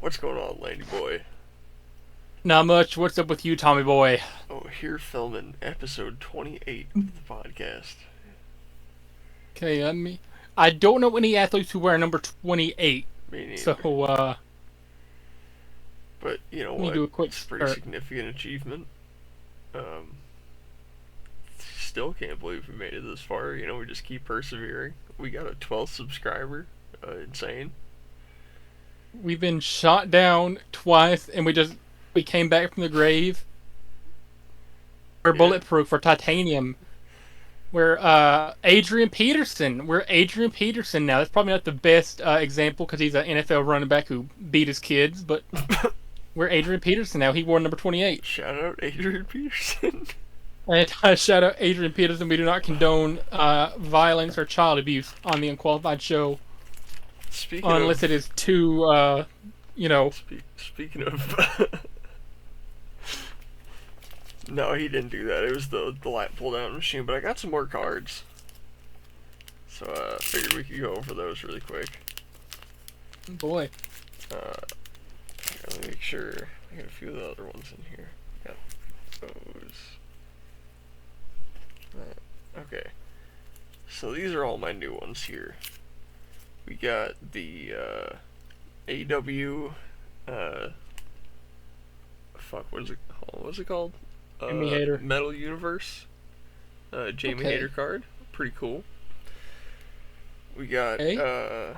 What's going on, Landy boy? Not much. What's up with you, Tommy boy? Oh, here filming episode 28 of the podcast. Okay, I don't know any athletes who wear number 28. Me So, neither. But you know let me what? do a quick It's a pretty start. significant achievement. Um, Still can't believe we made it this far. You know, we just keep persevering. We got a 12th subscriber. Insane. We've been shot down twice, and we came back from the grave. We're Yeah. bulletproof. We're titanium. We're Adrian Peterson. We're Adrian Peterson now. That's probably not the best example because he's an NFL running back who beat his kids, but we're Adrian Peterson now. He wore number 28. Shout out Adrian Peterson. And shout out Adrian Peterson. We do not condone violence or child abuse on the Unqualified Show, Speaking unless it of. is too, Speaking of. No, he didn't do that. It was the light pull down machine. But I got some more cards. So I figured we could go over those really quick. boy. Let me make sure. I got a few of the other ones in here. Got those. Okay. So these are all my new ones here. We got the AW. Fuck. What is it called? Jimmy Hater. Metal Universe. Jamie Okay. Hater card. Pretty cool. We got Okay.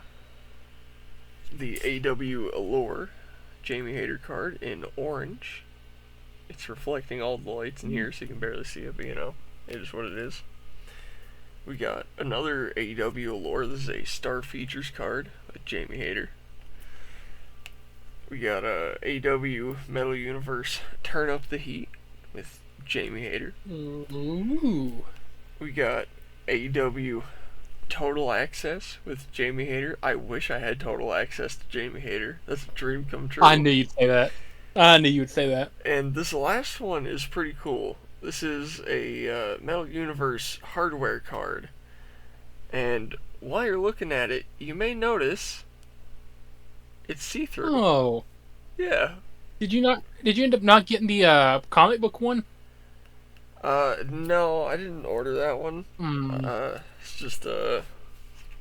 The AW Allure Jamie Hater card in orange. It's reflecting all the lights in here so you can barely see it, but you know, it is what it is. We got another AW Allure. This is a Star Features card with Jamie Hater. We got a AW Metal Universe Turn Up the Heat with Jamie Hater. Ooh. We got AW Total Access with Jamie Hater. I wish I had total access to Jamie Hater. That's a dream come true. I knew you'd say that. I knew you'd say that. And this last one is pretty cool. This is a Metal Universe hardware card. And while you're looking at it, you may notice it's see-through. Oh. Yeah. Did you end up not getting the comic book one? No, I didn't order that one. Hmm. It's just I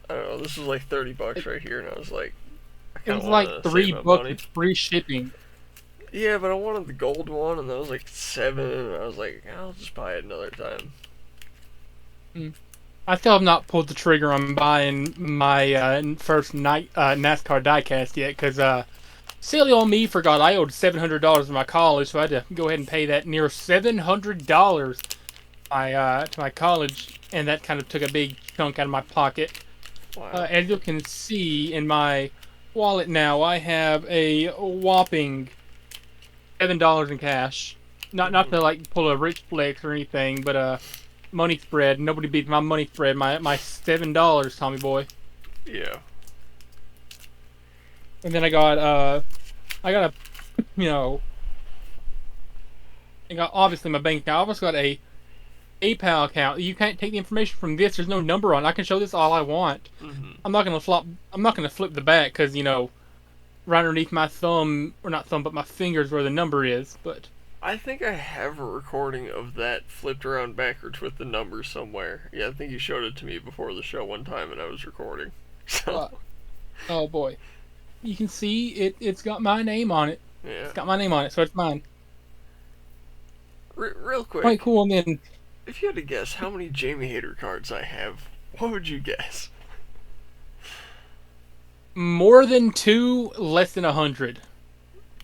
don't know. This was like $30 right here, and I was like, I It kind was of like want to save my $3 money. with free shipping. Yeah, but I wanted the gold one, and that was like $7, and I was like, I'll just buy it another time. I still have not pulled the trigger on buying my first NASCAR diecast yet, because silly old me forgot I owed $700 in my college, so I had to go ahead and pay that near $700 to my college, and that kind of took a big chunk out of my pocket. Wow. As you can see in my wallet now, I have a whopping $7 in cash. Not to like pull a rich flex or anything, but money spread. Nobody beats my money spread. My $7, Tommy boy. Yeah. And then I got a you know I got obviously my bank account. I also got a PayPal account. You can't take the information from this. There's no number on it. I can show this all I want. Mm-hmm. I'm not gonna flip the back because right underneath my thumb, or not thumb, but my fingers where the number is. But I think I have a recording of that flipped around backwards with the number somewhere. Yeah, I think you showed it to me before the show one time, and I was recording. So. oh boy, you can see it's got my name on it. Yeah. It's got my name on it, so it's mine. Real quick. Quite cool. And then If you had to guess how many Jamie Hater cards I have, what would you guess? more than 2, less than 100.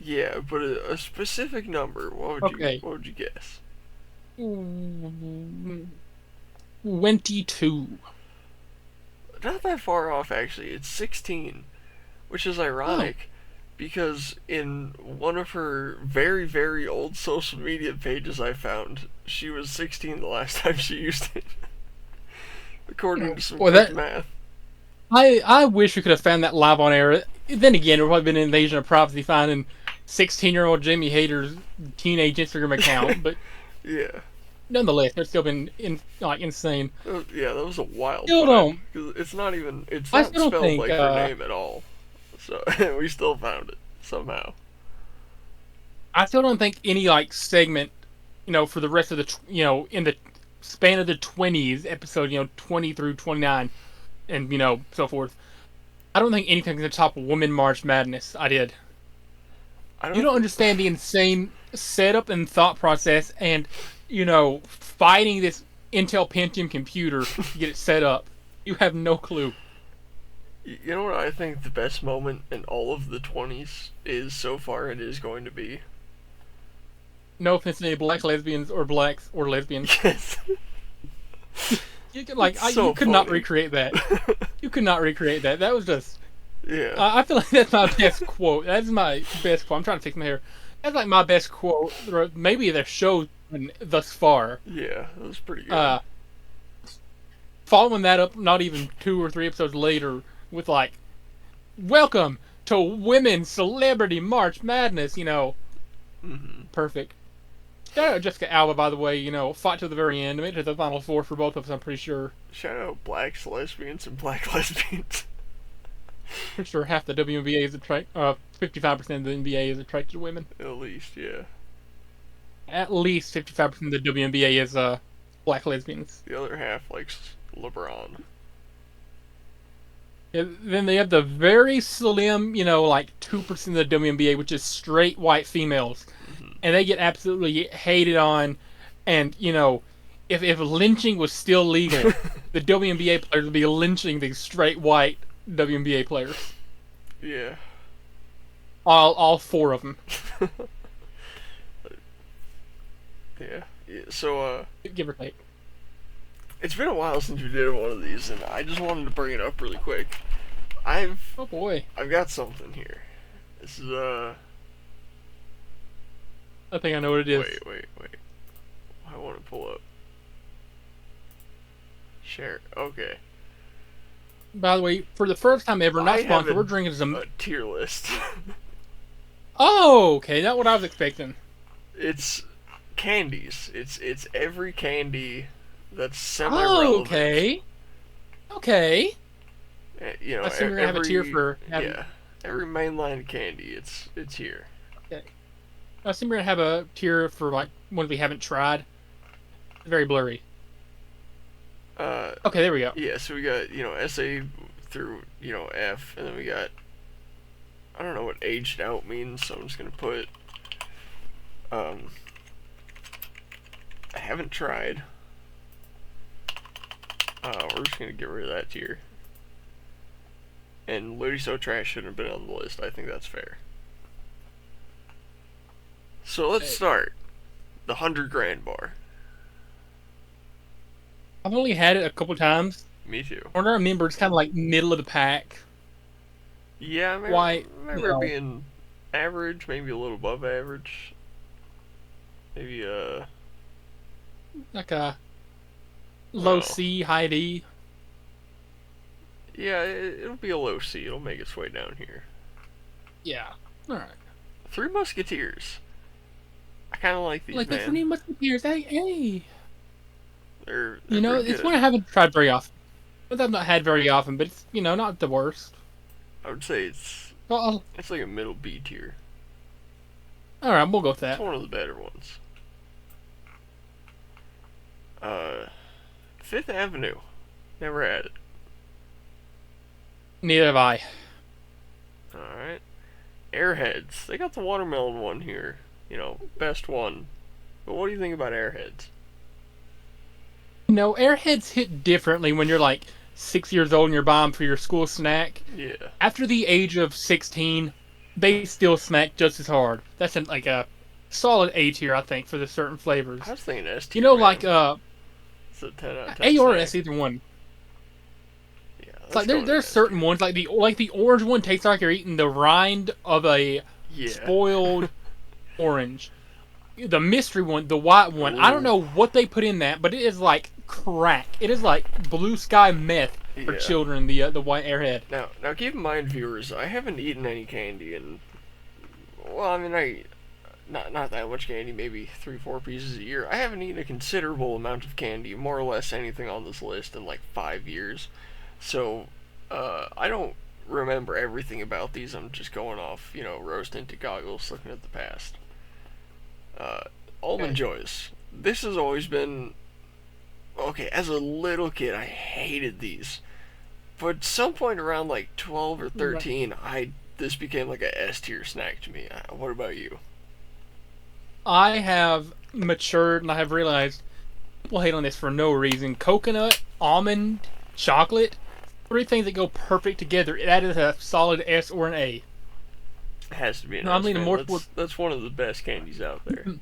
Yeah, but a specific number. Okay. What would you guess? 22. Not that far off, actually. It's 16, which is ironic because in one of her very, very old social media pages I found, she was 16 the last time she used it. According to some quick math. I wish we could have found that live on air. Then again, it would probably been an invasion of privacy finding 16-year-old Jamie Hater's teenage Instagram account, but Yeah. nonetheless, it's still been insane. Yeah, that was a wild Still find. don't. 'Cause it's not I not still don't spelled think. like her name at all. So we still found it. somehow. I still don't think any like segment, for the rest of the, in the span of the 20s episode, 20 through 29, and so forth. I don't think anything can top Woman March Madness. I did. I You don't. don't understand the insane setup and thought process, and fighting this Intel Pentium computer to get it set up. You have no clue. You know what I think the best moment in all of the 20s is so far? It is going to be. No offense to any black lesbians or blacks or lesbians. Yes. You could So you could not funny. recreate that. You could not recreate that. That was just. Yeah. I feel like that's my best quote. That's my best quote. I'm trying to fix my hair. That's like my best quote. Maybe their show thus far. Yeah, that was pretty good. Following that up, not even 2 or 3 episodes later, with like, "Welcome to Women's Celebrity March Madness." Perfect. Shout out Jessica Alba, by the way. Fought to the very end, made it to the final 4 for both of us. I'm pretty sure. Shout out blacks, lesbians, and black lesbians. Pretty sure half the WNBA is 55% of the NBA is attracted to women. At least, yeah. At least 55% of the WNBA is black lesbians. The other half likes LeBron. Then they have the very slim, like 2% of the WNBA, which is straight white females. And they get absolutely hated on. And, if lynching was still legal, the WNBA players would be lynching these straight white WNBA players. Yeah. All 4 of them. Yeah. So, Give or take. it's been a while since we did one of these, and I just wanted to bring it up really quick. Oh boy. I've got something here. This is, I think I know what it is. Wait. I want to pull up. Share. Okay. By the way, for the first time ever, not I have sponsored, we're drinking some. a tier list. Oh, okay, not what I was expecting. It's candies. It's every candy that's semi-relevant. Oh, okay. Okay. You know, I assume you're gonna have a tier for having. yeah, every mainline candy. It's here. Okay. I assume we're gonna have a tier for like ones we haven't tried. It's very blurry. Okay, there we go. Yeah, so we got SA through F, and then we got, I don't know what aged out means, so I'm just gonna put I haven't tried. We're just gonna get rid of that tier. And Lodi So Trash shouldn't have been on the list. I think that's fair. So let's start. The 100 grand bar. I've only had it a couple times. Me too. I remember it's kind of like middle of the pack. Yeah, I remember it being average, maybe a little above average. Maybe like a low C, high D. Yeah, it'll be a low C. It'll make its way down here. Yeah. All right. Three Musketeers. I kind of like these, Like the man. Three Musketeers. Hey. They're It's good. one I haven't tried very often. But I've not had very often, but it's, not the worst. I would say it's Well, like a middle B tier. alright, we'll go with It's that. one of the better ones. Fifth Avenue. Never had it. Neither have I. Alright. Airheads. They got the watermelon one here. Best one. But what do you think about Airheads? Airheads hit differently when you're like 6 years old and you're buying for your school snack. Yeah. After the age of 16, they still smack just as hard. That's like a solid A tier, I think, for the certain flavors. I was thinking S tier. Man. Like It's a 10 out of 10 A or snack. S, either one. Yeah, It's like there's certain ones like the orange one tastes like you're eating the rind of a spoiled orange. The mystery one, the white one, I don't know what they put in that, but it is like crack. It is like blue sky meth for children. The white Airhead. Now keep in mind, viewers, I haven't eaten any candy in. Well, I mean, I not that much candy, maybe 3-4 pieces a year. I haven't eaten a considerable amount of candy, more or less anything on this list in like 5 years. So, I don't remember everything about these. I'm just going off, rose tinted goggles, looking at the past. Uh, Almond Okay. Joys. This has always been okay. As a little kid, I hated these, but at some point around like 12 or Right. 13, I this became like a S tier snack to me. What about you? I have matured and I have realized people hate on this for no reason. Coconut, almond, chocolate, three things that go perfect together. That is a solid S or an A. It has to be an No, I'm S, leaning man. more That's toward. that's one of the best candies out there.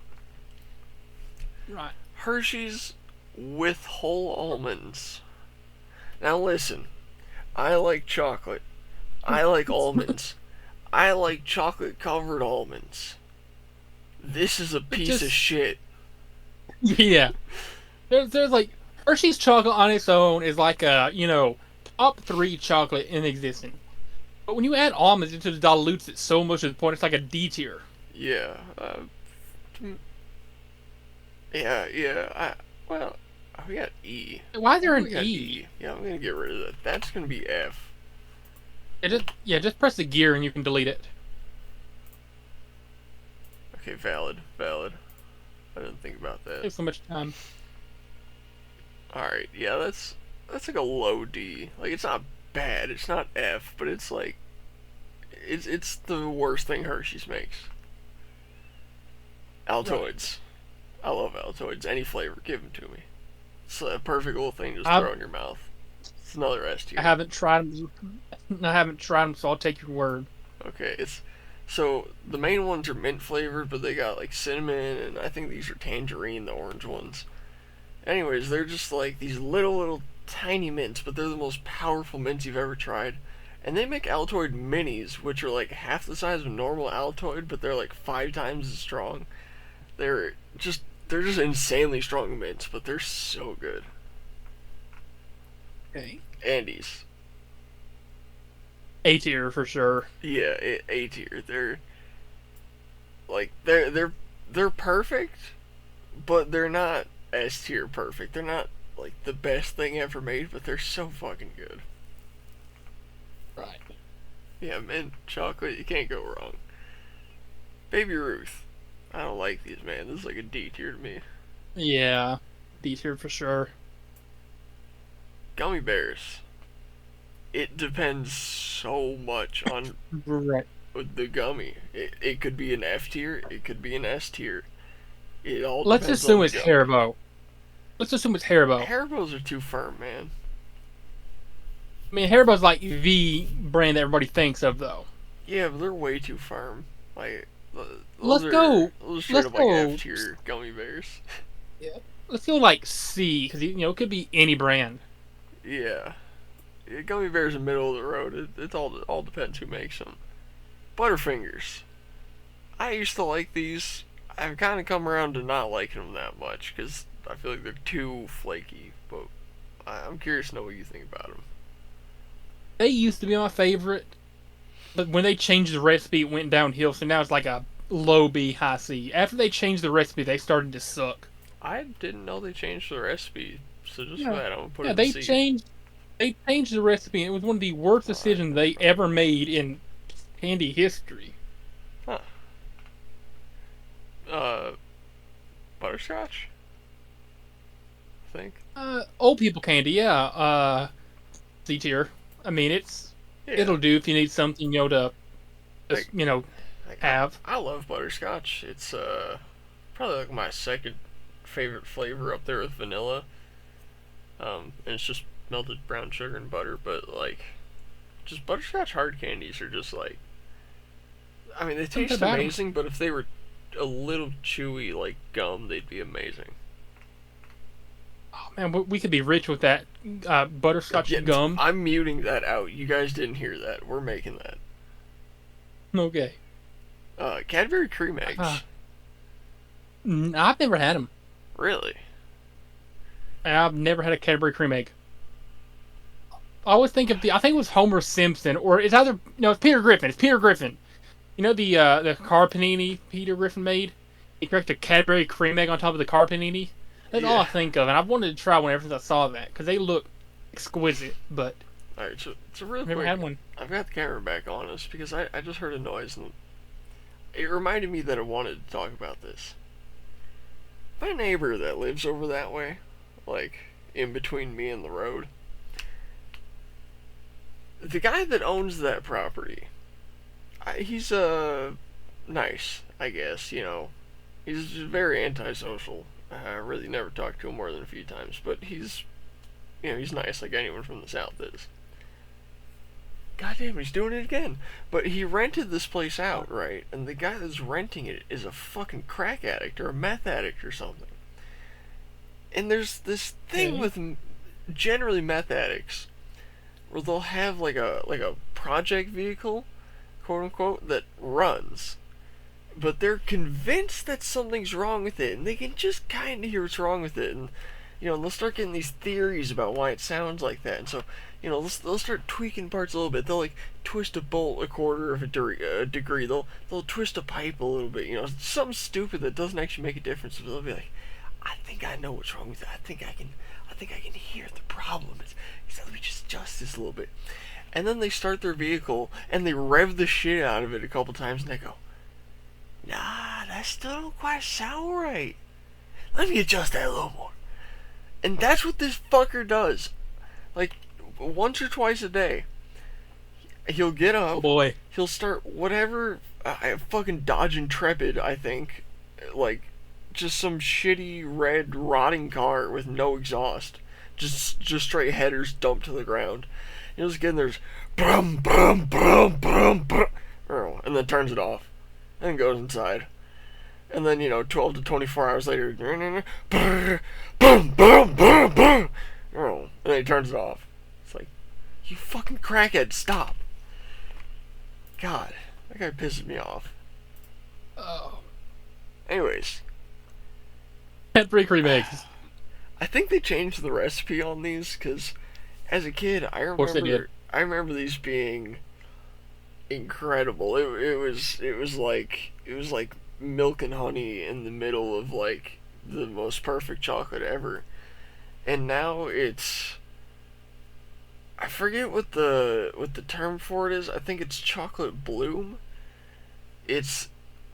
Right. Hershey's with whole almonds. Now listen, I like chocolate. I like almonds. I like chocolate covered almonds. This is a It piece of just, shit. yeah. There's like Hershey's chocolate on its own is like a top three chocolate in existence. But when you add almonds, it just dilutes it so much to the point it's like a D tier. Yeah. Yeah. Well, we got E. Why is I there think an we got E? E. Yeah, I'm gonna get rid of that. That's gonna be F. Just press the gear and you can delete it. Okay, valid. I didn't think about that. Takes so much time. All right, yeah, that's like a low D. Like it's not bad. It's not F, but it's like it's the worst thing Hershey's makes. Right. Altoids. I love Altoids. Any flavor, give them to me. It's a perfect little thing to just I've throw in your mouth. It's another S I tier. haven't tried them. I haven't tried them, so I'll take your word. Okay, it's so the main ones are mint flavored, but they got like cinnamon, and I think these are tangerine, the orange ones. Anyways, they're just like these little tiny mints, but they're the most powerful mints you've ever tried. And they make Altoid minis, which are like half the size of normal Altoid, but they're like 5 times as strong. They're they're just insanely strong mints, but they're so good. Okay. Andes, A tier for sure. yeah, A tier. They're like they're perfect, but they're not S tier perfect. They're not like the best thing ever made, but they're so fucking good. Right. Yeah, mint chocolate, you can't go wrong. Baby Ruth, I don't like these, man. This is like a D tier to me. Yeah. D tier for sure. Gummy bears. It depends so much on Right. the gummy. It could be an F tier, it could be an S tier. It all Let's depends on assume the it's gummy. Haribo. Let's assume it's Haribo. Haribo's are too firm, man. I mean, Haribo's like the brand that everybody thinks of, though. Yeah, but they're way too firm. Like those Let's are go. those are straight Let's up like F go. tier gummy bears. Yeah. Let's go like C because it could be any brand. Yeah. Yeah, gummy bears in the middle of the road. It all depends who makes them. Butterfingers. I used to like these. I've kind of come around to not liking them that much because I feel like they're too flaky. But I'm curious to know what you think about them. They used to be my favorite, but when they changed the recipe, it went downhill. So now it's like a low B, high C. After they changed the recipe, they started to suck. I didn't know they changed the recipe, so just for Yeah, that, I'm gonna put yeah. it in C. They changed the recipe, and it was one of the worst All right. decisions they ever made in candy history. Huh. Uh, butterscotch. I think. Old people candy, yeah. C tier. I mean, Yeah. it'll do if you need something to just Like, like, have. I love butterscotch. It's probably like my second favorite flavor up there with vanilla. And it's just melted brown sugar and butter, but like just butterscotch hard candies are just like I mean they Something taste about 'em. amazing, but if they were a little chewy like gum, they'd be amazing. Oh man, we could be rich with that butterscotch Yeah, gum. I'm muting that out. You guys didn't hear that. We're making that. Okay. Cadbury cream Uh, eggs. I've never had them. Really? I've never had a Cadbury cream egg. I always think of I think it was Homer Simpson, or it's either no, it's Peter Griffin. It's Peter Griffin. You know the car panini Peter Griffin made. He cracked a Cadbury cream egg on top of the car panini. That's all I Yeah. think of, and I've wanted to try one ever since I saw that because they look exquisite. But Alright, so real I've never quick, had one. I've got the camera back on us because I just heard a noise and it reminded me that I wanted to talk about this. My neighbor that lives over that way, like in between me and the road, the guy that owns that property, he's nice, I guess. He's just very antisocial. I really never talked to him more than a few times, but he's nice like anyone from the South is. God damn, he's doing it again. But he rented this place out, right? And the guy that's renting it is a fucking crack addict or a meth addict or something. And there's this thing with generally meth addicts where they'll have like a project vehicle, quote unquote, that runs. But they're convinced that something's wrong with it, and they can just kind of hear what's wrong with it, and they'll start getting these theories about why it sounds like that, and so they'll start tweaking parts a little bit. They'll like twist a bolt a quarter of a degree. They'll twist a pipe a little bit. Something stupid that doesn't actually make a difference. But they'll be like, I think I know what's wrong with it. I think I can hear the problem. Let me just adjust this a little bit, and then they start their vehicle and they rev the shit out of it a couple times, and they go, nah, that still don't quite sound right. Let me adjust that a little more. And that's what this fucker does. Like, once or twice a day, he'll get up. Oh boy. He'll start whatever, fucking Dodge Intrepid, I think. Like, just some shitty red rotting car with no exhaust. Just straight headers dumped to the ground. He'll just get in there, brum, brum, brum, brum, brum, and then turns it off. And goes inside. And then, 12 to 24 hours later, boom, boom, boom, boom, and then he turns it off. It's like, you fucking crackhead, stop. God, that guy pisses me off. Oh. Anyways. Pet Freak remakes. I think they changed the recipe on these, because as a kid, I remember these being incredible. It was like milk and honey in the middle of like the most perfect chocolate ever. And now I forget what the term for it is. I think it's chocolate bloom. It's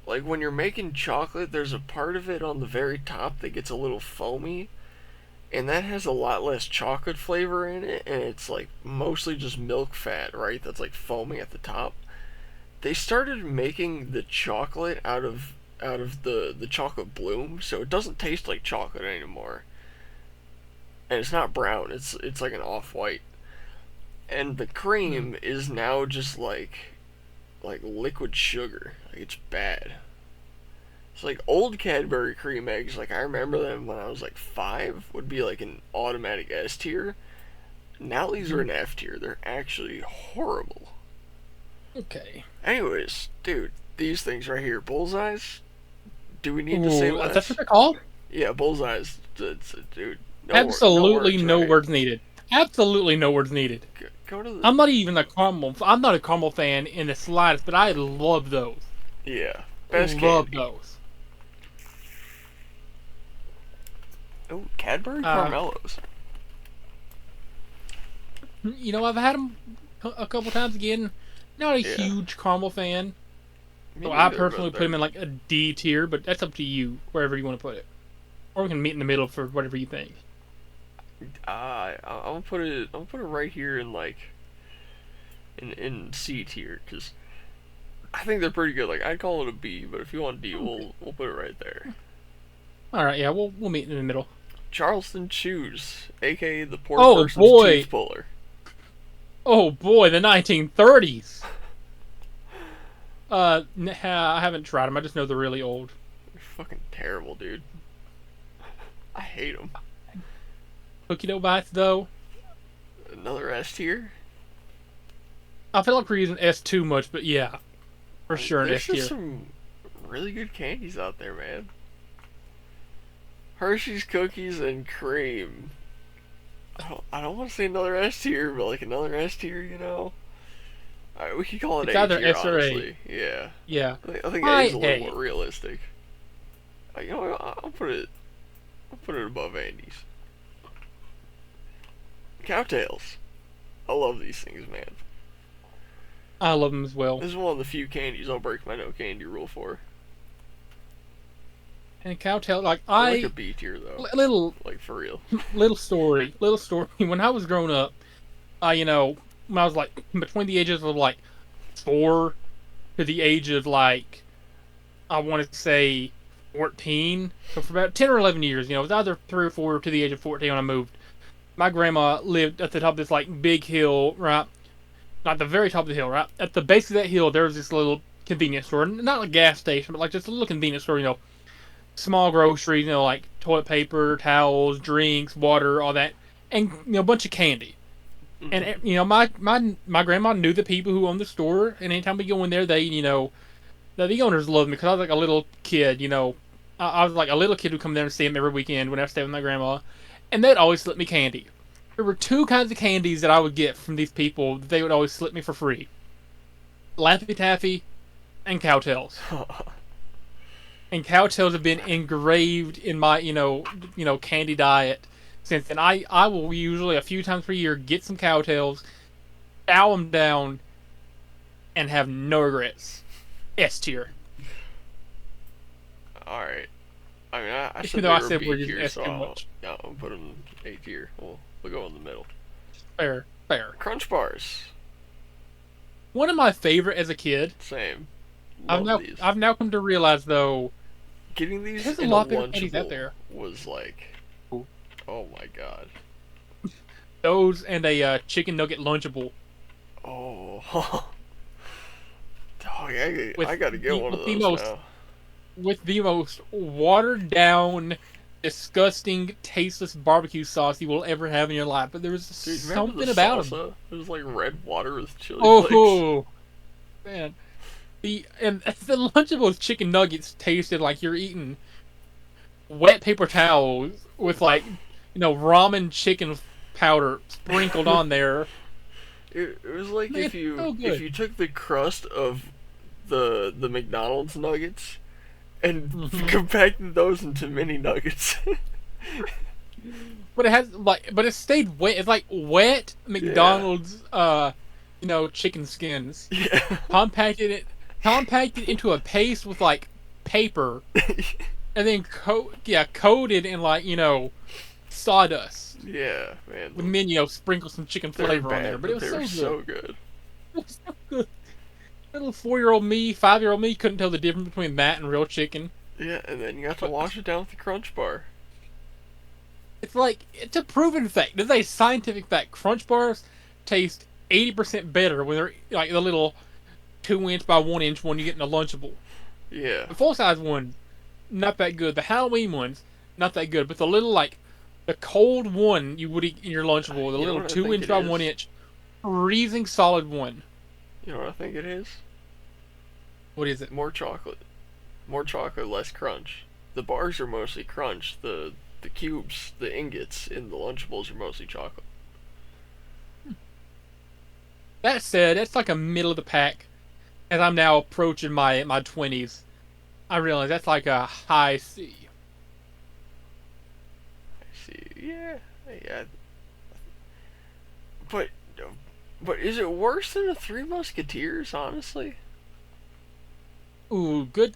like when you're making chocolate, there's a part of it on the very top that gets a little foamy, and that has a lot less chocolate flavor in it, and it's like mostly just milk fat, right? That's like foaming at the top. They started making the chocolate out of the chocolate bloom, so it doesn't taste like chocolate anymore. And it's not brown, it's like an off-white. And the cream is now just like liquid sugar. Like, it's bad. It's like old Cadbury cream eggs, like I remember them when I was like 5, would be like an automatic S tier. Now these are an F tier. They're actually horrible. Okay. Anyways, dude, these things right here, bullseyes. Do we need to say less? That's what they're called? Yeah, bullseyes. Dude, absolutely no right? words needed. Absolutely no words needed. Go to the... I'm not even a caramel. I'm not a caramel fan in the slightest, but I love those. Yeah, best love candy. those. Oh, Cadbury Caramellos. I've had them a couple times again. Not a huge caramel fan. So I personally put them in like a D tier, but that's up to you, wherever you want to put it. Or we can meet in the middle for whatever you think. I'll put it right here in like in C tier, because I think they're pretty good. Like, I'd call it a B, but if you want D, we'll put it right there. All right, yeah, we'll meet in the middle. Charleston Chews, aka the poor person's cheese puller. Oh boy, the 1930s. I haven't tried them. I just know they're really old. They're fucking terrible, dude. I hate them. Cookie dough bites, though. Another S tier. I feel like we're using S too much, but yeah, for sure an S tier. There's some really good candies out there, man. Hershey's Cookies and Cream. I don't want to say another S tier, but like another S tier, we could call it it's A either tier, S or honestly. A. Yeah. Yeah. I think A is a little more realistic. I'll put it above Andy's. Cowtails. I love these things, man. I love them as well. This is one of the few candies I'll break my no candy rule for. And cowtail, like They're like a B tier though. little Like for real. little story. When I was growing up, when I was like between the ages of like 4 to the age of like I want to say 14. So for about 10 or 11 years, it was either 3 or 4 to the age of 14 when I moved. My grandma lived at the top of this like big hill, right? Not the very top of the hill, right? At the base of that hill, there was this little convenience store, not a gas station, but like just a little convenience store. Small groceries, like toilet paper, towels, drinks, water, all that, and a bunch of candy. And my grandma knew the people who owned the store, and anytime we go in there, the owners loved me because I was like a little kid. I was like a little kid who come there and see them every weekend when I stayed with my grandma, and they'd always slip me candy. There were 2 kinds of candies that I would get from these people that they would always slip me for free: Laffy Taffy and Cowtails. And Cowtails have been engraved in my candy diet since then. I will usually a few times per year get some Cowtails, chow them down, and have no regrets. S tier. All right. I mean, I Even said though they I were said B we're just tier, S too so much. I'll put them A tier. We'll go in the middle. Fair. Crunch bars. One of my favorite as a kid. Same. I've These. now come to realize though, Getting these there's a in lot a of candies out there. was like, Ooh. oh my god. Those and a chicken nugget Lunchable. Oh. Dog, I With gotta get one of those now. With the most watered down, disgusting, tasteless barbecue sauce you will ever have in your life. But there was Dude, something about salsa? them. It was like red water with chili flakes. Oh, man. The Lunchables chicken nuggets tasted like you're eating wet paper towels with like, ramen chicken powder sprinkled on there. It was like Man, if you so good. if you took the crust of the McDonald's nuggets and compacted those into mini nuggets. But it stayed wet. It's like wet McDonald's, chicken skins. Yeah. Compacted into a paste with like paper, and then coated in like sawdust. Yeah, man. With then sprinkle some chicken flavor on there. But it was they so were good. so good. It was so good. Little 4-year-old me, 5-year-old me couldn't tell the difference between that and real chicken. Yeah, and then you got to wash it down with the Crunch Bar. It's a proven fact. It's a scientific fact. Crunch bars taste 80% better when they're like the little 2-inch by 1-inch one you get in a Lunchable. Yeah. The full-size one, not that good. The Halloween ones, not that good. But the little the cold one you would eat in your Lunchable, the little 2-inch by 1-inch, freezing solid one. You know what I think it is? What is it? More chocolate. More chocolate, less crunch. The bars are mostly crunch. The cubes, the ingots in the Lunchables are mostly chocolate. That said, that's like a middle of the pack. As I'm now approaching my 20s, I realize that's like a high C. I see. Yeah. But is it worse than the Three Musketeers, honestly? Ooh, good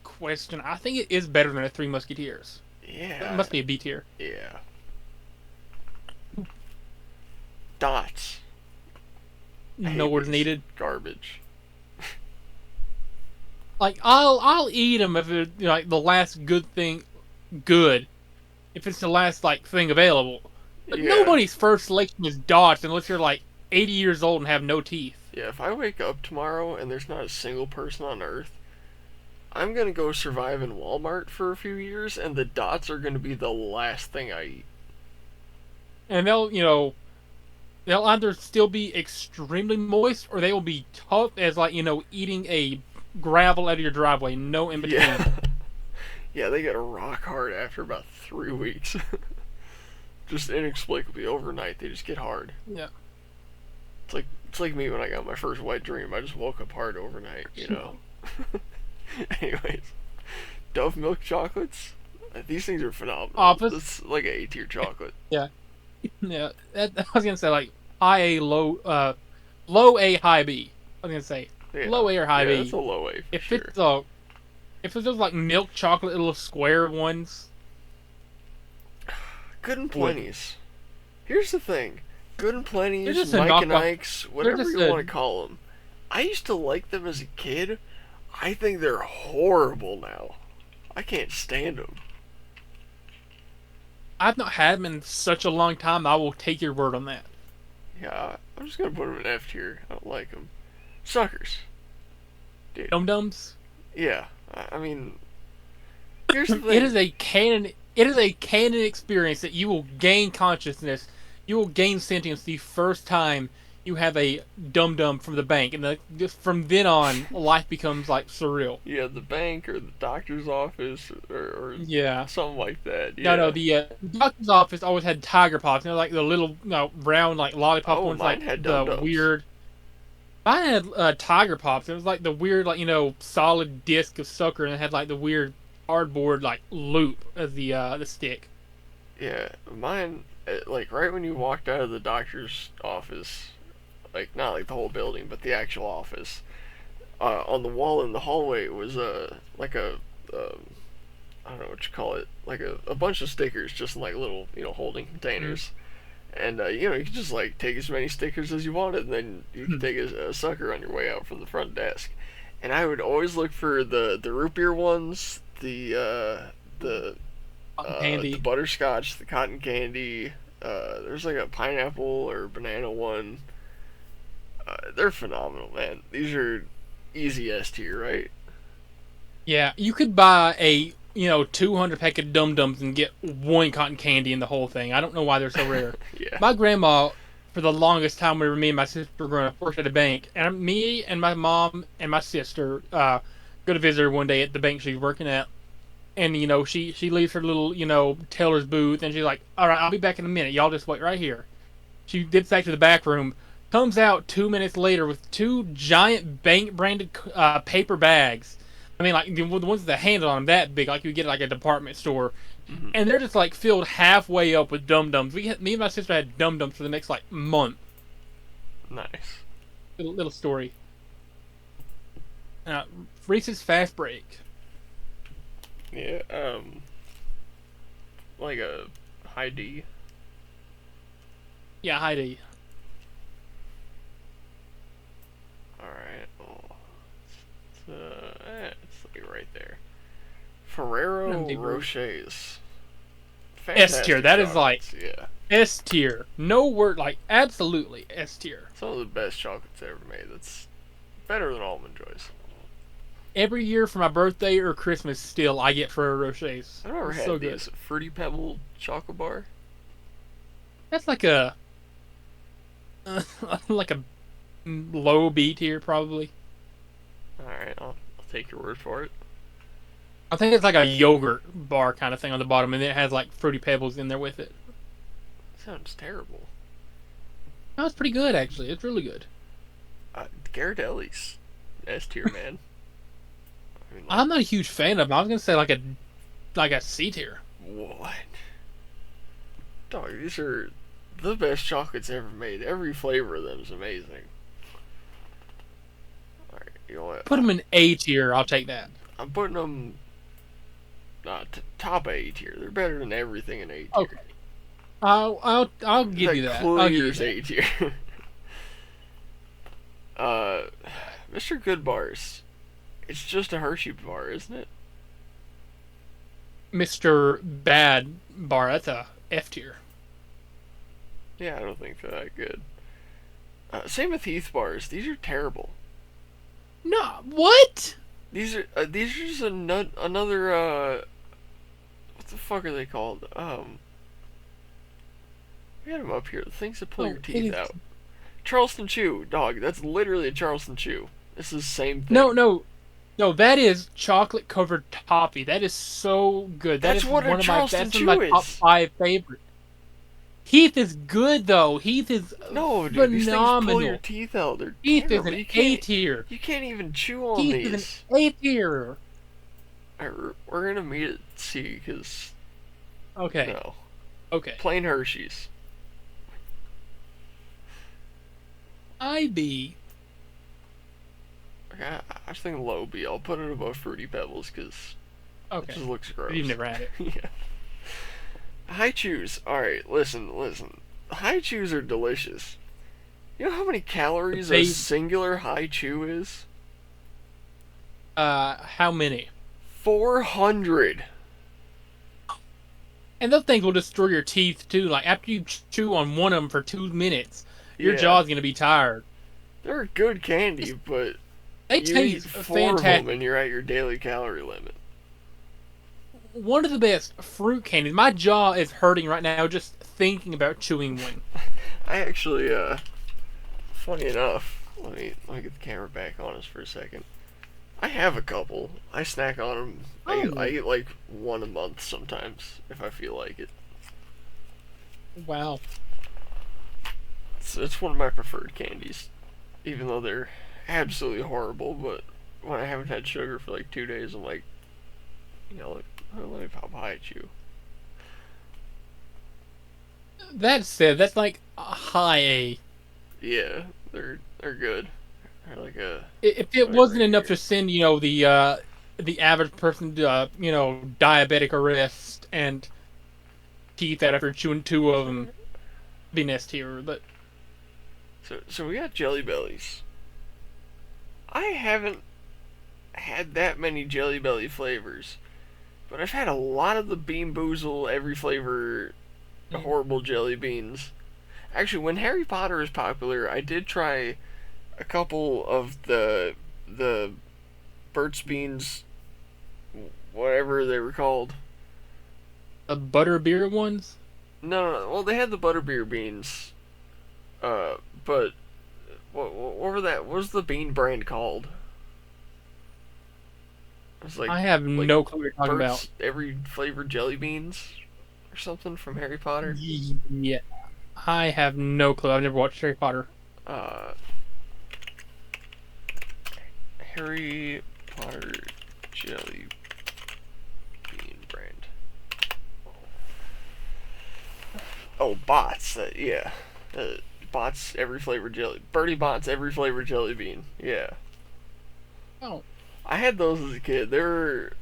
question. I think it is better than the Three Musketeers. Yeah. It must be a B tier. Yeah. Dots. No words needed. Garbage. Like I'll eat them if it's the last good thing. Good, if it's the last thing available. But nobody's first selection is Dots unless you're 80 years old and have no teeth. Yeah, if I wake up tomorrow and there's not a single person on Earth, I'm gonna go survive in Walmart for a few years, and the Dots are gonna be the last thing I eat. And they'll either still be extremely moist or they will be tough as eating a gravel out of your driveway. No in between. Yeah. Yeah, they get rock hard after about 3 weeks. Just inexplicably overnight, they just get hard. Yeah. It's like me when I got my first wet dream. I just woke up hard overnight, Anyways, Dove milk chocolates. These things are phenomenal. Office. It's like an A tier chocolate. Yeah. Yeah. I was gonna say high A, low A, high B. I was gonna say Yeah, low A or high yeah, that's B. a low A for If sure. if it's those like milk chocolate little square ones, Good and wouldn't. Plenty's. Here's the thing. Good and They're Plenty's, just a Mike and knockoff. Ike's, They're whatever just you a. want to call them. I used to like them as a kid. I think they're horrible now. I can't stand them. I've not had them in such a long time. I will take your word on that. Yeah, I'm just gonna put them in F tier. I don't like them. Suckers. Dude. Dum Dums. Yeah, I mean, here's the It thing. is a canon. It is a canon experience that you will gain consciousness. You will gain sentience the first time you have a dum dum from the bank, and just from then on, life becomes like surreal. Yeah, the bank or the doctor's office or Yeah. something like that. No. Yeah. The doctor's office always had tiger pops. You know, like the little, round, like lollipop Oh, ones, mine like had dum the dums. weird. I had tiger pops. It was like the weird, like solid disc of sucker, and it had like the weird cardboard like loop as the stick. Yeah, mine. Like right when you walked out of the doctor's office, like not like the whole building, but the actual office. On the wall in the hallway was like a um, I don't know what you call it, like a bunch of stickers, just in like little holding containers. And you could just like take as many stickers as you wanted, and then you could take a sucker on your way out from the front desk. And I would always look for the root beer ones, Cotton the candy. butterscotch, the cotton candy. There's like a pineapple or banana one. They're phenomenal, man. These are easy S tier, right? Yeah, you could buy a 200 pack of Dum Dums and get one cotton candy in the whole thing. I don't know why they're so rare. Yeah. My grandma, for the longest time, whenever me and my sister were growing up, worked at a bank, and me and my mom and my sister go to visit her one day at the bank she's working at, and she leaves her little teller's booth, and she's like, "All right, I'll be back in a minute. Y'all just wait right here." She dips back to the back room, comes out 2 minutes later with two giant bank branded paper bags. I mean, like the ones with the handle on them that big, like you get at like a department store, Hmm. and they're just like filled halfway up with Dum Dums. Me and my sister had Dum Dums for the next like month. Nice. Little story. Uh, Reese's Fast Break. Yeah. Like a high D. Yeah, Heidi. All right. Oh, it's like right there. Ferrero Rochers. S tier. Fantastic That is like chocolates. Yeah. S tier. No word, like absolutely S tier. Some of the best chocolates ever made. That's better than almond joys. Every year for my birthday or Christmas, still I get Ferrero Rochers. I've never It's had so good. these Fruity Pebble chocolate bar. That's like a like a low B tier probably. All right, I'll take your word for it. I think it's like a yogurt bar kind of thing on the bottom, and it has like fruity pebbles in there with it. Sounds terrible. No, it's pretty good actually. It's really good. Ghirardelli's S tier, man. I mean, like, I'm not a huge fan of them. I was gonna say like a C tier. what? Dog, these are the best chocolates ever made. Every flavor of them is amazing. All right, you know what? Put them in A tier. I'll take that. I'm putting them top A tier. They're better than everything in A tier. Okay. I'll give you that. I'll give you Clear's that. A tier. uh, Mr. Good Bars. It's just a Hershey bar, isn't it? Mr. Bad bar. That's a F tier. Yeah, I don't think they're that good. Same with Heath bars. These are terrible. No, what? These are just another what the fuck are they called? We had them up here. The things that pull Oh, your it teeth is. out. Charleston Chew, dog. That's literally a Charleston Chew. This is the same thing. No. That is chocolate covered toffee. That is so good. That That's is what a Charleston that's one of Chew my top is. 5 favorites. Heath is good though. Heath is No, dude, these things pull your phenomenal. teeth out. They're Heath is terrible. an You A can't tier. you can't even chew on Heath is these. an A tier. Alright, we're gonna meet at C because Okay. no Okay. plain Hershey's. I be. I just think low B. I'll put it above Fruity Pebbles because it Okay. just looks gross. You've never had it. Yeah. High chews. Alright, listen. High chews are delicious. You know how many calories a singular high chew is? How many? 400. And those things will destroy your teeth too. Like after you chew on one of them for 2 minutes, your Yeah. jaw's gonna be tired. They're good candy, but They you eat taste 4 of them fantastic. and you're at your daily calorie limit. One of the best fruit candies. My jaw is hurting right now just thinking about chewing one. I actually, funny enough, let me get the camera back on us for a second. I have a couple. I snack on them. I eat like one a month sometimes if I feel like it. Wow. It's one of my preferred candies, even though they're absolutely horrible. But when I haven't had sugar for like 2 days, I'm like, let me pop a high chew. That said, that's like a high A. Yeah, they're good. They're like a. If it wasn't enough to send, the average person to, diabetic arrest and teeth out after chewing 2 of them, be next tier. But So we got Jelly Bellies. I haven't had that many Jelly Belly flavors, but I've had a lot of the Bean Boozle every flavor horrible jelly beans. Actually, when Harry Potter was popular, I did try a couple of the Burt's Beans, whatever they were called. the butterbeer ones? No. Well, they had the butterbeer beans. But what were that? What was the bean brand called? It was I have no clue what you're talking Burt's about. every flavored jelly beans or something from Harry Potter. Yeah. I have no clue. I've never watched Harry Potter. Harry Potter jelly bean brand. Oh, Bots. Yeah. Bots every flavored jelly. Bertie Bott's every flavored jelly bean. Yeah. Oh. I had those as a kid. They were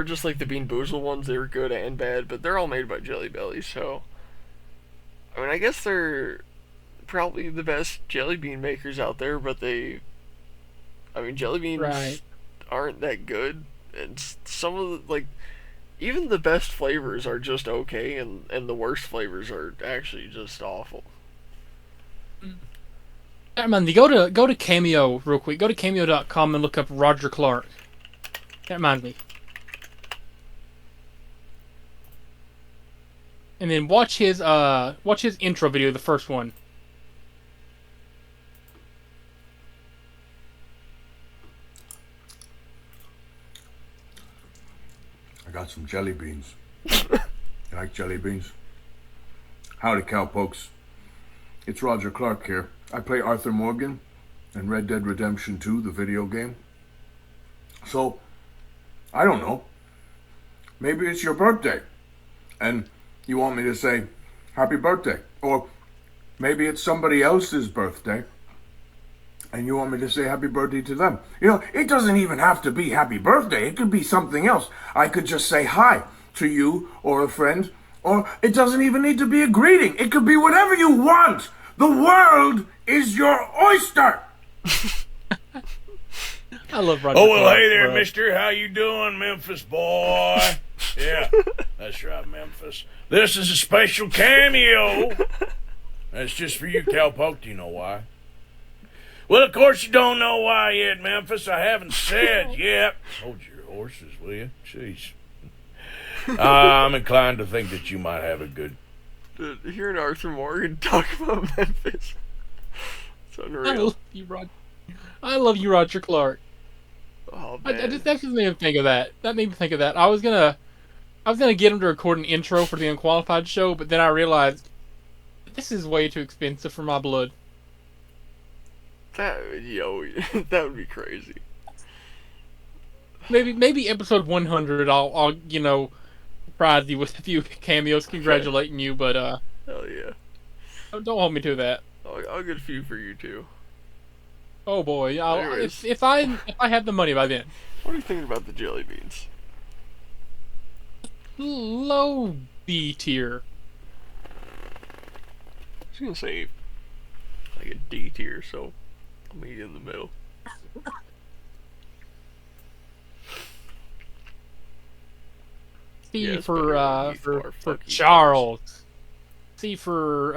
just like the Bean Boozle ones. They were good and bad, but they're all made by Jelly Belly, so. I guess they're probably the best jelly bean makers out there, but jelly beans aren't that good. And some of the, even the best flavors are just okay, and the worst flavors are actually just awful. Man, go to Cameo real quick. Go to cameo.com and look up Roger Clark. That reminds me. And then watch his intro video, the first one. I got some jelly beans. You like jelly beans? Howdy, cowpokes. It's Roger Clark here. I play Arthur Morgan in Red Dead Redemption 2, the video game. So, I don't know. Maybe it's your birthday, and you want me to say happy birthday. Or maybe it's somebody else's birthday, and you want me to say happy birthday to them. It doesn't even have to be happy birthday. It could be something else. I could just say hi to you or a friend, or it doesn't even need to be a greeting. It could be whatever you want. The world is your oyster. I love Roger Oh, well, Clark, hey there, bro. mister. How you doing, Memphis boy? Yeah, that's right, Memphis. This is a special cameo. That's just for you, cowpoke. Do you know why? Well, of course you don't know why yet, Memphis. I haven't said yet. Hold your horses, will you? Jeez. I'm inclined to think that you might have a good... Dude, hearing Arthur Morgan talk about Memphis, it's unreal. I love you, Roger Clark. Oh, That man. just made me think of that. That made me think of that. I was gonna get him to record an intro for the Unqualified Show, but then I realized this is way too expensive for my blood. That would be crazy. Maybe episode 100, I'll surprise you with a few cameos congratulating you, but Hell yeah. don't hold me to that. I'll get a few for you too. Oh boy, Anyways. if I have the money by then. What are you thinking about the jelly beans? Low B tier. I was gonna say like a D tier, so I'll meet you in the middle. C Yeah, it's for better than Heath for fuck you, Charles. C for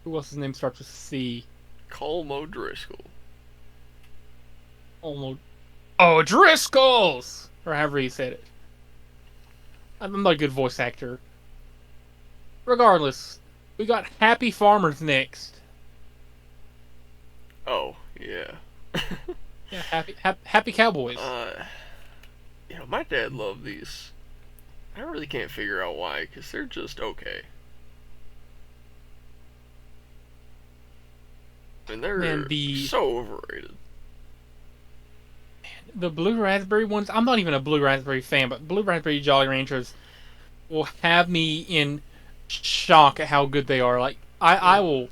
who else his name starts with C? Colmo Driscoll. Almost. Oh, Driscoll's! Or however he said it. I'm not a good voice actor. Regardless, we got Happy Farmers next. Oh, yeah. Yeah, Happy Cowboys. My dad loved these. I really can't figure out why, because they're just okay. And they're Man, so overrated. The Blue Raspberry ones, I'm not even a Blue Raspberry fan, but Blue Raspberry Jolly Ranchers will have me in shock at how good they are. Like, I will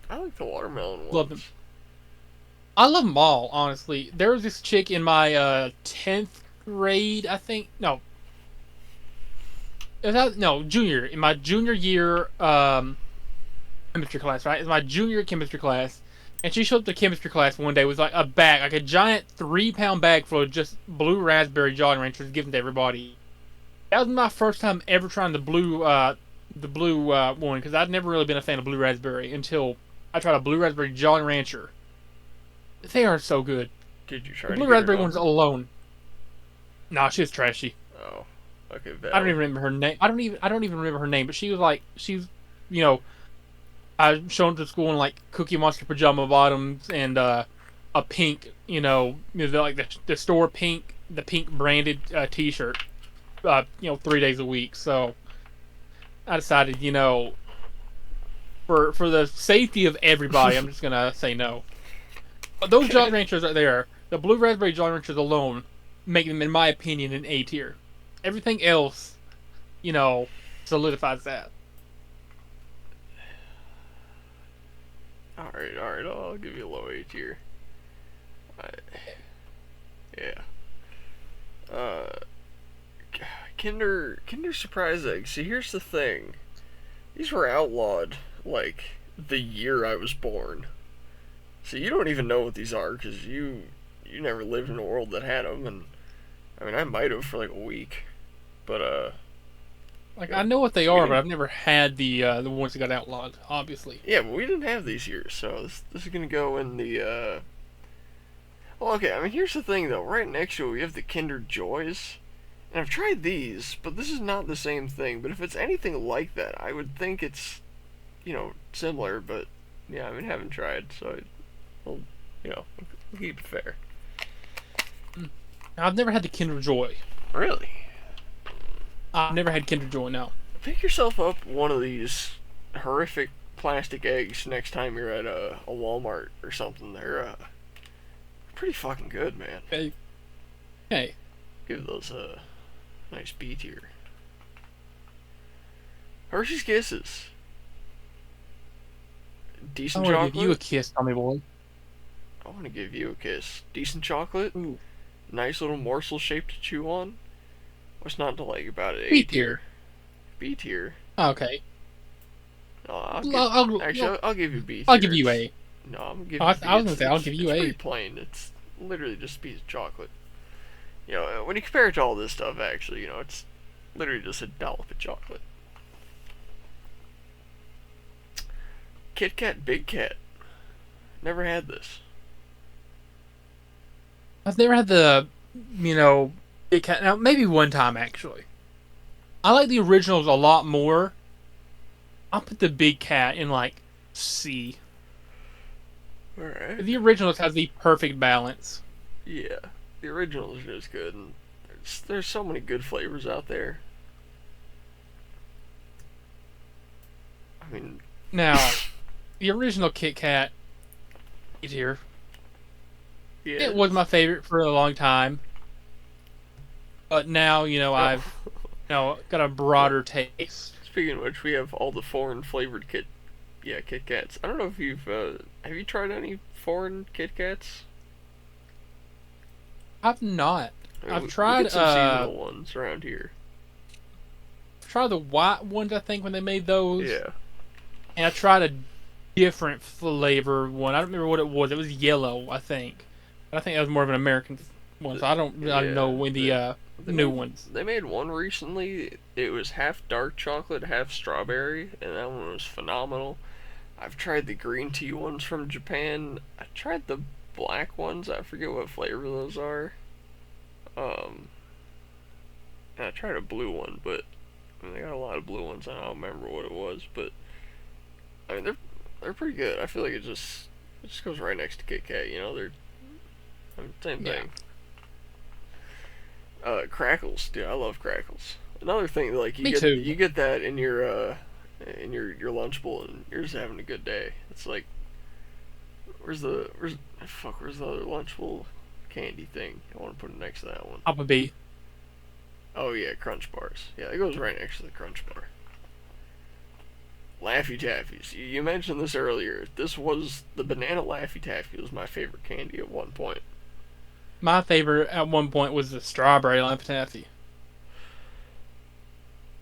I like the watermelon ones. love them. I love them all, honestly. There was this chick in my 10th grade, I think. No. Junior. In my junior year chemistry class, right? It's my junior chemistry class. And she showed up to chemistry class one day with like a bag, like a giant 3-pound bag full of just Blue Raspberry Jolly Ranchers given to everybody. That was my first time ever trying the blue one, because I'd never really been a fan of Blue Raspberry until I tried a Blue Raspberry Jolly Rancher. They are so good. Did you try The to Blue get her Raspberry one's number? alone. Nah, she was trashy. Oh, okay. I don't even remember her name. I don't even remember her name. But she was, you know, I showed up to school in like Cookie Monster pajama bottoms and a pink, the store pink, the pink branded T-shirt. 3 days a week. So I decided, for the safety of everybody, I'm just gonna say no. But those Jolly Ranchers right there, the Blue Raspberry Jolly Ranchers alone, make them, in my opinion, an A tier. Everything else, solidifies that. Alright, I'll give you a low A tier. Yeah. Kinder Surprise Eggs. See, here's the thing. These were outlawed, like, the year I was born. So you don't even know what these are, because you never lived in a world that had them, and, I mean, I might have for, like, a week. But, I know what they are, but I've never had the ones that got outlawed, obviously. yeah, but we didn't have these here, so this is gonna go in the, Well, okay, I mean, here's the thing, though. Right next to it, we have the Kinder Joys. And I've tried these, but this is not the same thing. But if it's anything like that, I would think it's, similar. But, yeah, I mean, I haven't tried, so I'll keep it fair. I've never had the Kinder Joy. Really? I've never had Kinder Joy, no. Pick yourself up one of these horrific plastic eggs next time you're at a Walmart or something. They're pretty fucking good, man. Hey. Give those a nice B tier. Hershey's Kisses. Decent I want to chocolate. give you a kiss, Tommy boy. I want to give you a kiss. Decent chocolate. Ooh. Nice little morsel shaped to chew on. What's not to like about it? B tier. B tier. Okay. No, I'll give you B tier. I'll give you A. No, I'm gonna give Oh, you I B. was gonna say, I'll give you it's A. pretty plain. It's literally just a piece of chocolate. When you compare it to all this stuff, actually, it's literally just a dollop of chocolate. Kit Kat Big Cat. Never had this. I've never had the, Big Cat. Now, maybe one time, actually. I like the originals a lot more. I'll put the Big Cat in, C. Alright. The originals have the perfect balance. Yeah. The originals are just good, and there's so many good flavors out there. I mean... Now, the original Kit Kat is here. Yeah. It was my favorite for a long time. But now, I've got a broader taste. Speaking of which, we have all the foreign flavored Yeah, Kit Kats. I don't know if you've have you tried any foreign Kit Kats? I've not. I mean, I've we tried get some seasonal ones around here. tried the white ones, I think, when they made those. Yeah. And I tried a different flavor one. I don't remember what it was. It was yellow, I think. But I think that was more of an American one. So I don't know when the new ones. They made one recently. It was half dark chocolate, half strawberry, and that one was phenomenal. I've tried the green tea ones from Japan. I tried the black ones. I forget what flavor those are. And I tried a blue one, but I mean, they got a lot of blue ones. I don't remember what it was, but I mean they're pretty good. I feel like it just goes right next to Kit Kat. You know, they're same thing. Crackles, dude. I love crackles. Another thing, like you get that in your lunch bowl, and you're just having a good day. It's like, where's the other lunch bowl candy thing? I want to put it next to that one. Applebee's. Oh yeah, Crunch Bars. Yeah, it goes right next to the Crunch Bar. Laffy Taffies. You mentioned this earlier. The banana Laffy Taffy was my favorite candy at one point. My favorite at one point was the strawberry Laffy Taffy.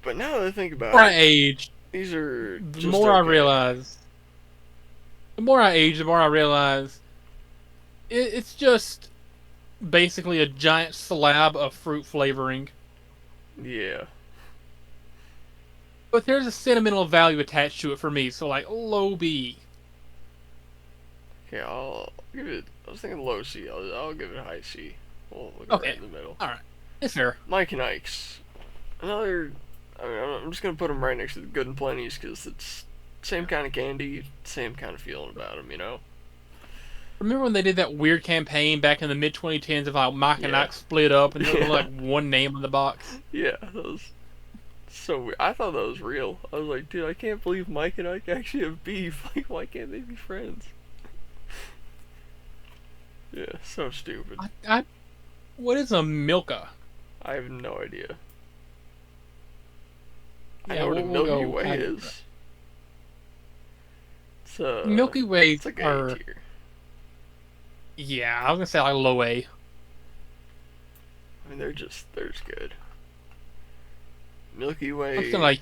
But now that I think about I age, these are the just more I okay. realize. The more I age, the more I realize it's just basically a giant slab of fruit flavoring. Yeah. But there's a sentimental value attached to it for me, so like low B. Okay, I'll give it. I was thinking low C. I'll give it a high C. We'll go Okay. right in the middle. All right, it's fair. Mike and Ike's. Another. I mean, I'm just gonna put them right next to the Good and Plenty's because it's same kind of candy, same kind of feeling about them. You know. Remember when they did that weird campaign back in the mid 2010s of how Mike and Ike split up and there was like one name on the box? Yeah, that was so weird. I thought that was real. I was like, dude, I can't believe Mike and Ike actually have beef. Like, why can't they be friends? Yeah, so stupid. What is a Milka? I have no idea. I Yeah, know what a we'll Milky go Way after is. It's Milky Way it's like are A tier. yeah, I was gonna say like low A. I mean, they're just good. Milky Way Something like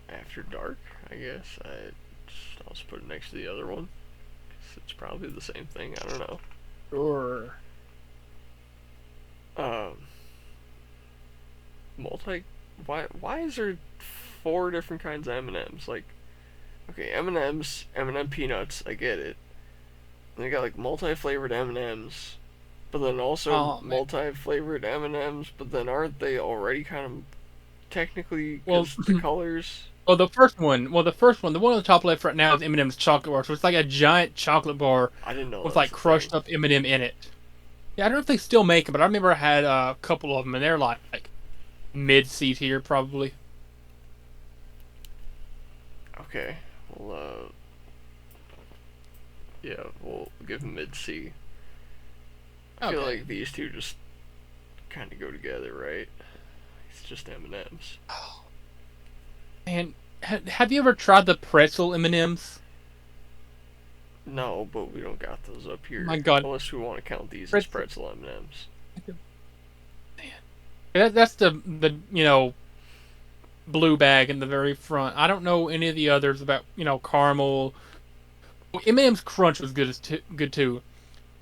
After Dark, I guess. I'll just put it next to the other one. 'Cause it's probably the same thing. I don't know. sure. Why is there 4 different kinds of M&Ms? Like, okay, M&Ms, M&M peanuts, I get it. And they got like multi-flavored M&Ms, but then also multi-flavored M&Ms, but then aren't they already kind of technically the colors? Well, the first one, the one on the top left right now is M&M's chocolate bar. So it's like a giant chocolate bar I didn't know with like crushed up M&M in it. Yeah, I don't know if they still make them, but I remember I had a couple of them, and they're like mid C tier probably. Okay, well, yeah, we'll give them mid C. I feel like these two just kind of go together, right? It's just M&Ms. And have you ever tried the pretzel M&Ms? No, but we don't got those up here. My God. Unless we want to count these as pretzel M&Ms. That's the blue bag in the very front. I don't know any of the others about caramel. M&M's Crunch was good too.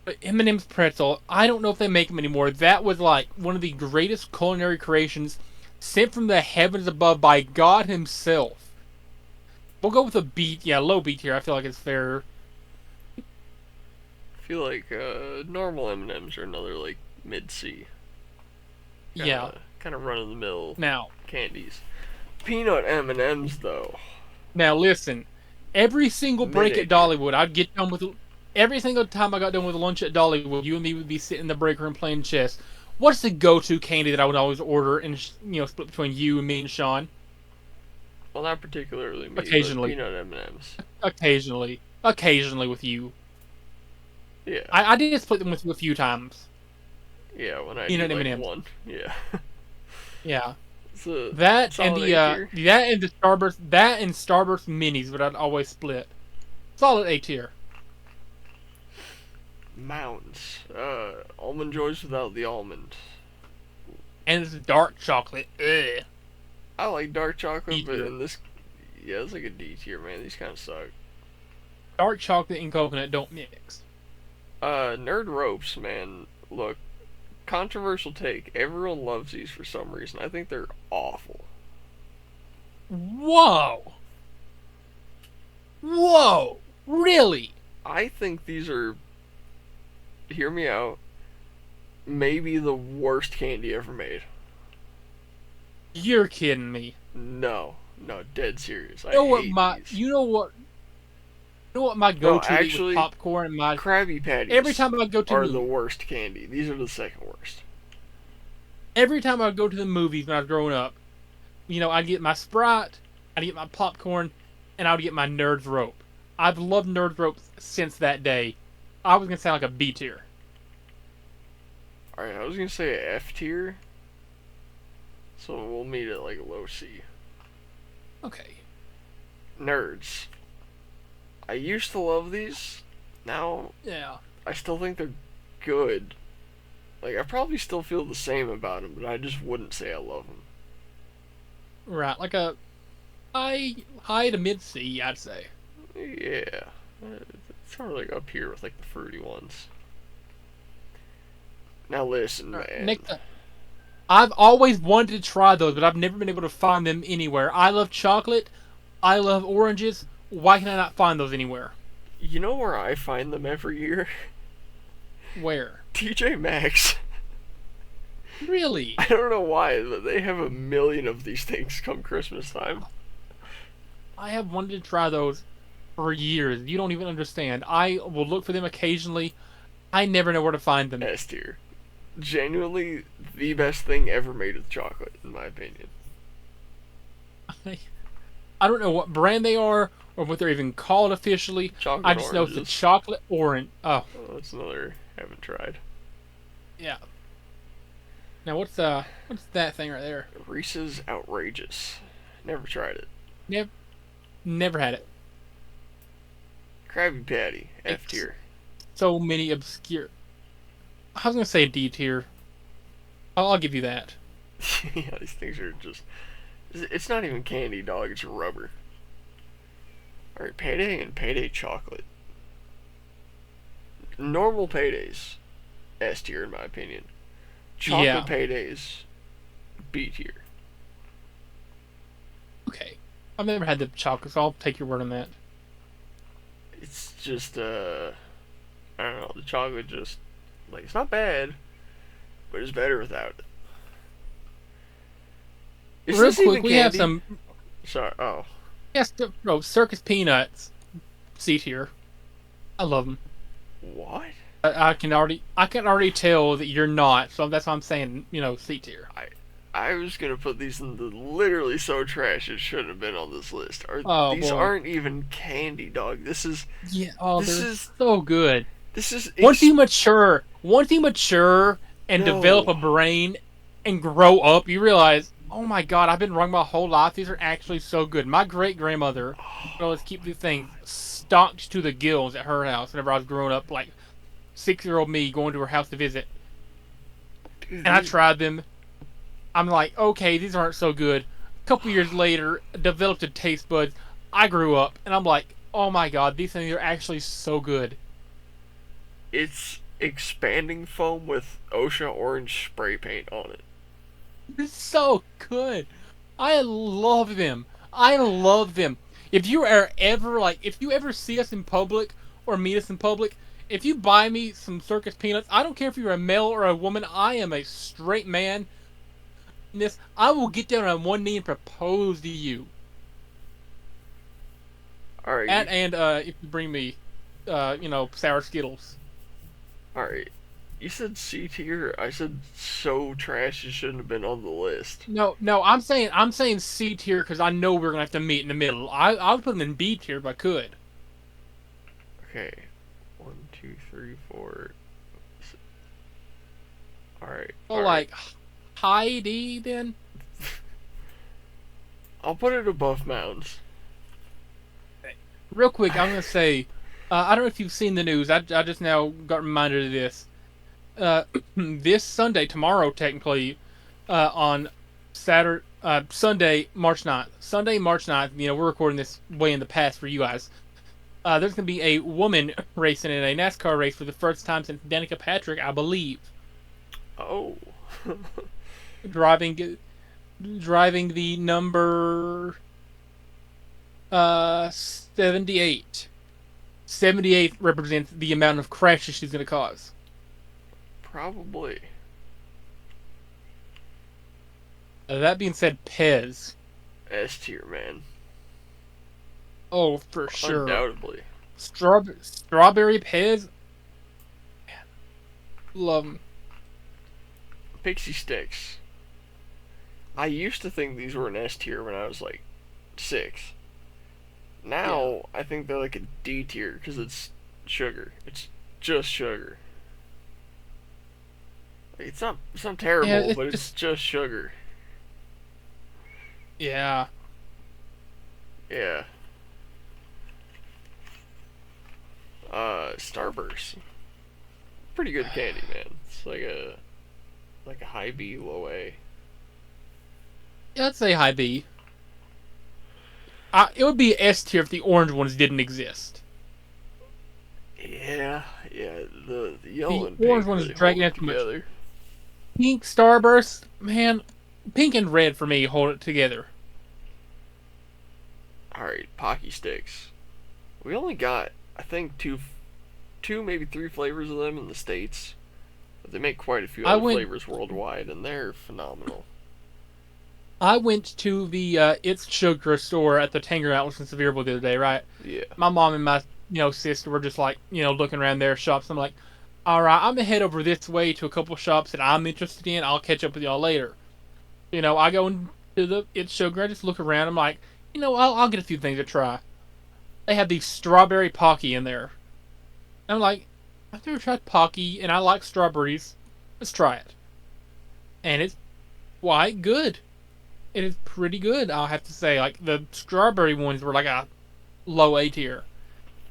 But M&M's pretzel, I don't know if they make them anymore. That was like one of the greatest culinary creations sent from the heavens above by God himself. We'll go with a B. Yeah, low B tier. I feel like it's fair. I feel like normal M&Ms are another like mid C. Yeah. Kind of run of the mill Now candies. Peanut M&Ms though. Now listen, every single break at Dollywood, I'd get done with. Every single time I got done with lunch at Dollywood, you and me would be sitting in the break room playing chess. What's the go-to candy that I would always order and split between you and me and Sean? Well, not particularly me. Occasionally. Peanut M&Ms. Occasionally with you. Yeah. I did split them with you a few times. Yeah, when I Peanut do like M&Ms. one. Yeah. Yeah. It's a That and solid the A tier. that and Starburst minis, but I'd always split. Solid A tier. Mounds. Almond Joys without the almond. And it's dark chocolate. Ugh. I like dark chocolate, D but tier. in this, yeah, it's like a D tier, man. These kind of suck. Dark chocolate and coconut don't mix. Nerd ropes, man. Look, controversial take. Everyone loves these for some reason. I think they're awful. Whoa! Whoa! Really? I think these are, hear me out, maybe the worst candy ever made. You're kidding me. No, dead serious. I You know what hate my these. you know what my go-to eat actually, with popcorn and my Krabby Patties every time I go to are the worst candy. These are the second worst. every time I go to the movies when I was growing up, I'd get my Sprite, I'd get my popcorn, and I'd get my Nerds rope. I've loved Nerds ropes since that day. I was gonna sound like a B tier. Alright, I was gonna say a F tier. So we'll meet at like a low C. Okay. Nerds. I used to love these. Now, Yeah. I still think they're good. Like, I probably still feel the same about them, but I just wouldn't say I love them. Right. Like a high to mid C, I'd say. Yeah. It's sort of like up here with like the fruity ones. Now listen, man. Next up. I've always wanted to try those, but I've never been able to find them anywhere. I love chocolate. I love oranges. Why can I not find those anywhere? You know where I find them every year? Where? TJ Maxx. Really? I don't know why, but they have a million of these things come Christmas time. I have wanted to try those for years. You don't even understand. I will look for them occasionally. I never know where to find them. S tier. Genuinely the best thing ever made with chocolate, in my opinion. I don't know what brand they are or what they're even called officially. Chocolate I just know it's a oranges. chocolate orange. Oh, That's another haven't tried. yeah. Now what's that thing right there? Reese's Outrageous. Never tried it. Never had it. Krabby Patty. F It's- tier. So many obscure. I was gonna say D tier. I'll give you that. Yeah, these things are just. It's not even candy, dog. It's rubber. Alright, Payday and Payday Chocolate. Normal Paydays. S tier, in my opinion. Chocolate Yeah. Paydays. B tier. Okay. I've never had the chocolate, so I'll take your word on that. It's just, I don't know. The chocolate just. Like, it's not bad, but it's better without it. Is Real this quick, even we have candy? some. Sorry. Oh. Yes, bro. Circus peanuts. C tier. I love them. What? I can already tell that you're not, so that's why I'm saying, C tier. I was gonna put these in the literally so trash it shouldn't have been on this list. Oh, These boy. aren't even candy, dog. This is Yeah. Oh, This they're is- so good. this is Once you mature and No. develop a brain and grow up, you realize, oh my God, I've been wrong my whole life. These are actually so good. My great grandmother, let's keep these things stocked to the gills at her house whenever I was growing up, like 6-year-old me going to her house to visit. Dude, And I these- tried them. I'm like, okay, these aren't so good. A couple years later, developed a taste buds. I grew up, and I'm like, oh my God, these things are actually so good. It's expanding foam with OSHA orange spray paint on it. It's so good. I love them. I love them. If you ever see us in public or meet us in public, if you buy me some circus peanuts, I don't care if you're a male or a woman. I am a straight man. I will get down on one knee and propose to you. All right. And if you bring me, sour Skittles. All right. You said C tier. I said so trash it shouldn't have been on the list. No, I'm saying C tier because I know we're gonna have to meet in the middle. I would put them in B tier if I could. Okay. 1, 2, 3, 4. All right. Oh, all right. like high D then. I'll put it above mounds. Real quick, I'm gonna say, I don't know if you've seen the news. I just now got reminded of this. This Sunday, tomorrow, technically, on Saturday, Sunday, March 9th. Sunday, March 9th, we're recording this way in the past for you guys. There's going to be a woman racing in a NASCAR race for the first time since Danica Patrick, I believe. Oh. driving the number 78. 78 represents the amount of crashes she's going to cause. Probably. That being said, Pez. S tier, man. Oh, for sure. Undoubtedly. Strawberry Pez. Man, love them. Pixie sticks. I used to think these were an S tier when I was like 6. Now I think they're like a D tier because it's sugar. It's just sugar. Like, it's not terrible, but it's just sugar. Yeah. Yeah. Starburst. Pretty good candy, man. It's like a high B, low A. Yeah, I'd say high B. It would be S tier if the orange ones didn't exist. Yeah. The yellow and the orange pink ones really dragging hold it it too much. together. Pink Starburst, man, pink and red for me hold it together. Alright, Pocky Sticks. We only got, I think, two, maybe 3 flavors of them in the States. But they make quite a few other flavors worldwide, and they're phenomenal. I went to the It's Sugar store at the Tanger Outlets in Sevierville the other day, right? Yeah. My mom and my sister were just like, looking around their shops. I'm like, alright, I'm gonna head over this way to a couple shops that I'm interested in. I'll catch up with y'all later. I go into the It's Sugar, I just look around, I'm like, I'll get a few things to try. They have the strawberry Pocky in there. I'm like, I've never tried Pocky, and I like strawberries. Let's try it. And it's quite good. It is pretty good, I'll have to say. Like, the strawberry ones were like a low A tier.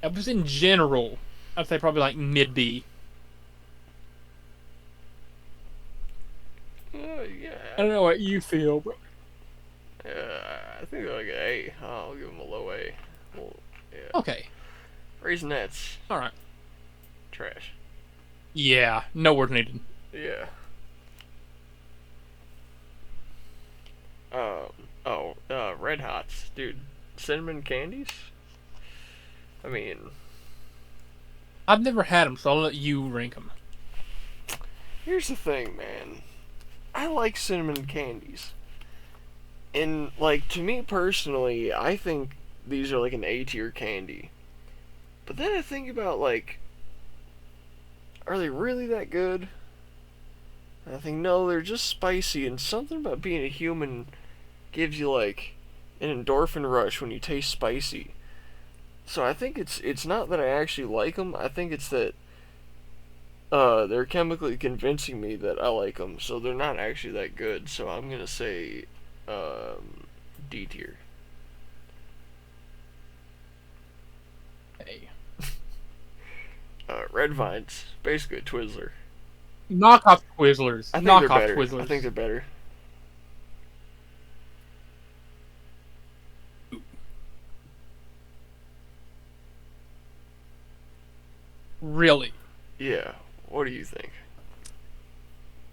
It was in general, I'd say probably like mid B. Yeah. I don't know what you feel, but... I think they're like an A. I'll give them a low A. Well, yeah. Okay. Raisinets. Alright. Trash. Yeah, no words needed. Yeah. Red Hots. Dude, cinnamon candies? I mean... I've never had them, so I'll let you rank them. Here's the thing, man. I like cinnamon candies. And, like, to me personally, I think these are like an A tier candy. But then I think about, like, are they really that good? And I think, no, they're just spicy, and something about being a human gives you, like, an endorphin rush when you taste spicy. So I think it's not that I actually like them, I think it's that they're chemically convincing me that I like them, so they're not actually that good. So I'm gonna say D tier. Hey. Red Vines, basically a Twizzler. Knockoff Twizzlers. I think they're Knockoff better. Twizzlers. I think they're better. Really? Yeah. What do you think?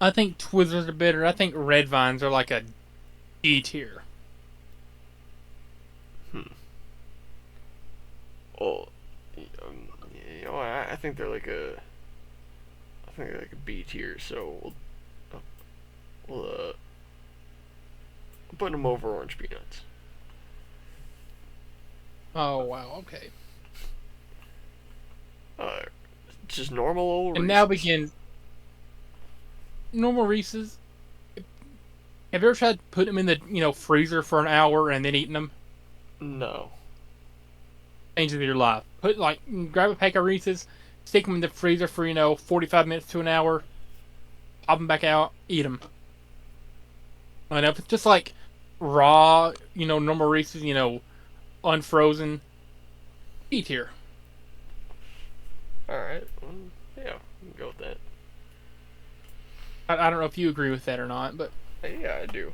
I think Twizzlers are better. I think Red Vines are like a D tier. Well, I think they're like a B tier. So we'll put them over Orange Peanuts. Oh wow, okay. Just normal old Reese's. And now begins normal Reese's. Have you ever tried putting them in the freezer for an hour and then eating them? No. Changes your life. Grab a pack of Reese's, stick them in the freezer for 45 minutes to an hour, pop them back out, eat them. And it's just like raw, normal Reese's, unfrozen, E tier. Alright. Yeah, we can go with that. I don't know if you agree with that or not, but Yeah, I do.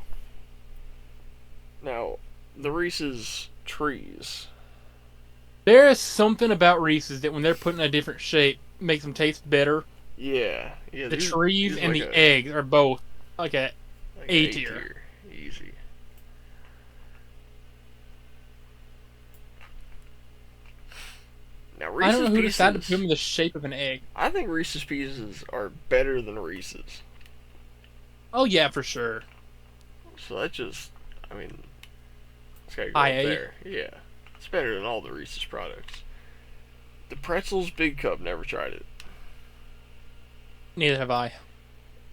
Now, the Reese's trees. there is something about Reese's that when they're put in a different shape makes them taste better. Yeah. The trees and the eggs are both like a A tier. Easy. Now, I don't know who Reese's decided to put them in Pieces. the shape of an egg. I think Reese's Pieces are better than Reese's. Oh yeah, for sure. So that just, I mean, it's gotta go High up A. there. Yeah. It's better than all the Reese's products. The Pretzels Big Cup, never tried it. Neither have I.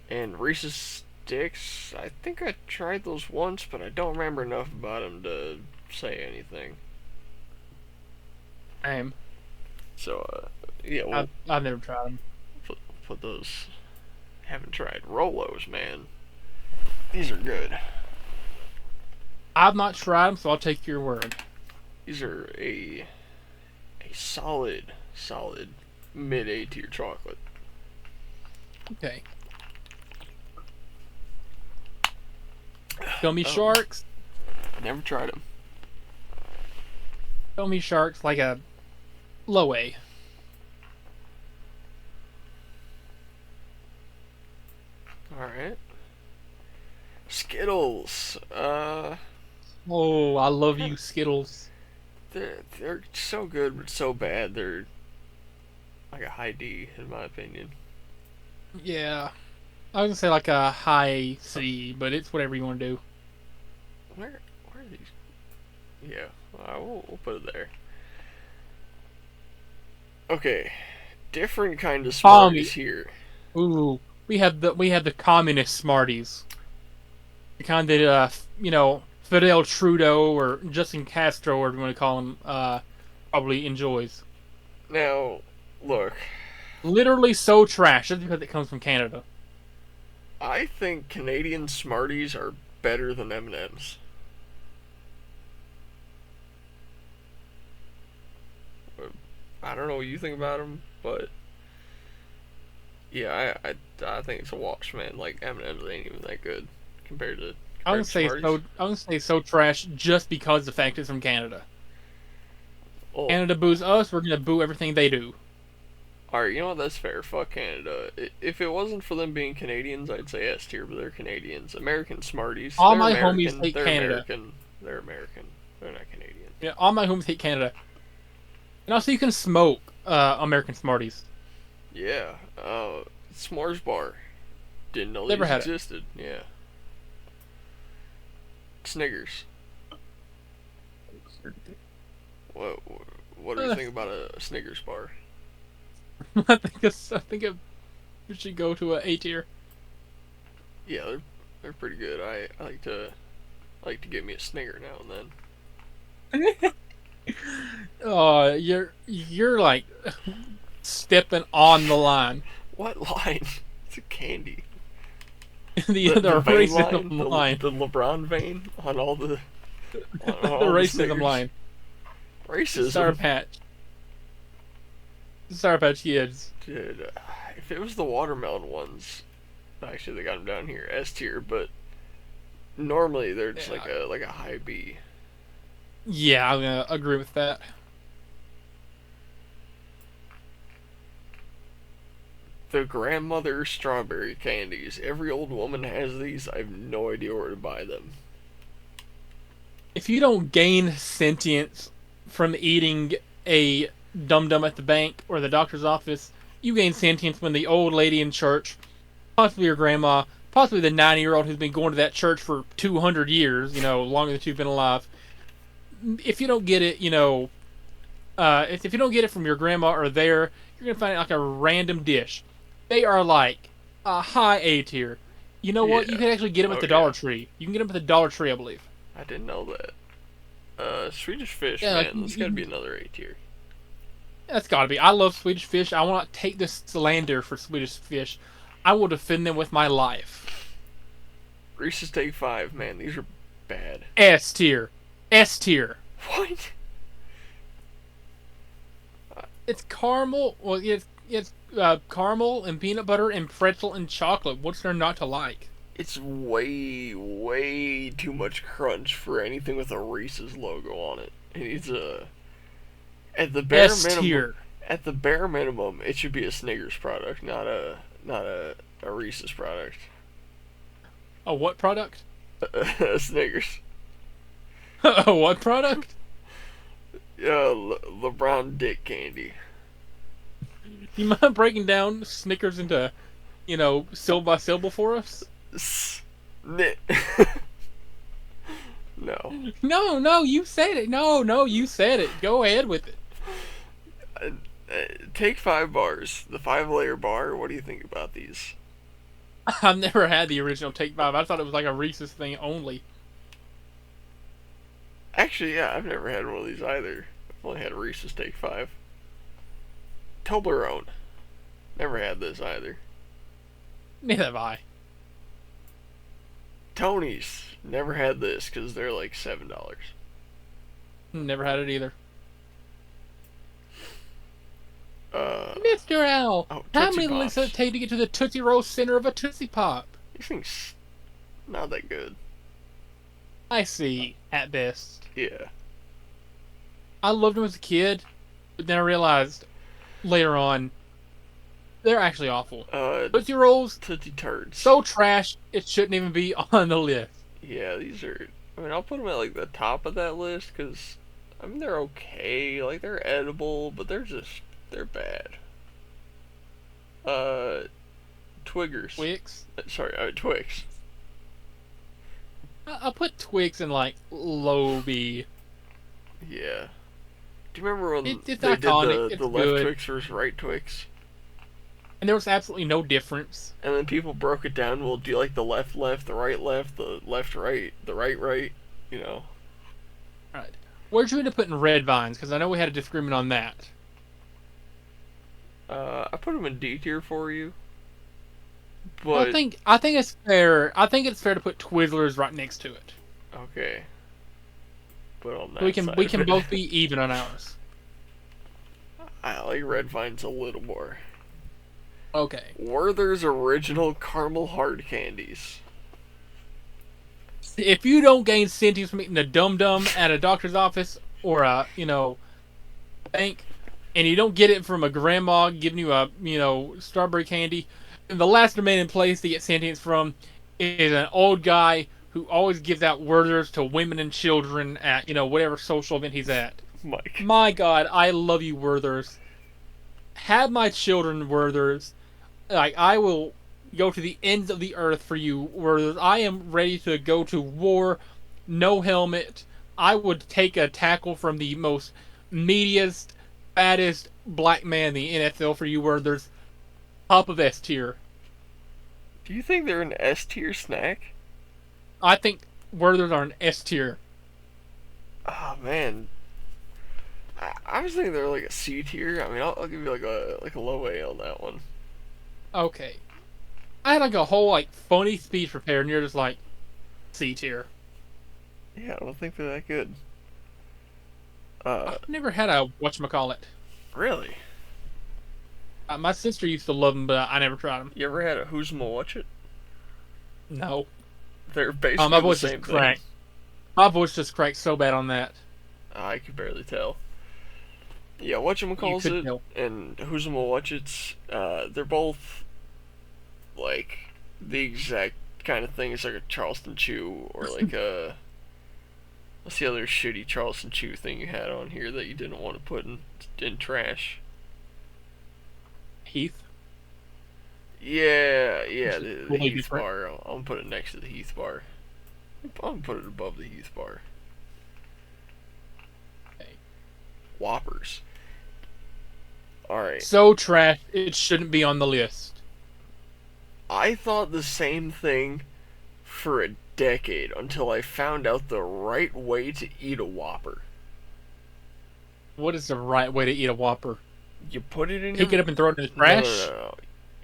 And Reese's Sticks, I think I tried those once, but I don't remember enough about them to say anything. Same. So, yeah, we'll I've never tried them. put those. Haven't tried Rolos, man. These are good. I've not tried them, so I'll take your word. These are a solid mid A tier chocolate. Okay. Gummy sharks. Never tried them. Gummy sharks like a low A. All right. Skittles. Oh, I love you, Skittles. They're so good but so bad. They're like a high D in my opinion. Yeah. I was gonna say like a high C, but it's whatever you want to do. Where are these? Yeah, we'll put it there. Okay, different kind of Smarties here. Ooh, we have the communist Smarties. The kind that Fidel Trudeau or Justin Castro, or whatever you want to call him, probably enjoys. Now, look, Literally so trash just because it comes from Canada. I think Canadian Smarties are better than M&Ms. I don't know what you think about them, but yeah, I think it's a wash, man. Like M&Ms ain't even that good compared to. I would say so trash just because of the fact it's from Canada. Oh, Canada boos us, we're gonna boo everything they do. alright, you know what? That's fair. Fuck Canada. If it wasn't for them being Canadians, I'd say S tier, but they're Canadians. American Smarties. All they're my American, homies hate they're Canada. American. They're American. They're not Canadian. Yeah, all my homies hate Canada. And also, you can smoke American Smarties. Yeah. S'mores bar. Didn't know Never these had it. existed. Yeah. Snickers. What do you think about a Snickers bar? I think it should go to a A tier. Yeah, they're pretty good. I like to get me a Snicker now and then. Oh, you're like stepping on the line. What line? It's a candy. the vein racism line. The LeBron vein on all the The racism line. Racism. Sour Patch Kids. Dude, if it was the watermelon ones, actually they got them down here S tier, but normally they're just like a high B. Yeah, I'm gonna agree with that. The grandmother strawberry candies. Every old woman has these. I have no idea where to buy them. If you don't gain sentience from eating a dum dum at the bank or the doctor's office, you gain sentience when the old lady in church, possibly your grandma, possibly the 90-year-old who's been going to that church for 200 years, longer than you've been alive. If you don't get it, if you don't get it from your grandma or there, you're gonna find it like a random dish. They are like a high A tier. You know what? You can actually get them at the Dollar Tree. You can get them at the Dollar Tree, I believe. I didn't know that. Swedish Fish, Yeah, man, like, that's gotta be another A tier. That's gotta be. I love Swedish Fish. I will not take this slander for Swedish Fish. I will defend them with my life. Reese's Take 5, man, these are Bad. S tier. S tier. What? It's caramel. Well, it's caramel and peanut butter and pretzel and chocolate. What's there not to like? It's way, way too much crunch for anything with a Reese's logo on it. It needs a... At the bare S minimum... tier. At the bare minimum, it should be a Snickers product, not a Reese's product. A what product? A Snickers. A what product? LeBron Dick candy. You mind breaking down Snickers into, syllable by syllable for us? No. No, you said it. No, you said it. Go ahead with it. Take 5 bars. The 5-layer bar. What do you think about these? I've never had the original Take 5. I thought it was like a Reese's thing only. Actually, yeah, I've never had one of these either. I've only had a Reese's Take 5. Toblerone. Never had this either. Neither have I. Tony's. Never had this because they're like $7. Never had it either. Mr. Owl, how many links does it take to get to the Tootsie Roll center of a Tootsie Pop? These things not that good. I see, at best. Yeah. I loved them as a kid, but then I realized later on they're actually awful. Tootsie Rolls, Tootsie Turds. so trash it shouldn't even be on the list. Yeah, these are... I mean, I'll put them at like the top of that list because, I mean, they're okay. Like, they're edible, but they're bad. Twiggers. Twix? Sorry, Twix. I'll put Twix in like low B. Yeah. Do you remember when It's they iconic. did the It's left good. Twix versus right Twix? And there was absolutely no difference. And then people broke it down. Well, do you like the left, the right, the left, right, the right? You know. Right. Where'd you end up putting Red Vines? Because I know we had a disagreement on that. I put them in D tier for you. But I think it's fair. I think it's fair to put Twizzlers right next to it. okay. But on that We side can of it, both be even on ours. I like Red Vines a little more. Okay. Werther's original caramel hard candies. If you don't gain sentience from eating a Dum Dum at a doctor's office or a bank, and you don't get it from a grandma giving you a strawberry candy, then the last remaining place to get sentience from is an old guy who always gives out Werther's to women and children at whatever social event he's at. Mike. My God, I love you, Werther's. Have my children, Werther's. Like, I will go to the ends of the earth for you, Werther's. I am ready to go to war, no helmet. I would take a tackle from the most meatiest, fattest black man in the NFL for you, Werther's. Top of S tier. Do you think they're an S tier snack? I think Werther's are an S tier. Oh man. I was thinking they're like a C tier. I mean, I'll give you like a low A on that one. Okay. I had like a whole funny speech prepared, and you're just like C tier. Yeah, I don't think they're that good. I've never had a whatchamacallit. Really? My sister used to love them, but I never tried them. You ever had a Who's Ma Watch It? No. They're basically My the voice same just thing. cracked. My voice just cracked so bad on that. I could barely tell. Yeah, whatchamacallit You could it tell. and Who's Ma Watch It's, they're both like the exact kind of thing as like a Charleston Chew or like a... What's the other shitty Charleston Chew thing you had on here that you didn't want to put in trash? Heath? Yeah, the Totally Heath different. bar. I'm gonna put it next to the Heath bar. I'm gonna put it above the Heath bar. Okay. Whoppers. Alright. So trash, it shouldn't be on the list. I thought the same thing for a decade until I found out the right way to eat a Whopper. What is the right way to eat a Whopper? You put it in Pick your... it up and throw it in the No, trash? no.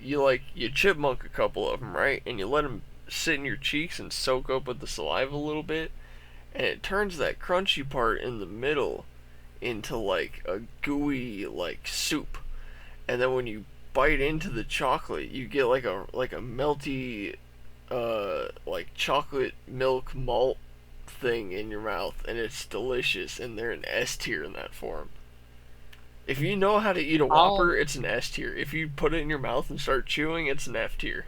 You chipmunk a couple of them, right? And you let them sit in your cheeks and soak up with the saliva a little bit. and it turns that crunchy part in the middle into like a gooey like soup. And then when you bite into the chocolate, you get like a melty like chocolate milk malt thing in your mouth, and it's delicious, and they're an S tier in that form. If you know how to eat a Whopper, it's an S tier. If you put it in your mouth and start chewing, it's an F tier.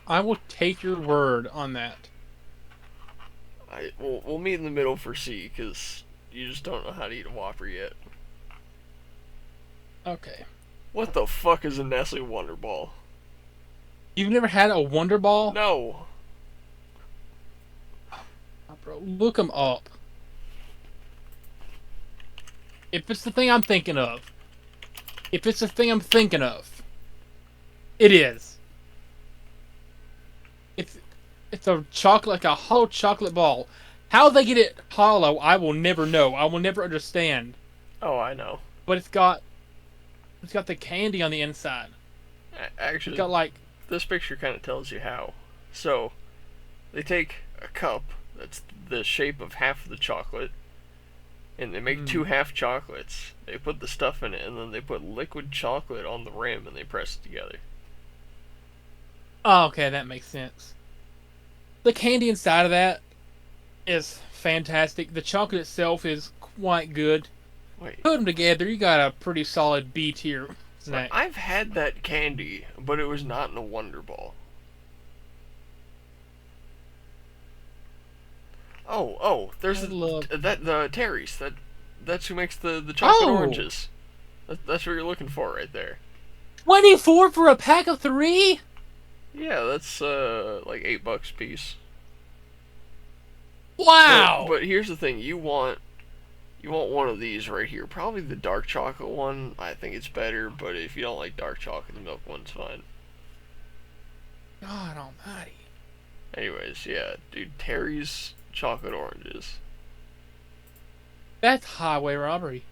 I will take your word on that. We'll meet in the middle for C, because you just don't know how to eat a Whopper yet. Okay. What the fuck is a Nestle Wonder Ball? You've never had a Wonder Ball? No. Oh, bro, look them up. If it's the thing I'm thinking of. It is. It's a chocolate, like a hollow chocolate ball. How they get it hollow, I will never know. I will never understand. Oh, I know. But it's got the candy on the inside. Actually, it's got like this picture kind of tells you how. So, they take a cup that's the shape of half of the chocolate, and they make 2 half chocolates. They put the stuff in it, and then they put liquid chocolate on the rim, and they press it together. Oh, okay, that makes sense. The candy inside of that is fantastic. The chocolate itself is quite good. Wait. Put them together, you got a pretty solid B tier snack. I've had that candy, but it was not in a Wonder Ball. Oh, there's the Terry's. That's who makes the chocolate oranges. That's what you're looking for right there. 24 for a pack of 3? Yeah, that's like $8 a piece. Wow! But here's the thing: you want one of these right here. Probably the dark chocolate one. I think it's better. But if you don't like dark chocolate, the milk one's fine. God almighty. Anyways, yeah, dude, Terry's chocolate oranges. That's highway robbery.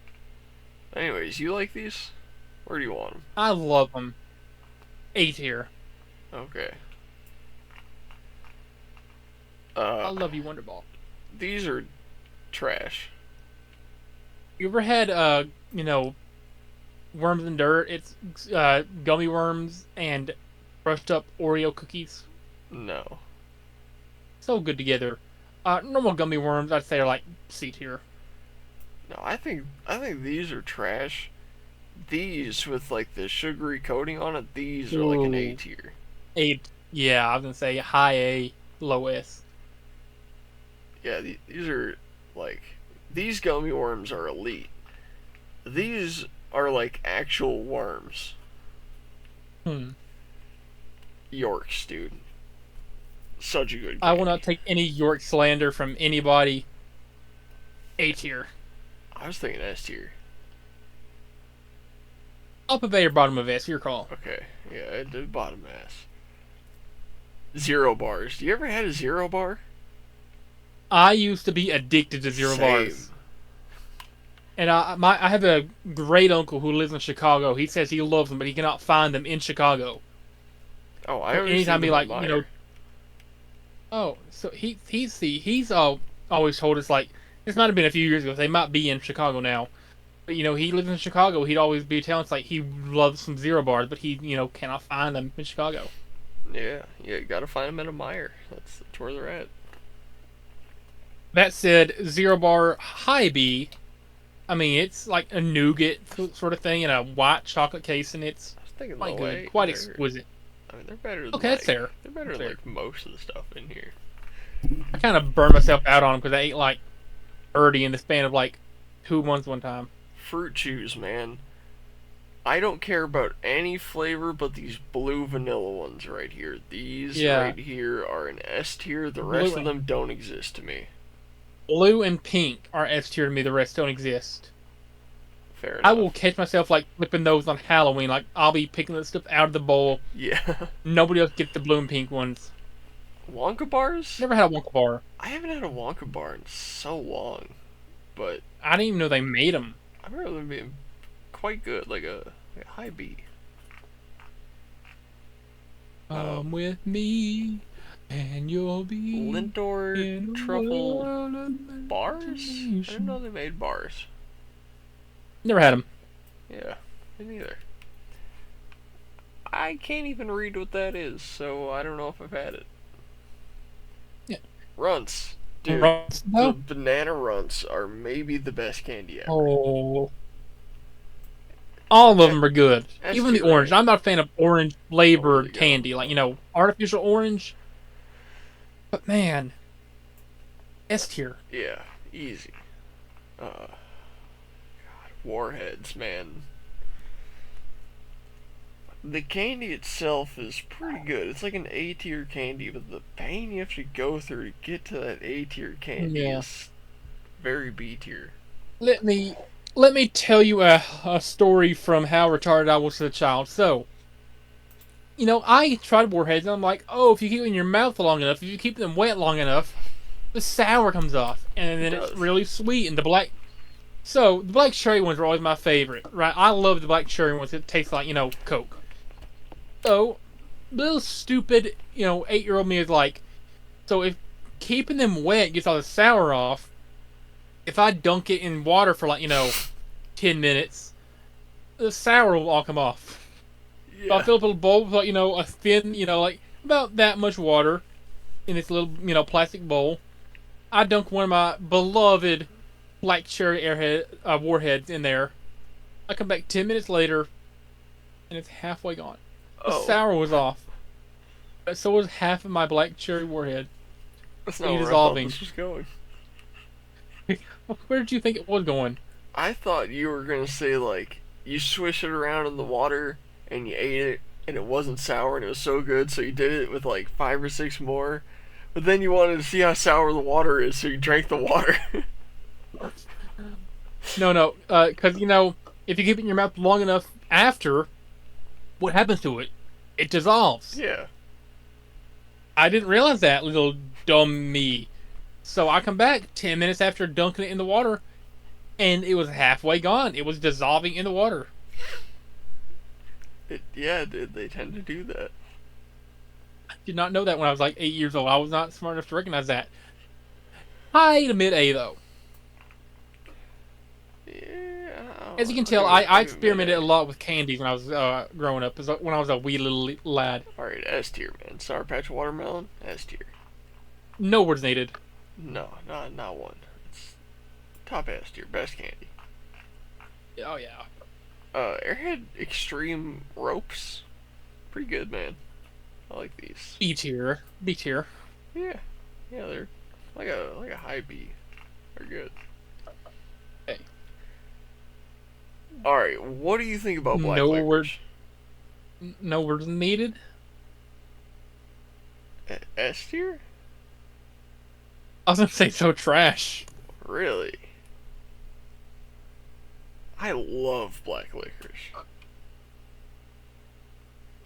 Anyways, you like these? Where do you want them? I love them. A tier. Okay. I love you, Wonder Ball. These are trash. You ever had, worms and dirt? It's gummy worms and brushed up Oreo cookies. No. So good together. Normal gummy worms, I'd say, are like C tier. No, I think these are trash. These with like the sugary coating on it, these are like an A tier. Yeah, I was gonna say high A, low S. Yeah, these are like, these gummy worms are elite. These are like actual worms. Yorks, dude. Such a good candy. I will not take any York slander from anybody. A tier. I was thinking S tier. Up of A or bottom of S, your call. Okay, yeah, it did bottom S. Zero bars. You ever had a Zero bar? I used to be addicted to Zero bars. And I have a great uncle who lives in Chicago. He says he loves them, but he cannot find them in Chicago. Oh, I always anytime he like, admire. Oh, so he's always told us, like, this might have been a few years ago. They might be in Chicago now. But, he lives in Chicago. He'd always be telling us, like, he loves some Zero bars, but he, cannot find them in Chicago. Yeah, you gotta find them at a Meijer. That's where they're at. That said, Zero bar high B. I mean, it's like a nougat sort of thing in a white chocolate case, and it's quite good, quite exquisite. I mean, they're better than, okay, that's fair. They're better than like most of the stuff in here. I kind of burned myself out on them because I ate like 30 in the span of like 2 months one time. Fruit chews, man. I don't care about any flavor but these blue vanilla ones right here. These right here are an S tier. The rest of them don't exist to me. Blue and pink are S tier to me. The rest don't exist. Fair enough. I will catch myself like flipping those on Halloween. Like, I'll be picking this stuff out of the bowl. Yeah. Nobody else gets the blue and pink ones. Wonka bars? Never had a Wonka bar. I haven't had a Wonka bar in so long, but I didn't even know they made them. I remember them being quite good, like a high B. Come with me And you'll be Lindor in a truffle world of bars? I imagination. didn't know they made bars. Never had them. Yeah, me neither. I can't even read what that is, so I don't know if I've had it. Yeah. Runts. Dude, Runts, the no? banana runts are maybe the best candy ever. Oh. All of them are good. That's Even the too orange. right. I'm not a fan of orange Oh, flavored there you go. candy. Like, artificial orange. But man. S tier. Yeah, easy. God, Warheads, man. The candy itself is pretty good. It's like an A tier candy, but the pain you have to go through to get to that A tier candy Yeah. is very B tier. Let me tell you a story from how retarded I was as a child. So, I tried warheads and I'm like, oh, if you keep it in your mouth long enough, if you keep them wet long enough, the sour comes off, and then it's does. really sweet. And the black cherry ones were always my favorite, right? I love the black cherry ones. It tastes like Coke. So, little stupid 8-year-old me is like, so if keeping them wet gets all the sour off, if I dunk it in water for 10 minutes, the sour will all come off. So I Yeah. fill up a little bowl with a thin, like about that much water in this little plastic bowl. I dunk one of my beloved black cherry warheads in there. I come back 10 minutes later, and it's halfway gone. The Oh, sour was off. So was half of my black cherry warhead. that's not where I thought dissolving. this was going. Where did you think it was going? I thought you were gonna say like you swish it around in the water and you ate it and it wasn't sour and it was so good, so you did it with like 5 or 6 more. But then you wanted to see how sour the water is, so you drank the water. No, because if you keep it in your mouth long enough after, what happens to it? It dissolves. Yeah. I didn't realize that, little dumb me. So I come back 10 minutes after dunking it in the water, and it was halfway gone. It was dissolving in the water. They tend to do that. I did not know that when I was like 8 years old. I was not smart enough to recognize that. High to mid A though. Yeah. As you can tell, I experimented a lot with candies when I was growing up. When I was a wee little lad. Alright, S tier, man. Sour Patch Watermelon, S tier. No words needed. No, not one. It's top S tier, best candy. Oh yeah. Airhead Extreme Ropes, pretty good, man. I like these. B tier. B tier. Yeah, they're like a high B. They're good. Hey. All right, what do you think about black No licorice? No words needed. S tier? I was gonna say so trash. Really? I love black licorice.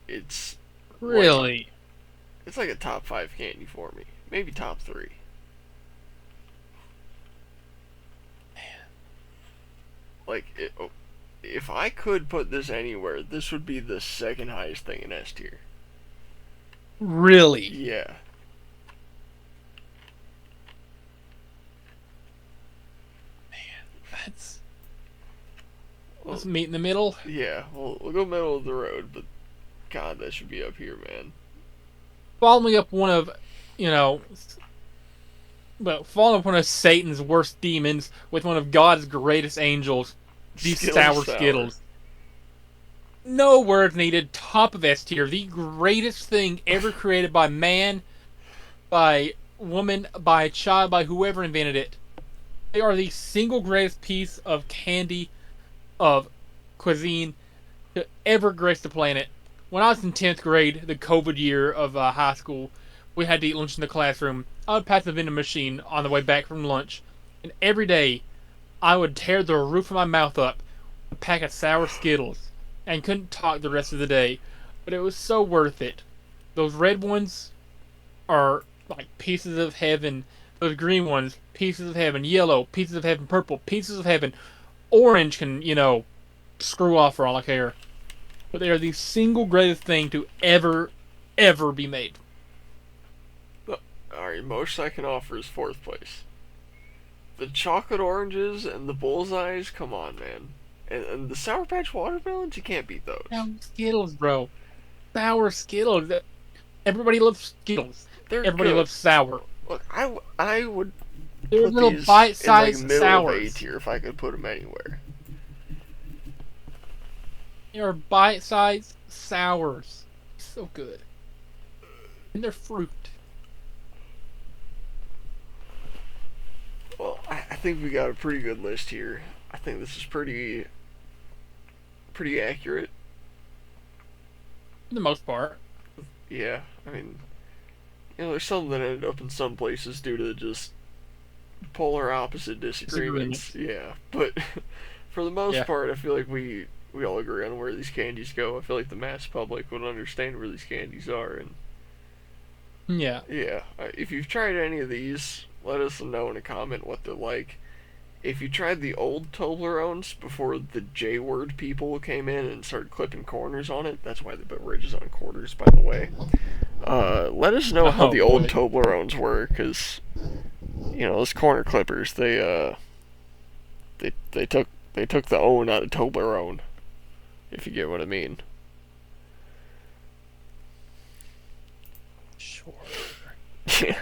It's Really? it's like a top 5 candy for me. Maybe top 3. Like, if I could put this anywhere, this would be the second highest thing in S tier. Really? Yeah. That's Well, let's meet in the middle. yeah, we'll go middle of the road, but God, that should be up here, man. Following up one of, following up one of Satan's worst demons with one of God's greatest angels, these sour Skittles. No words needed. Top of S tier. The greatest thing ever created by man, by woman, by a child, by whoever invented it. They are the single greatest piece of candy, of cuisine, to ever grace the planet. When I was in 10th grade, the COVID year of high school, we had to eat lunch in the classroom. I would pass the vending machine on the way back from lunch, and every day, I would tear the roof of my mouth up with a pack of sour Skittles, and couldn't talk the rest of the day. But it was so worth it. Those red ones are like pieces of heaven. Those green ones, pieces of heaven. Yellow, pieces of heaven. Purple, pieces of heaven. Orange can, screw off for all I care. But they are the single greatest thing to ever be made. Alright, most I can offer is 4th place. The chocolate oranges and the bullseyes, come on, man. And the Sour Patch watermelons, you can't beat those. Sour Skittles, bro. Sour Skittles. Everybody loves Skittles. They're Everybody good. loves sour. Look, I would They're put little these bite-sized in like middle of A sours. tier if I could put them anywhere. They're bite-sized sours. So good. And they're fruit. Well, I think we got a pretty good list here. I think this is pretty accurate. For the most part. Yeah, I mean, there's some that ended up in some places due to just polar opposite disagreements. Yeah, but for the most part, I feel like we all agree on where these candies go. I feel like the mass public would understand where these candies are, and Yeah. if you've tried any of these, let us know in a comment what they're like. If you tried the old Toblerones before the J-word people came in and started clipping corners on it, that's why they put ridges on quarters, by the way. Let us know how the old Toblerones were, because those corner clippers, they took the own out of Toblerone, if you get what I mean. Sure. Yeah.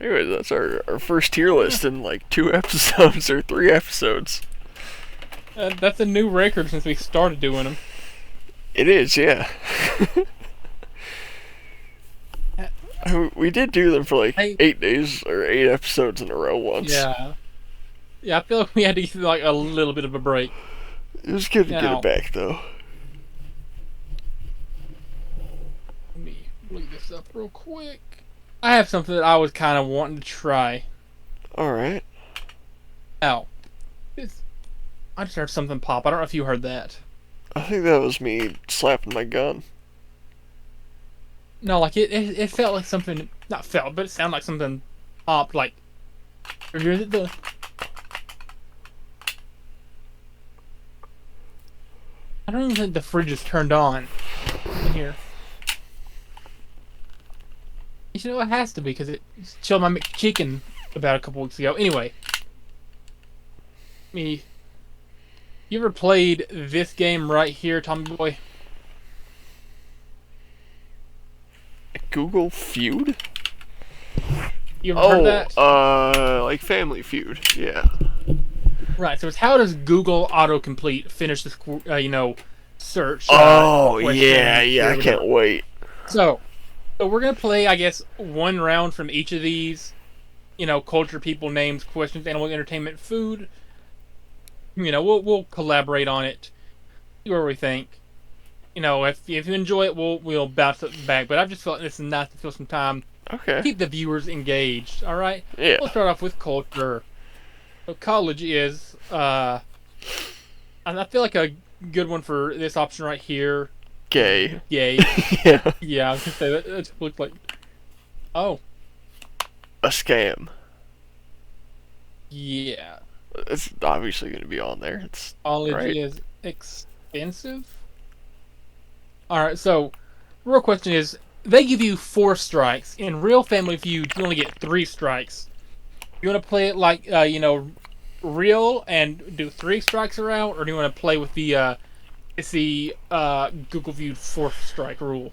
Anyway, that's our first tier list in like 2 episodes or 3 episodes. That's a new record since we started doing them. It is, yeah. We did do them for like 8 days or 8 episodes in a row once. Yeah. Yeah, I feel like we had to give like a little bit of a break. It was good to get it back, though. Let me look this up real quick. I have something that I was kind of wanting to try. Alright. Now, I just heard something pop. I don't know if you heard that. I think that was me slapping my gun. No, like it felt like something, not felt, but it sounded like something popped, like, I don't even think the fridge is turned on in here. You know, it has to be, because it chilled my McChicken about a couple weeks ago. Anyway. You ever played this game right here, Tommy Boy? Google Feud? You ever heard that? Like Family Feud, yeah. Right, so it's how does Google autocomplete finish this, search? Yeah, I can't wait. So we're going to play, I guess, one round from each of these, culture, people, names, questions, animal, entertainment, food. We'll collaborate on it, see where we think. If you enjoy it, we'll bounce it back. But I just felt this is nice to fill some time. Okay. Keep the viewers engaged, all right? Yeah. We'll start off with culture. So college is, and I feel like a good one for this option right here. Gay. Gay. Yeah. Yeah, I was gonna say that looked like. Oh. A scam. Yeah. It's obviously going to be on there. It's College is expensive. All right, so real question is, they give you 4 strikes. In Real Family Feud, you only get 3 strikes. You want to play it like real and do 3 strikes around, or do you want to play with the Google Feud 4th strike rule?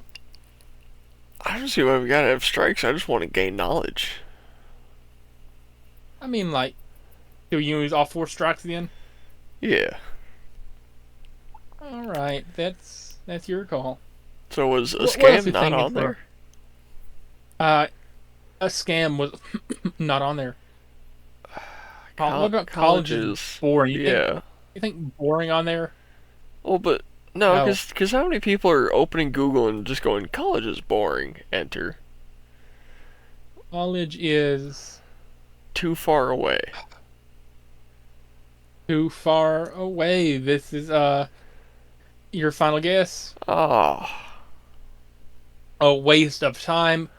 I don't see why we gotta have strikes. I just want to gain knowledge. I mean, like, do you use all 4 strikes then? Yeah. All right, that's your call. So was a What else scam you not thinking on there? A scam was not on there. What about college is boring? You think boring on there? Well, but no, because how many people are opening Google and just going, college is boring, enter. College is too far away. Too far away. This is your final guess? A waste of time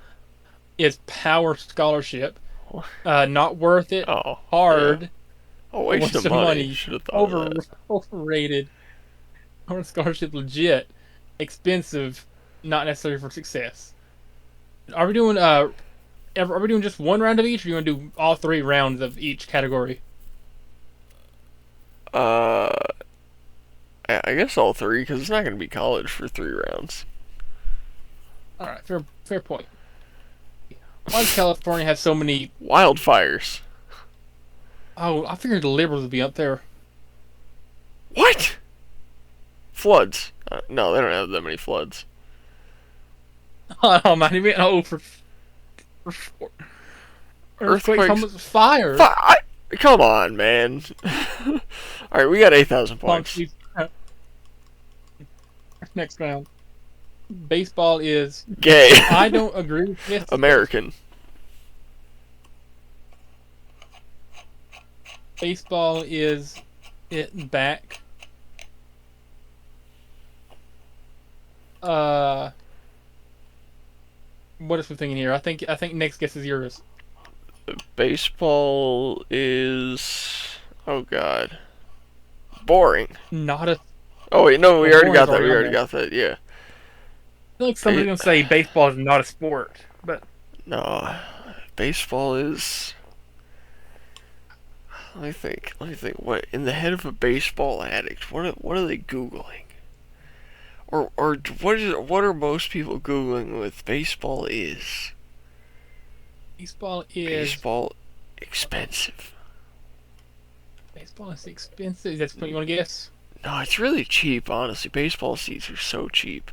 is Power Scholarship. Not worth it. Hard. Yeah. A waste of money. Should have thought of that. Overrated. Power Scholarship legit. Expensive. Not necessary for success. Are we doing are we doing just one round of each, or do you want to do all 3 rounds of each category? I guess all 3, because it's not going to be college for 3 rounds. All right, fair point. Why does California have so many? Wildfires. Oh, I figured the liberals would be up there. What? Floods. No, they don't have that many floods. Oh man, for earthquakes, almost fire. Come on, man. Alright, we got 8,000 points. Next round. Baseball is Gay. I don't agree with this. American. Baseball is it back. What is we thinking here? I think next guess is yours. Baseball is... Oh, God. Boring. Not a... Oh, wait, no, we already got that. already We on already there. got that, yeah. I feel like somebody's going to say baseball is not a sport, but... No. Baseball is... Let me think. What, in the head of a baseball addict, what are they Googling? Or what are most people Googling with baseball is? Baseball is... Baseball expensive. Baseball is expensive. That's what you want to guess? No, it's really cheap, honestly. Baseball seats are so cheap.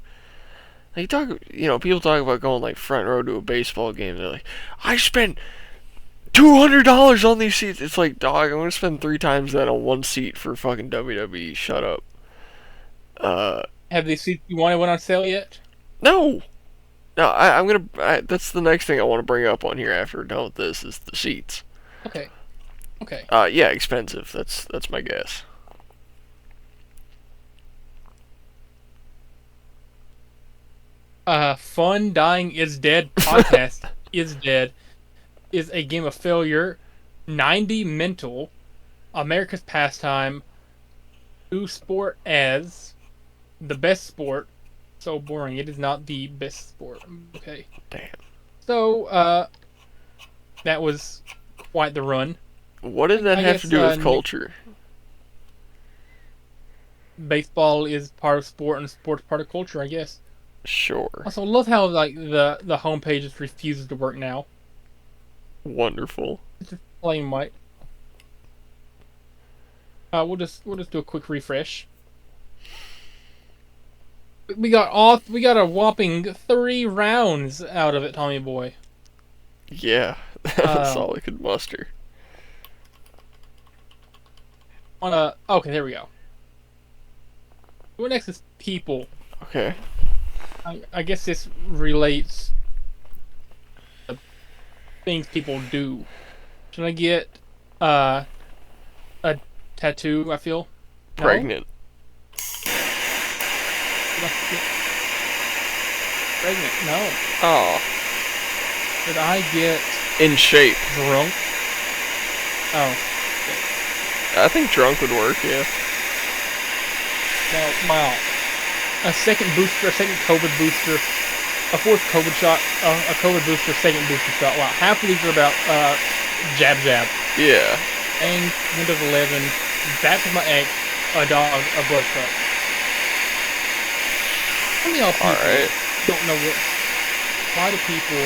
Like, people talk about going, like, front row to a baseball game. They're like, I spent $200 on these seats. It's like, dog, I'm gonna spend 3 times that on one seat for fucking WWE. Shut up. Have the seats you wanted went on sale yet? No! No, I'm gonna... that's the next thing I want to bring up on here after we're done with this, is the seats. Okay. Yeah, expensive. That's my guess. Fun Dying is Dead podcast is dead is a game of failure. 90 mental. America's pastime. Who sport as the best sport. So boring. It is not the best sport. Okay. Damn. So, that was quite the run. What did that have to do with culture? Baseball is part of sport, and sport's part of culture, I guess. Sure. Also, love how like the homepage just refuses to work now. Wonderful. It's just plain white. We'll just do a quick refresh. We got a whopping 3 rounds out of it, Tommy boy. Yeah, that's all I could muster. Okay, there we go. What next is people. Okay. I guess this relates to things people do. Should I get a tattoo? I feel no? Pregnant. Pregnant? No. Oh. Did I get In shape. drunk? Oh. I think drunk would work. Yeah. No, wow. A second booster, a second COVID booster, a 4th COVID shot, a COVID booster, second booster shot. Wow, half of these are about jab. Yeah. Ang, Windows 11, back with my ex, a dog, a blood truck. How many of y'all people Alright. don't know what... Why do people...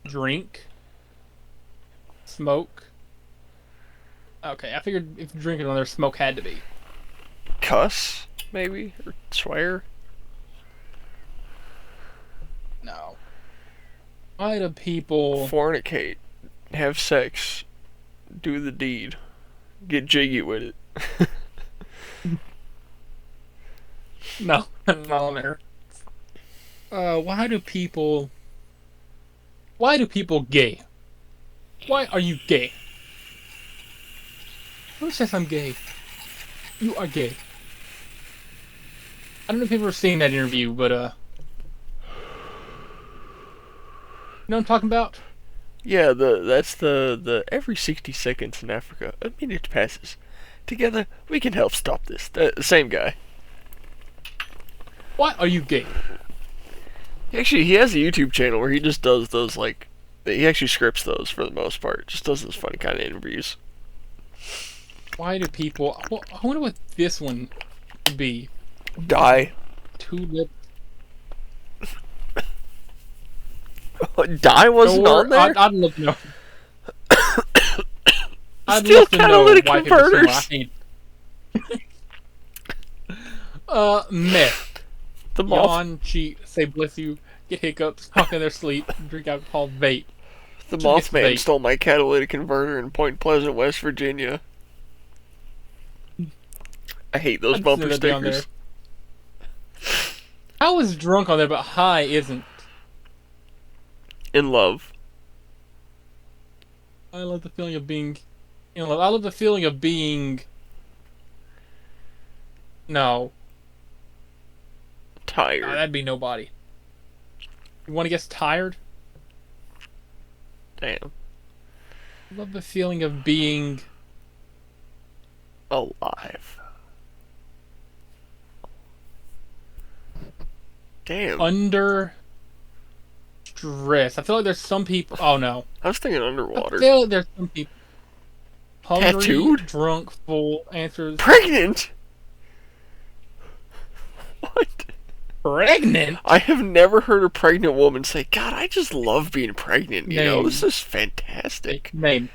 drink? Smoke? Okay, I figured if drinking on there, smoke had to be. Cuss, maybe? Or swear? No. Why do people... Fornicate. Have sex. Do the deed. Get jiggy with it. No, not on there. Why do people gay? Why are you gay? Who says I'm gay? You are gay. I don't know if you've ever seen that interview, but you know what I'm talking about? Yeah, that's the every 60 seconds in Africa, a minute passes. Together, we can help stop this. The same guy. Why are you gay? Actually, he has a YouTube channel where he just does those, like, he actually scripts those for the most part. Just does those funny kind of interviews. Why do people... Well, I wonder what this one would be. Die. Tulip. Die wasn't on there? I'd love to know. I'd Still love to know catalytic why people converters. Meth. The moth. Yawn, cheat, say bless you, get hiccups, talk in their sleep, drink alcohol, vape. The Gets Mothman vape. stole my catalytic converter in Point Pleasant, West Virginia. I hate those I'd bumper send it down stickers. How is drunk on there, but high isn't? In love. I love the feeling of being... I love the feeling of being... No. Tired. That'd be nobody. You want to guess tired? Damn. I love the feeling of being... Alive. Damn. under stress. I feel like there's some people... Oh, no. I was thinking I underwater. feel like there's some people... Hungry, Tattooed? drunk, full, answers... Pregnant? What? Pregnant? I have never heard a pregnant woman say, God, I just love being pregnant, you know? Name. This is fantastic. Name.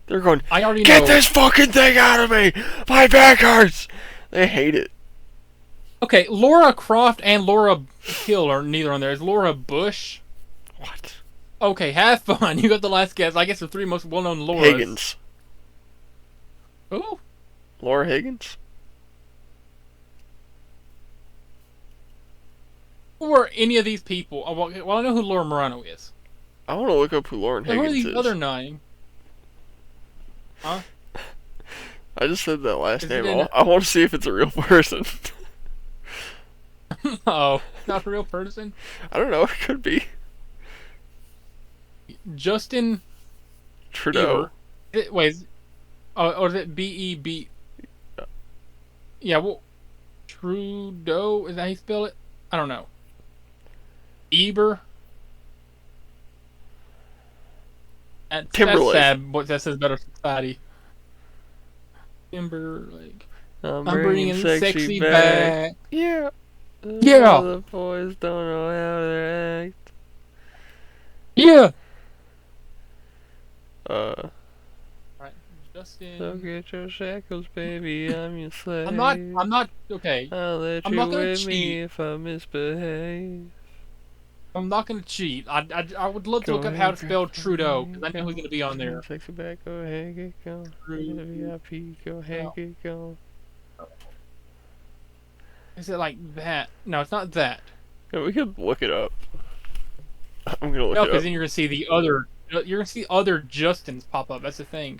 They're going, I already get know. this fucking thing out of me! My back hurts! They hate it. Okay, Laura Croft and Laura Hill are neither on there. Is Laura Bush? What? Okay, have fun. You got the last guess. I guess the three most well-known Lauras. Higgins. Who? Laura Higgins? Who are any of these people? Oh, well, I know who Laura Morano is. I want to look up who Lauren Who are Higgins these is. other 9? Huh? I just said that last Is it name. in- I want to see if it's a real person. Oh, not a real person? I don't know. It could be. Justin Trudeau. Bieber. Wait, or is it B-E-B? Yeah, well, Trudeau, is that how you spell it? I don't know. Bieber? Timberlake. That's sad, but that says better society. Timberlake. I'm I'm bringing sexy back. Yeah. Yeah. The boys don't know how to act. Yeah. Right. Justin. So get your shackles, baby. I'm your slave. I'm not, okay. I'll let I'm you not gonna with me cheat. if I misbehave. I'm not gonna cheat. I would love to look up how to spell Trudeau, because I know who's gonna be on there. Sexy back, go ahead, get going. VIP, go ahead, No. get going. Is it like that? No, it's not that. Yeah, we could look it up. I'm gonna look No, it because up. then you're gonna see the other. You're gonna see other Justins pop up. That's the thing.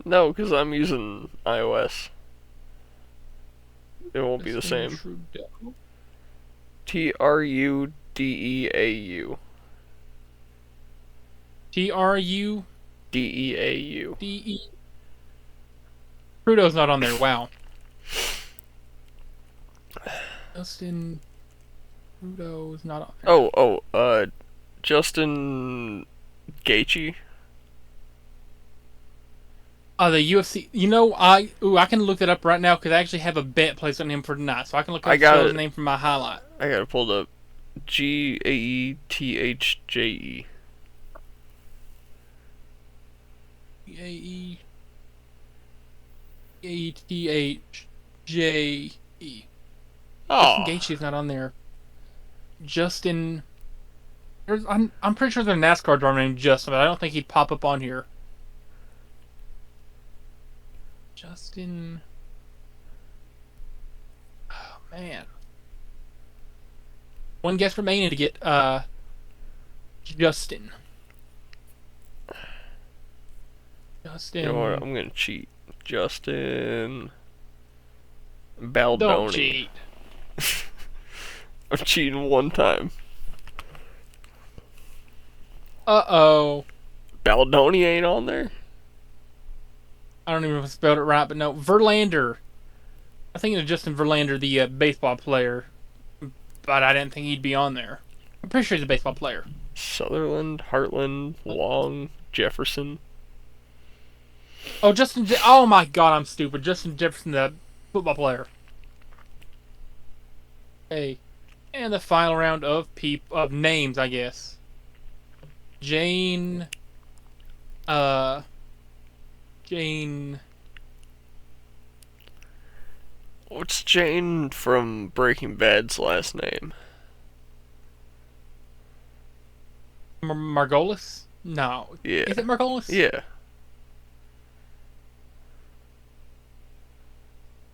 No, because I'm using iOS. It won't be the Justin same. Trudeau. Trudeau. Trudeau. Deau. Trudeau's not on there. Wow. Justin Trudeau's not on there. Justin Gaethje. The UFC. You know, I can look that up right now because I actually have a bet placed on him for tonight, so I can look up I got his it. name from my highlight. I got it pulled up. Gaethje. Gaethje. Oh, Gaethje's not on there. Justin. I'm pretty sure there's a NASCAR driver named Justin, but I don't think he'd pop up on here. Justin. Oh man. One guess remaining to get Justin. Justin. you know what? I'm gonna cheat. Justin Baldoni. Don't cheat. I'm cheating one time. Uh-oh. Baldoni ain't on there. I don't even know if I spelled it right, but no. Verlander. I think it's Justin Verlander, the baseball player. but I didn't think he'd be on there. I'm pretty sure he's a baseball player. Sutherland, Hartland, Long, Jefferson. Oh, oh my God, I'm stupid. Justin Jefferson, the football player. Hey, and the final round of names, I guess. Jane. Jane. What's Jane from Breaking Bad's last name? Margolis? No. Yeah. Is it Margolis? Yeah.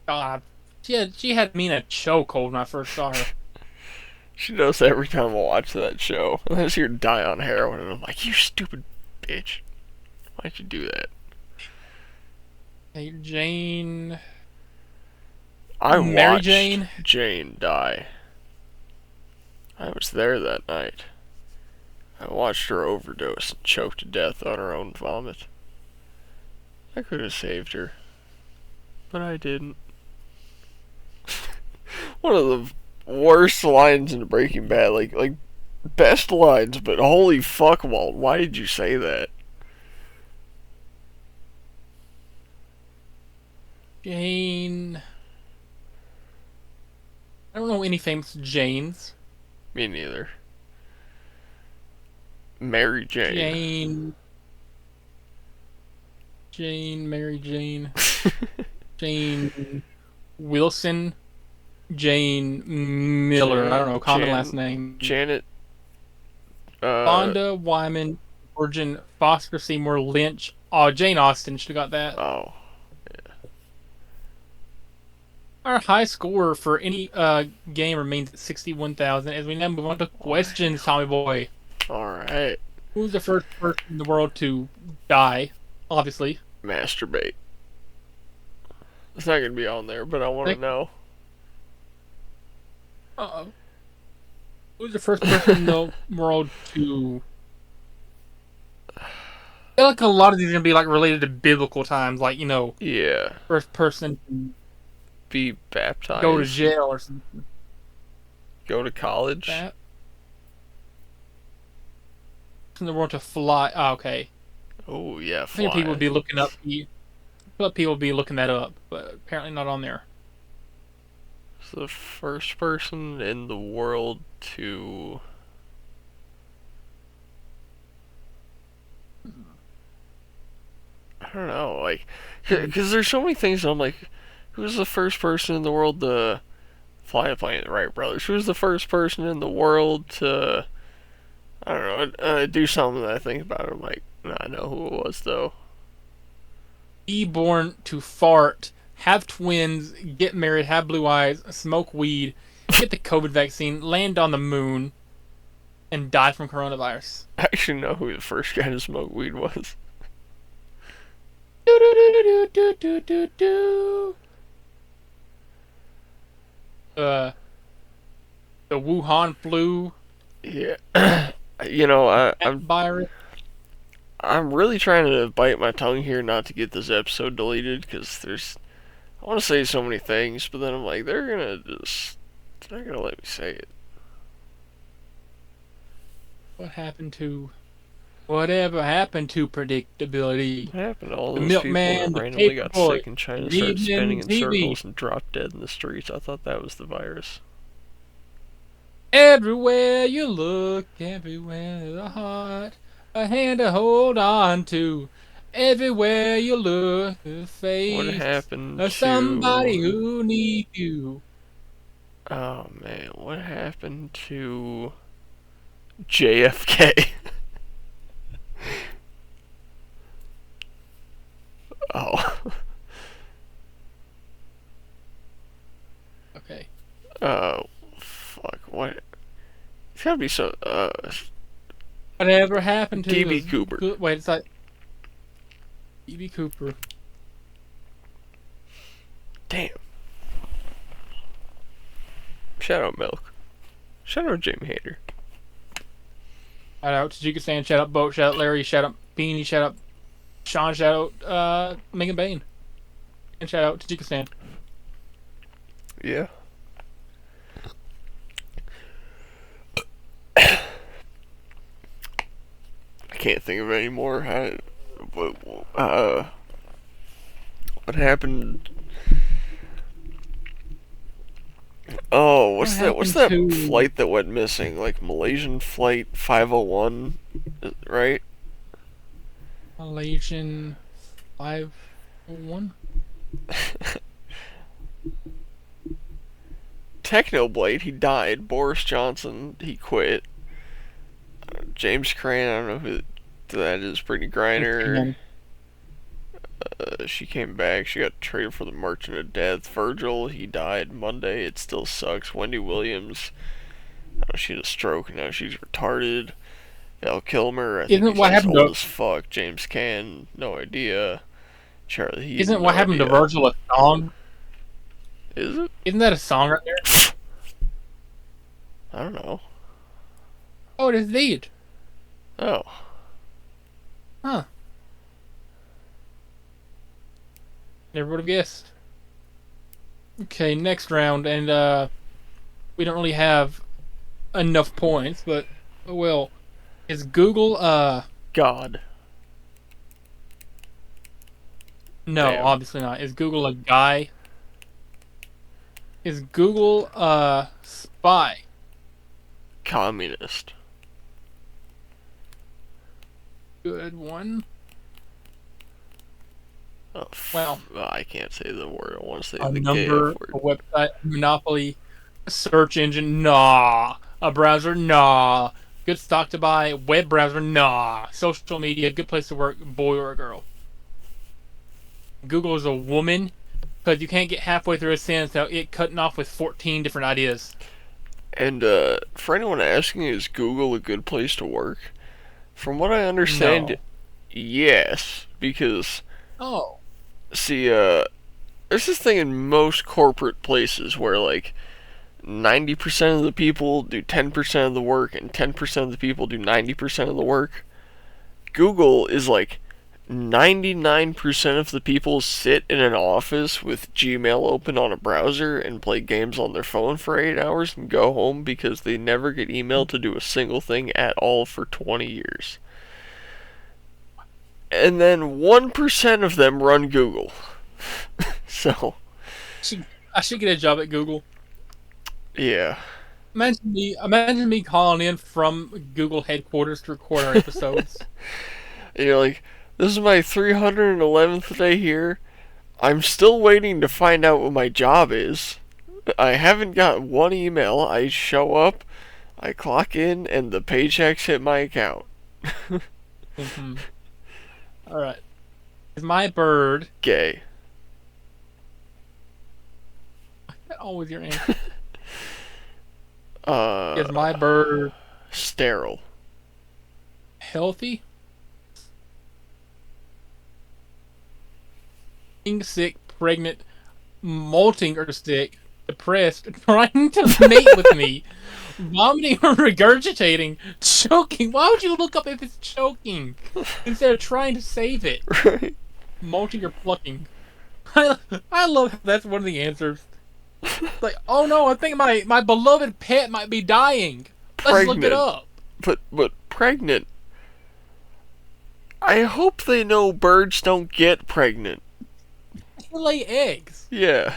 God, she had me in a chokehold when I first saw her. She does every time I watch that show. And I just hear her die on heroin, and I'm like, you stupid bitch. Why'd you do that? Hey, Jane. I Mary watched Jane? Jane die. I was there that night. I watched her overdose and choke to death on her own vomit. I could have saved her, but I didn't. One of the worst lines in Breaking Bad, like best lines, but holy fuck, Walt, why did you say that? Jane. I don't know any famous Janes. Me neither. Mary Jane. Mary Jane. Jane Wilson. Jane Miller. I don't know, common last name. Janet. Fonda Wyman, Virgin, Foster Seymour Lynch. Oh, Jane Austen should have got that. Oh. Our high score for any game remains at 61,000. As we now move on to questions, Tommy boy. Alright. Who's the first person in the world to die? Obviously. Masturbate. It's not gonna be on there, but I want to know. Uh-oh. Who's the first person in the world to... I feel like a lot of these are going to be like related to biblical times, like, you know... Yeah. First person to... Be baptized. Go to jail or something. Go to college. In the world to fly... Oh, okay. Oh, yeah, I think people would be looking up... I thought people would be looking that up, but apparently not on there. It's the first person in the world to... I don't know, like... Because there's so many things I'm like... Who's the first person in the world to fly a plane? The Wright brothers. Who's the first person in the world to... I don't know, do something that I think about it. I'm like, nah, I know who it was, though. Be born to fart, have twins, get married, have blue eyes, smoke weed, get the COVID vaccine, land on the moon, and die from coronavirus. I actually know who the first guy to smoke weed was. The Wuhan flu. Yeah. You know, virus. I'm really trying to bite my tongue here not to get this episode deleted, because I want to say so many things, but then I'm like, they're not gonna let me say it. Whatever happened to predictability? What happened to all The those milkman, people that the randomly got paperboy, sick in China, the started spinning in evening TV. circles and dropped dead in the streets? I thought that was the virus. Everywhere you look, everywhere there's a heart, a hand to hold on to. Everywhere you look, the face What happened of to somebody who needs you. Oh man, what happened to JFK? Oh. Okay. Fuck, what? It's gotta be so, Whatever happened to D.B. Cooper. Wait, it's like D.B. Cooper. Damn. Shout out Milk. Shout out Jamie Hader. Shout out Tajikistan, shout out Boat, shout out Larry, shout out Beanie, shout out Sean, shout out Megan Bain. And shout out Tajikistan. Yeah. can't think of any more. What happened? Oh, what's that flight that went missing? Like Malaysian flight 501, right? Malaysian 501? Technoblade, he died. Boris Johnson, he quit. James Crane, I don't know who that is. Brittany Griner. She came back. She got traded for the Merchant of Death. Virgil, he died Monday. It still sucks. Wendy Williams, she had a stroke and now she's retarded. Val Kilmer, I think he's just old as fuck. James Caan, no idea. Charlie Heaton, isn't what happened to Virgil a song? Is it? Isn't that a song right there? I don't know. Oh, it is indeed. Oh. Huh. Never would have guessed. Okay, next round, and we don't really have enough points, but well, is Google God? No, Damn. obviously not. Is Google a guy? Is Google a spy? Communist. Good one. Oh, well, I can't say the word. I want to say a the number, word. A website, Monopoly, a search engine, nah. A browser, nah. Good stock to buy, web browser, nah. Social media, good place to work, boy or a girl. Google is a woman, because you can't get halfway through a sentence without it cutting off with 14 different ideas. And for anyone asking, is Google a good place to work? From what I understand, No. Yes, because Oh. see, there's this thing in most corporate places where like 90% of the people do 10% of the work and 10% of the people do 90% of the work. Google is like 99% of the people sit in an office with Gmail open on a browser and play games on their phone for 8 hours and go home because they never get emailed to do a single thing at all for 20 years. And then 1% of them run Google. So I should get a job at Google. Yeah. Imagine me calling in from Google headquarters to record our episodes. And you're like, this is my 311th day here. I'm still waiting to find out what my job is. I haven't got one email. I show up, I clock in, and the paychecks hit my account. Mm-hmm. Alright. Is my bird... Gay. Always your answer. Is Is my bird... sterile. Healthy? Being sick, pregnant, molting or sick, depressed, trying to mate with me, vomiting or regurgitating, choking. Why would you look up if it's choking instead of trying to save it? Right. Molting or plucking. I love that's one of the answers. Like, oh no, I think my beloved pet might be dying. Let's look it up. But pregnant. I hope they know birds don't get pregnant. They lay eggs. Yeah.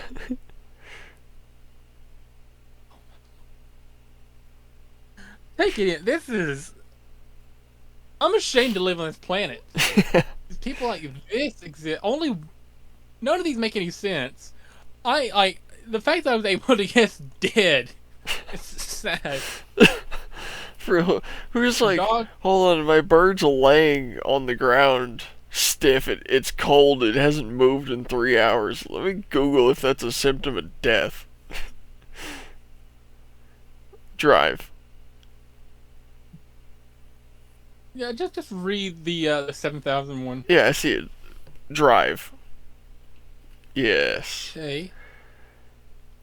Take it in. This is... I'm ashamed to live on this planet. People like this exist. Only... None of these make any sense. The fact that I was able to guess dead. It's sad. For who's like, dog? Hold on, my bird's laying on the ground, stiff. It's cold. It hasn't moved in 3 hours. Let me Google if that's a symptom of death. Drive. Yeah, just read the 7001. Yeah, I see it. Drive. Yes. Okay.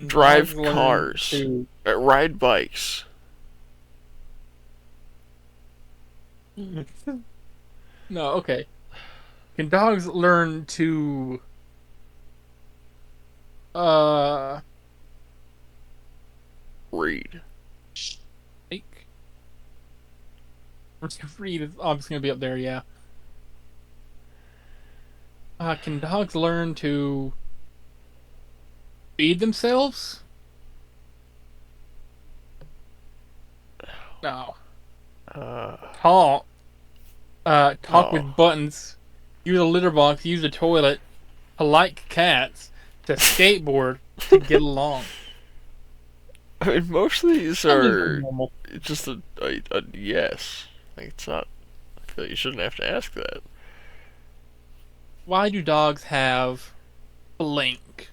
Drive Dogs learn cars. to- Ride bikes. No, okay. Can dogs learn to Read. shake? Reed is obviously going to be up there, yeah. Can dogs learn to feed themselves? No. Talk. Talk Oh. with buttons. Use a litter box. Use a toilet. To like cats. To skateboard. To get along. I mean, most of these I mean, are normal. just a yes. Like, it's not. I feel like you shouldn't have to ask that. Why do dogs have blink?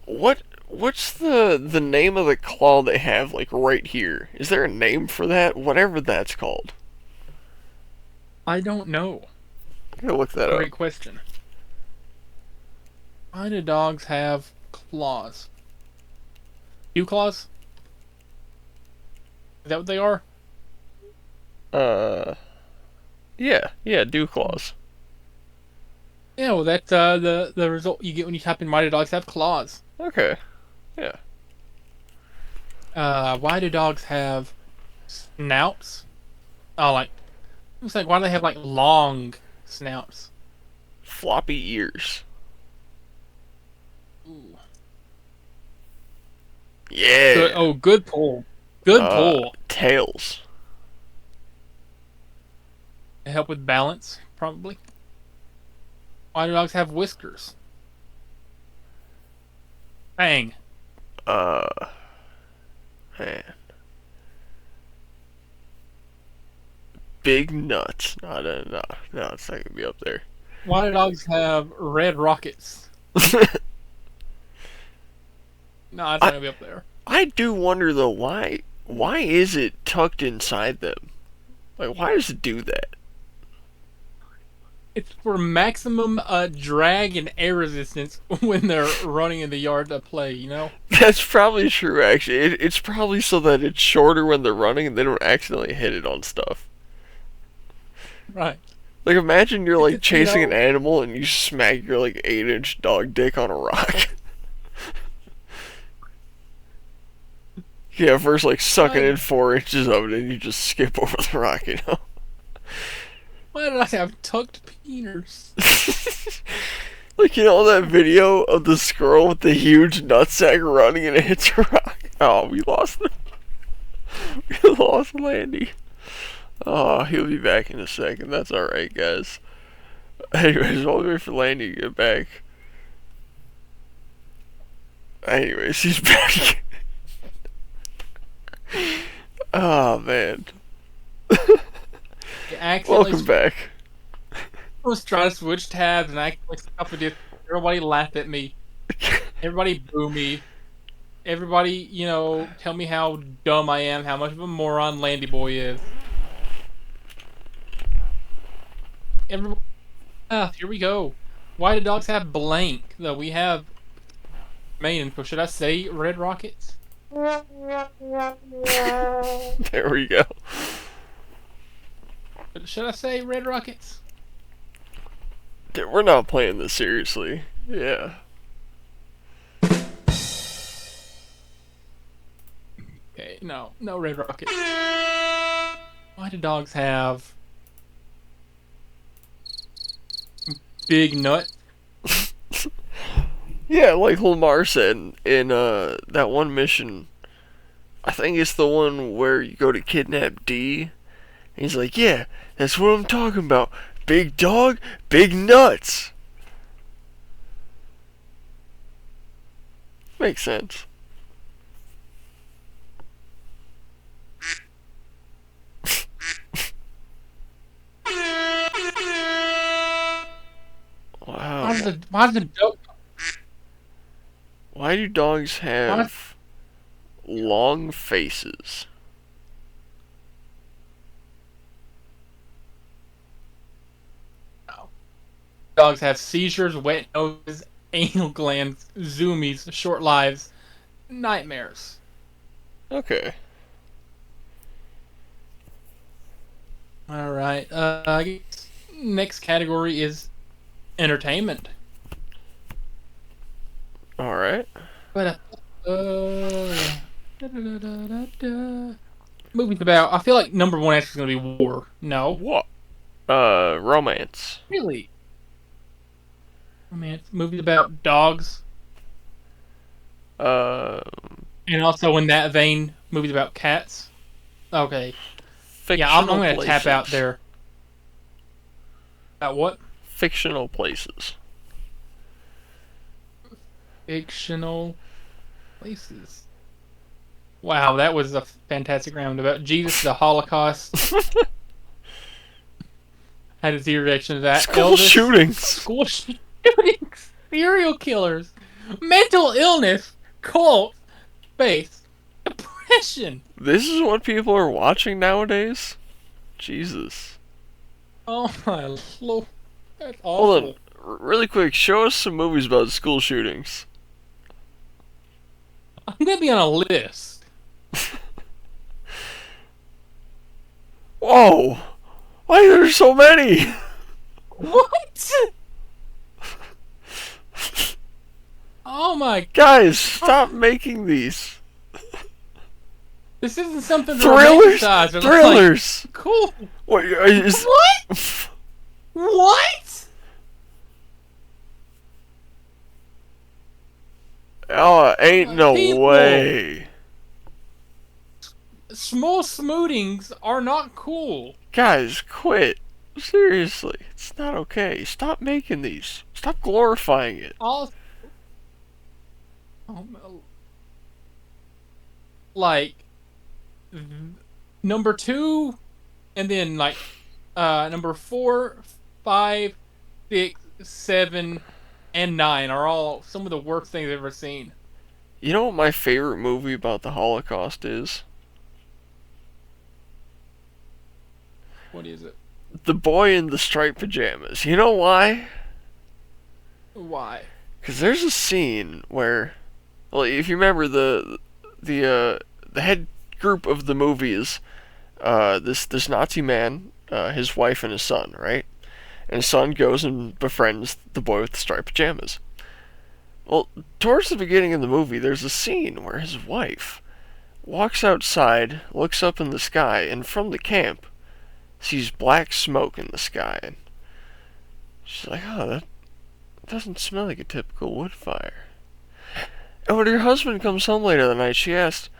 What's the name of the claw they have, like, right here? Is there a name for that? Whatever that's called. I don't know. I'm gonna look that up. Great question. Why do dogs have claws? Dew claws? Is that what they are? Yeah, dew claws. Yeah, well, that's the result you get when you type in why do dogs have claws. Okay, yeah. Why do dogs have snouts? Oh, like, it's like, why do they have, like, long snouts? Floppy ears. Ooh. Yeah. Good pull. Good pull. Tails. To help with balance, probably. Why do dogs have whiskers? Bang. Man. Big nuts. No, it's not gonna be up there. Why do dogs have red rockets? No, it's not gonna be up there. I do wonder though, why is it tucked inside them? Like, why does it do that? It's for maximum drag and air resistance when they're running in the yard to play, you know? That's probably true, actually. It's probably so that it's shorter when they're running and they don't accidentally hit it on stuff. Right. Like, imagine you're, like, chasing You know- an animal and you smack your, like, 8-inch dog dick on a rock. Yeah, first, like, sucking in 4 inches of it and you just skip over the rock, you know? Why did I have tucked peeners? Like, you know that video of the squirrel with the huge nutsack running and it hits a rock? Oh, we lost him. We lost Landy. Oh, he'll be back in a second. That's alright, guys. Anyways, while we wait for Landy to get back. Anyways, he's back. Oh, man. Welcome back. I was trying to switch tabs and I clicked stuff and everybody laughed at me. Everybody boo me. Everybody, you know, tell me how dumb I am, how much of a moron Landy Boy is. Everybody, here we go. Why do dogs have blank? Though we have main, so should I say red rockets? There we go. Should I say red rockets? Dude, we're not playing this seriously. Yeah. Okay, no red rockets. Why do dogs have big nut? Yeah, like Lamar said in that one mission. I think it's the one where you go to kidnap D. And he's like, yeah, that's what I'm talking about. Big dog, big nuts. Makes sense. Wow. Why do dogs have long faces? Dogs have seizures, wet noses, anal glands, zoomies, short lives, nightmares. Okay. Alright, I guess next category is entertainment. Alright. But, movies about. I feel like number one answer is going to be war. No, What? Romance. really. Romance movies about dogs, Uh, and also in that vein, movies about cats. Okay, yeah, I'm fictional going to places. tap out there. About what? Fictional places. Fictional places. Wow, that was a fantastic round about Jesus, the Holocaust. Had a zero reaction to that. School Elvis, shootings. school shootings, serial killers, mental illness, cult, space, depression. This is what people are watching nowadays? Jesus. Oh my lord, that's awful. Hold on. Really quick, show us some movies about school shootings. I'm gonna be on a list. Whoa! Why are there so many? What? Oh my! Guys, stop making these. This isn't something to Thrillers? romanticize. Or Thrillers! Like, cool. What is... What? What? Oh, ain't no People. way. Small smootings are not cool. Guys, quit. Seriously, it's not okay. Stop making these. Stop glorifying it. All. Like number 2, and then like number 4, 5, 6, 7, and 9 are all some of the worst things I've ever seen. You know what my favorite movie about the Holocaust is? What is it? The Boy in the Striped Pajamas. You know why? Why? Because there's a scene where, well, if you remember the head group of the movie is this Nazi man, his wife and his son, right? And his son goes and befriends the boy with the striped pajamas. Well, towards the beginning of the movie, there's a scene where his wife walks outside, looks up in the sky, and from the camp sees black smoke in the sky. And she's like, "Oh, that doesn't smell like a typical wood fire." And when her husband comes home later that night, she asked,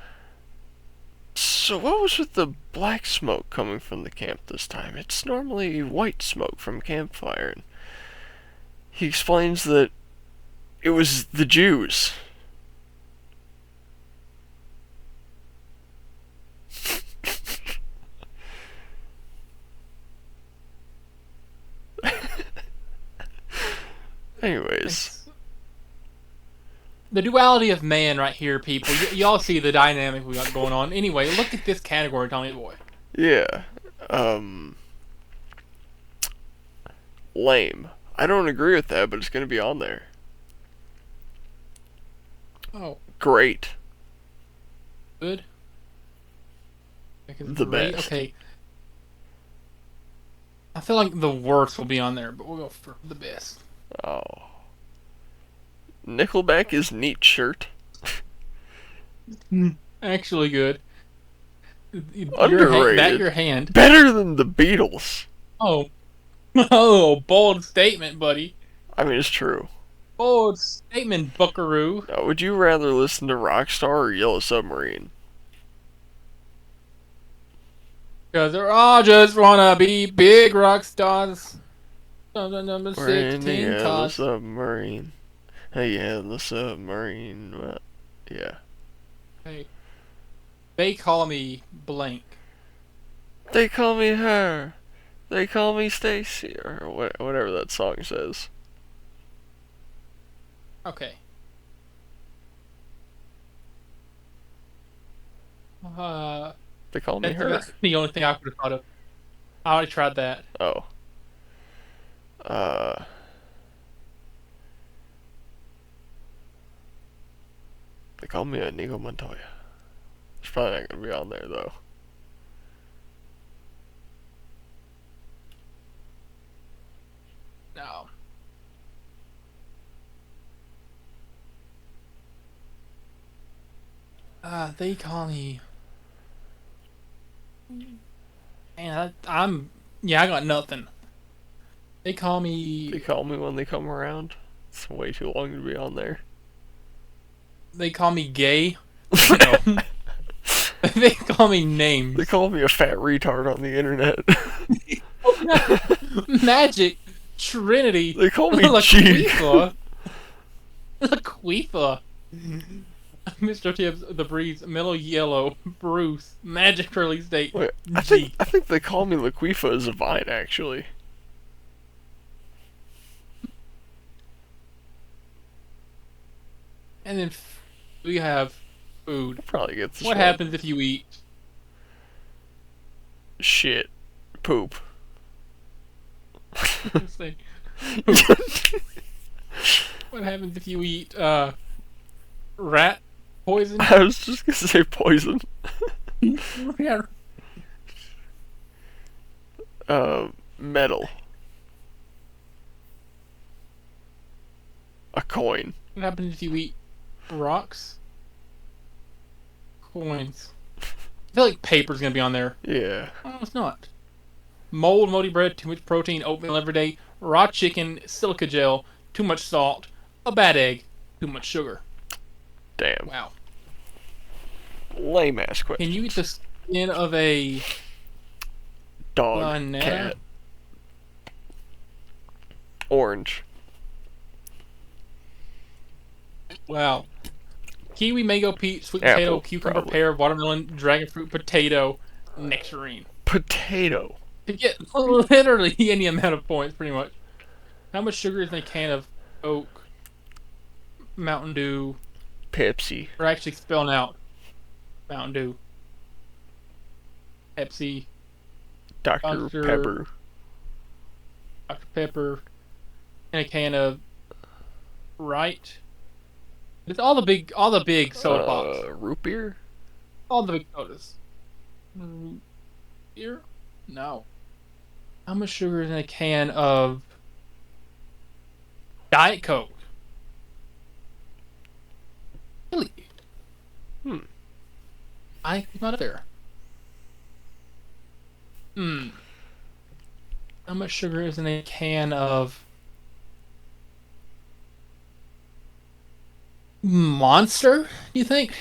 "So what was with the black smoke coming from the camp this time? It's normally white smoke from campfire." And he explains that it was the Jews. Anyways. The duality of man right here, people. Y'all see the dynamic we got going on. Anyway, look at this category, Tommy Boy. Yeah. Lame. I don't agree with that, but it's going to be on there. Oh. Great. Good. The great. best. Okay. I feel like the worst will be on there, but we'll go for the best. Oh. Nickelback is neat shirt. Actually good. Underrated. Your hand. Better than the Beatles. Oh. Oh, bold statement, buddy. I mean, it's true. Bold statement, buckaroo. Now, would you rather listen to Rockstar or Yellow Submarine? Because they're all just wanna be big rock stars. Number We're in the 16 Yellow cause. Submarine. Hey, Yellow Submarine. Well, yeah. Hey. They call me blank. They call me her. They call me Stacy, or whatever that song says. Okay. They call me her. That's the only thing I could have thought of. I already tried that. Oh. They call me Inigo Montoya. It's probably not gonna be on there though. No. They call me And I got nothing. They call me They call me when they come around. It's way too long to be on there. gay. No. They call me names. They call me a fat retard on the internet. Magic Trinity. They call me Cheek. Laquifa. Mr. Tibbs, The Breeze, Mellow Yellow, Bruce, Magic Release Date, Wait, I G. think they call me Laquifa as a vine, actually. And then we have food. Probably gets What happens if you eat? Shit. Poop. What happens if you eat rat poison? I was just gonna say poison. Yeah. Metal. A coin. What happens if you eat rocks? Coins. I feel like paper's gonna be on there. Yeah. Oh, it's not. Mold, moldy bread, too much protein, oatmeal every day, raw chicken, silica gel, too much salt, a bad egg, too much sugar. Damn. Wow. Lame ass question. Can you eat the skin of a Dog. banana? Cat. Orange. Wow. Kiwi, mango, peach, sweet Apple, potato, cucumber, probably. pear, watermelon, dragon fruit, potato, nectarine. Potato. To get literally any amount of points, pretty much. How much sugar is in a can of Oak, Mountain Dew, Pepsi. or actually spelling out Mountain Dew, Pepsi, Dr. Dr. Pepper. Dr. Pepper, and a can of Right? It's all the big soda pops. Root beer? All the big sodas. Beer? No. How much sugar is in a can of Diet Coke? Really? I think not there. How much sugar is in a can of Monster, do you think?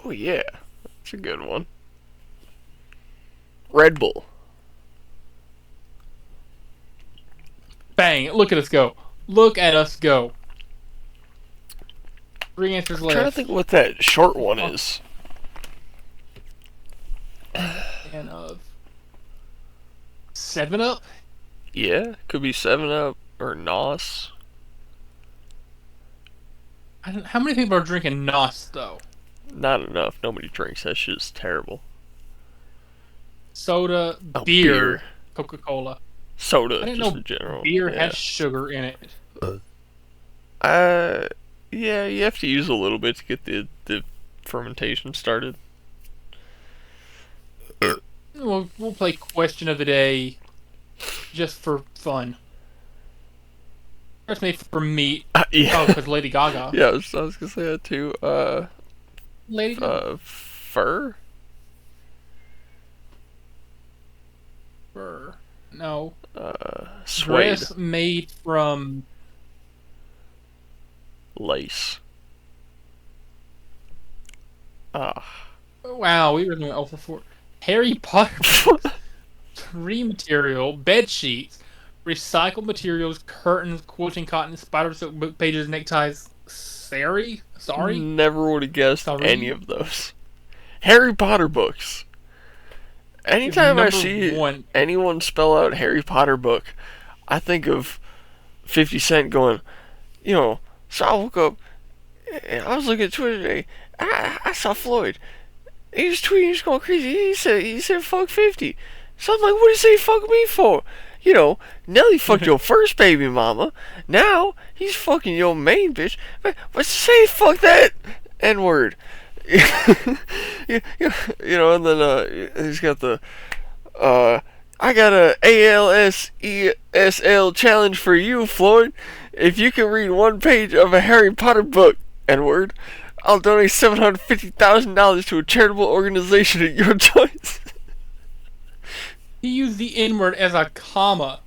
Oh, yeah. That's a good one. Red Bull. Bang, look at us go. Look at us go. 3 answers I'm trying to left. think what that short one is. And of 7-Up? Yeah, could be 7-Up or NOS. How many people are drinking NOS, though? Not enough. Nobody drinks that shit. Is terrible. Soda, Oh, beer, Coca-Cola. Soda, I didn't just know in general. beer yeah. has sugar in it. Yeah, you have to use a little bit to get the fermentation started. We'll play question of the day just for fun. That's made for meat. Yeah. Oh, because Lady Gaga. Yeah, I was gonna say that too. Lady Gaga. Fur? Fur. No. Suede. Dress made from Lace. Wow, we were going over 4. Harry Potter. Tree material, bed sheets, recycled materials, curtains, quilting cotton, spider silk book pages, neckties. Sorry? Never would have guessed Sorry? any of those. Harry Potter books. Anytime I Number see one. anyone spell out Harry Potter book, I think of 50 Cent going, so I woke up, and I was looking at Twitter today, I saw Floyd. He was tweeting, he was going crazy. He said fuck 50. So I'm like, what did he say fuck me for? Nelly fucked your first baby mama. Now he's fucking your main bitch. But say fuck that N-word. And then he's got the I got a ALSESL challenge for you, Floyd. If you can read one page of a Harry Potter book, N-word, I'll donate $750,000 to a charitable organization of your choice. He used the N-word as a comma.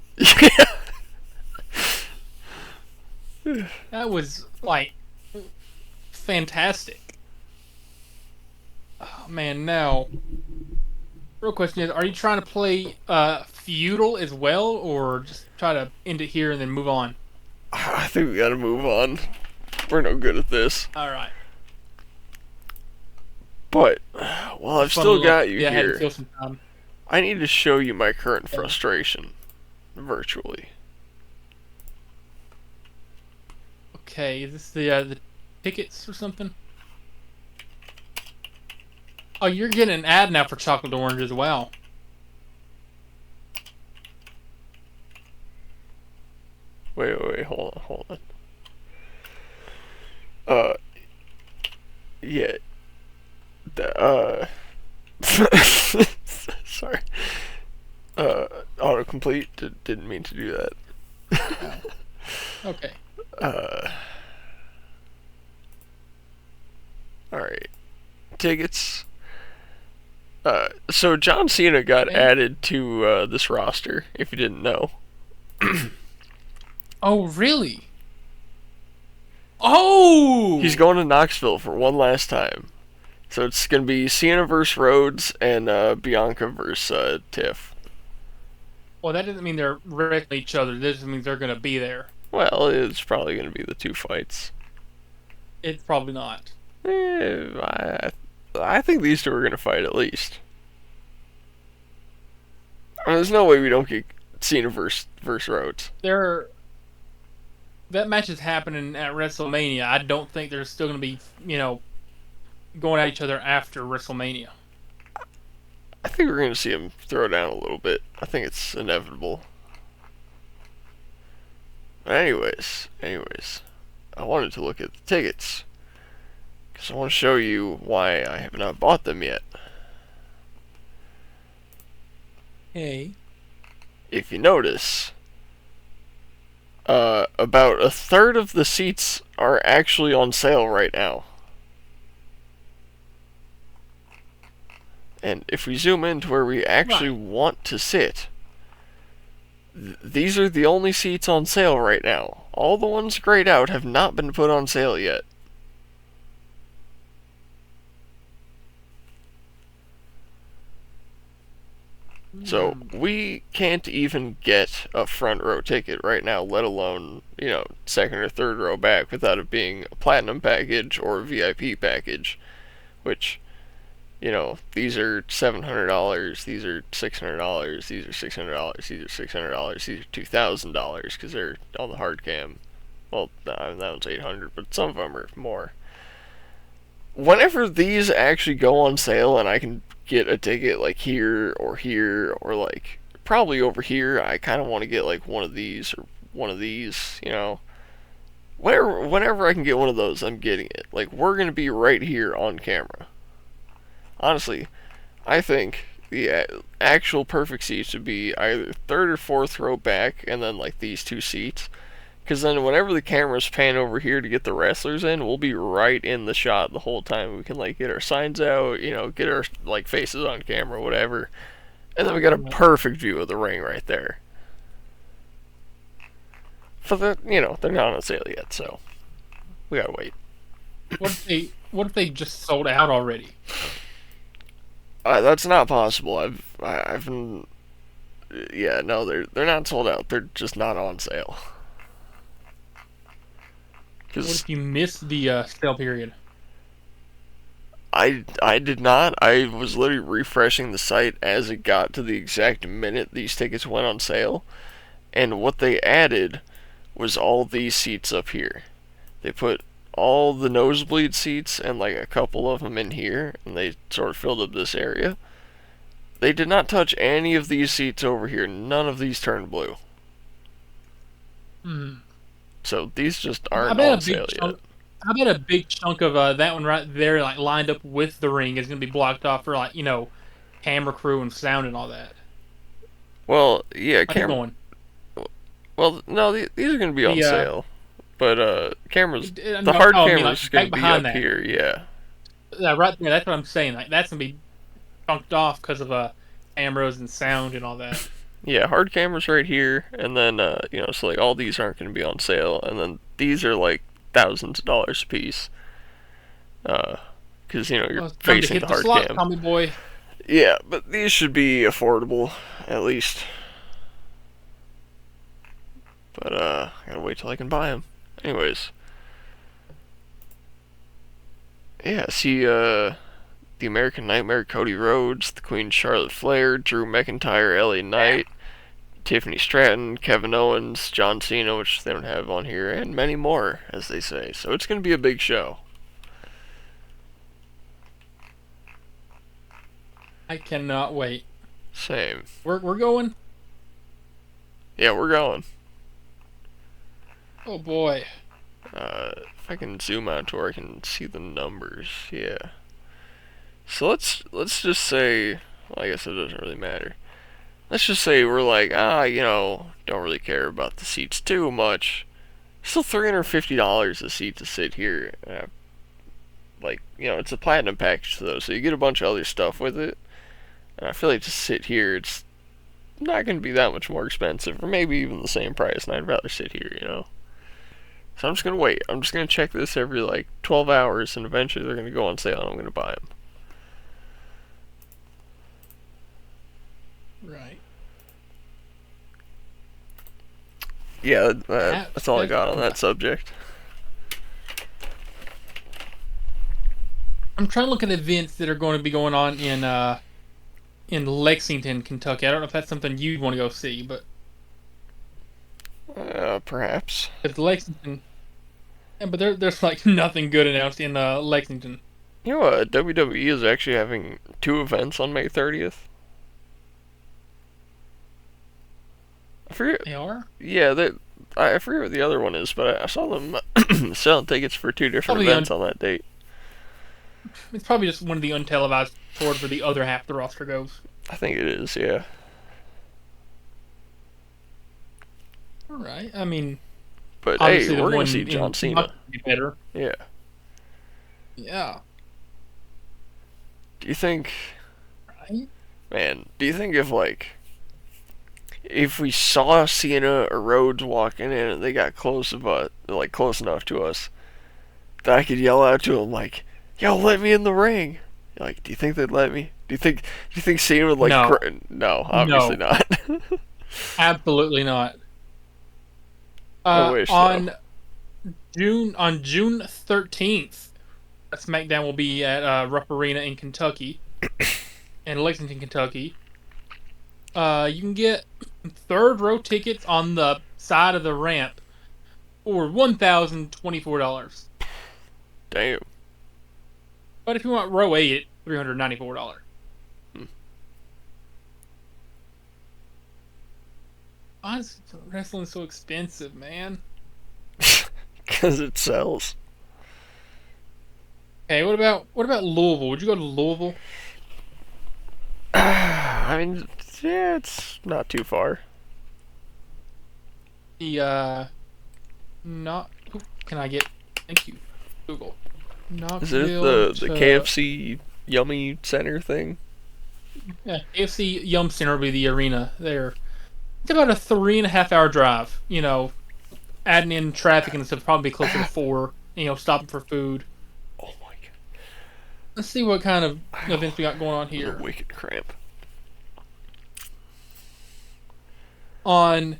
That was, like, fantastic. Oh, man, now... Real question is, are you trying to play feudal as well, or just try to end it here and then move on? I think we gotta move on. We're no good at this. Alright. But, well, I've still got you yeah, here. I had to kill some time. I need to show you my current frustration. Virtually. Okay, is this the tickets or something? Oh, you're getting an ad now for chocolate orange as well. Wait, hold on. Yeah. Sorry. Autocomplete, didn't mean to do that. Okay. Alright. Tickets. So John Cena got added to this roster, if you didn't know. Oh, really? Oh! He's going to Knoxville for one last time. So it's going to be Cena versus Rhodes and Bianca versus Tiff. Well, that doesn't mean they're wrestling each other. This just means they're going to be there. Well, it's probably going to be the two fights. It's probably not. I think these two are going to fight at least. I mean, there's no way we don't get Cena versus Rhodes. That match is happening at WrestleMania. I don't think they're still going to be, going at each other after WrestleMania. I think we're going to see him throw down a little bit. I think it's inevitable. But anyways, I wanted to look at the tickets. Because I want to show you why I have not bought them yet. Hey. If you notice, about a third of the seats are actually on sale right now. And if we zoom in to where we actually want to sit, these are the only seats on sale right now. All the ones grayed out have not been put on sale yet. So, we can't even get a front row ticket right now, let alone, second or third row back without it being a platinum package or a VIP package. Which, these are $700, these are $600, these are $600, these are $600, these are $2,000 because they're on the hard cam. Well, that one's $800, but some of them are more. Whenever these actually go on sale and I can get a ticket like here or like probably over here, I kind of want to get like one of these or one of these, whenever I can get one of those, I'm getting it. Like, we're going to be right here on camera. Honestly, I think the actual perfect seats would be either third or fourth row back and then like these two seats. Because then whenever the cameras pan over here to get the wrestlers in, we'll be right in the shot the whole time. We can like get our signs out, get our like faces on camera, whatever. And then we got a perfect view of the ring right there. For the, they're not on sale yet, so we gotta wait. What if they just sold out already? That's not possible. I've been, yeah, no, they're not sold out. They're just not on sale. What if you missed the sale period? I did not. I was literally refreshing the site as it got to the exact minute these tickets went on sale. And what they added was all these seats up here. They put all the nosebleed seats and like a couple of them in here, and they sort of filled up this area. They did not touch any of these seats over here. None of these turned blue. So these just aren't on sale yet. I bet a big chunk of that one right there, like lined up with the ring, is going to be blocked off for like camera crew and sound and all that. Well, yeah, camera. Well, no, these are going to be on sale, but cameras, the hard camera's going to be up here, yeah. Yeah, right there. That's what I'm saying. Like that's going to be chunked off because of cameras and sound and all that. Yeah, hard cameras right here, and then so like all these aren't going to be on sale, and then these are like thousands of dollars a piece. Because you're Well, it's time to facing hit the the hard slot, cam. Tommy boy. Yeah, but these should be affordable at least. But I gotta wait till I can buy them. Anyways, yeah. See, the American Nightmare, Cody Rhodes, the Queen Charlotte Flair, Drew McIntyre, LA Knight, Tiffany Stratton, Kevin Owens, John Cena, which they don't have on here, and many more, as they say. So it's gonna be a big show. I cannot wait. Same. We're going. Yeah, we're going. Oh boy. If I can zoom out to where I can see the numbers, yeah. So let's just say, well, I guess it doesn't really matter. Let's just say we're like, don't really care about the seats too much. Still $350 a seat to sit here. It's a platinum package though, so you get a bunch of other stuff with it. And I feel like to sit here, it's not going to be that much more expensive, or maybe even the same price, and I'd rather sit here. So I'm just going to wait. I'm just going to check this every 12 hours, and eventually they're going to go on sale, and I'm going to buy them. Right. Yeah, that's all I got on that subject. I'm trying to look at events that are going to be going on in Lexington, Kentucky. I don't know if that's something you'd want to go see, but Perhaps. it's Lexington. Yeah, but there's nothing good announced in Lexington. You know what? WWE is actually having 2 events on May 30th. I forget. They are? Yeah, I forget what the other one is, but I saw them selling tickets for 2 different Probably events on that date. It's probably just one of the untelevised tours where the other half of the roster goes. I think it is, yeah. All right. I mean, But obviously hey, the we're one gonna see John in Cena. Kentucky would be better. Yeah. Yeah. Do you think, Right? man? Do you think if we saw Cena or Rhodes walking in and they got close enough to us, that I could yell out to them "Yo, let me in the ring"? Do you think they'd let me? Do you think Cena would No. No, obviously not. Absolutely not. I wish on June 13th, SmackDown will be at Rupp Arena in Kentucky, in Lexington, Kentucky. You can get third row tickets on the side of the ramp for $1,024. Damn. But if you want row 8, it's $394. Why is wrestling so expensive, man? Because it sells. Hey, what about Louisville? Would you go to Louisville? I mean, yeah, it's not too far. The not. Can I get? Thank you, Google. Is it the KFC Yummy Center thing? Yeah, KFC Yum Center will be the arena there. It's about a 3.5 hour drive. Adding in traffic and stuff, probably closer to 4. Stopping for food. Oh my god! Let's see what kind of events we got going on The here. wicked cramp. On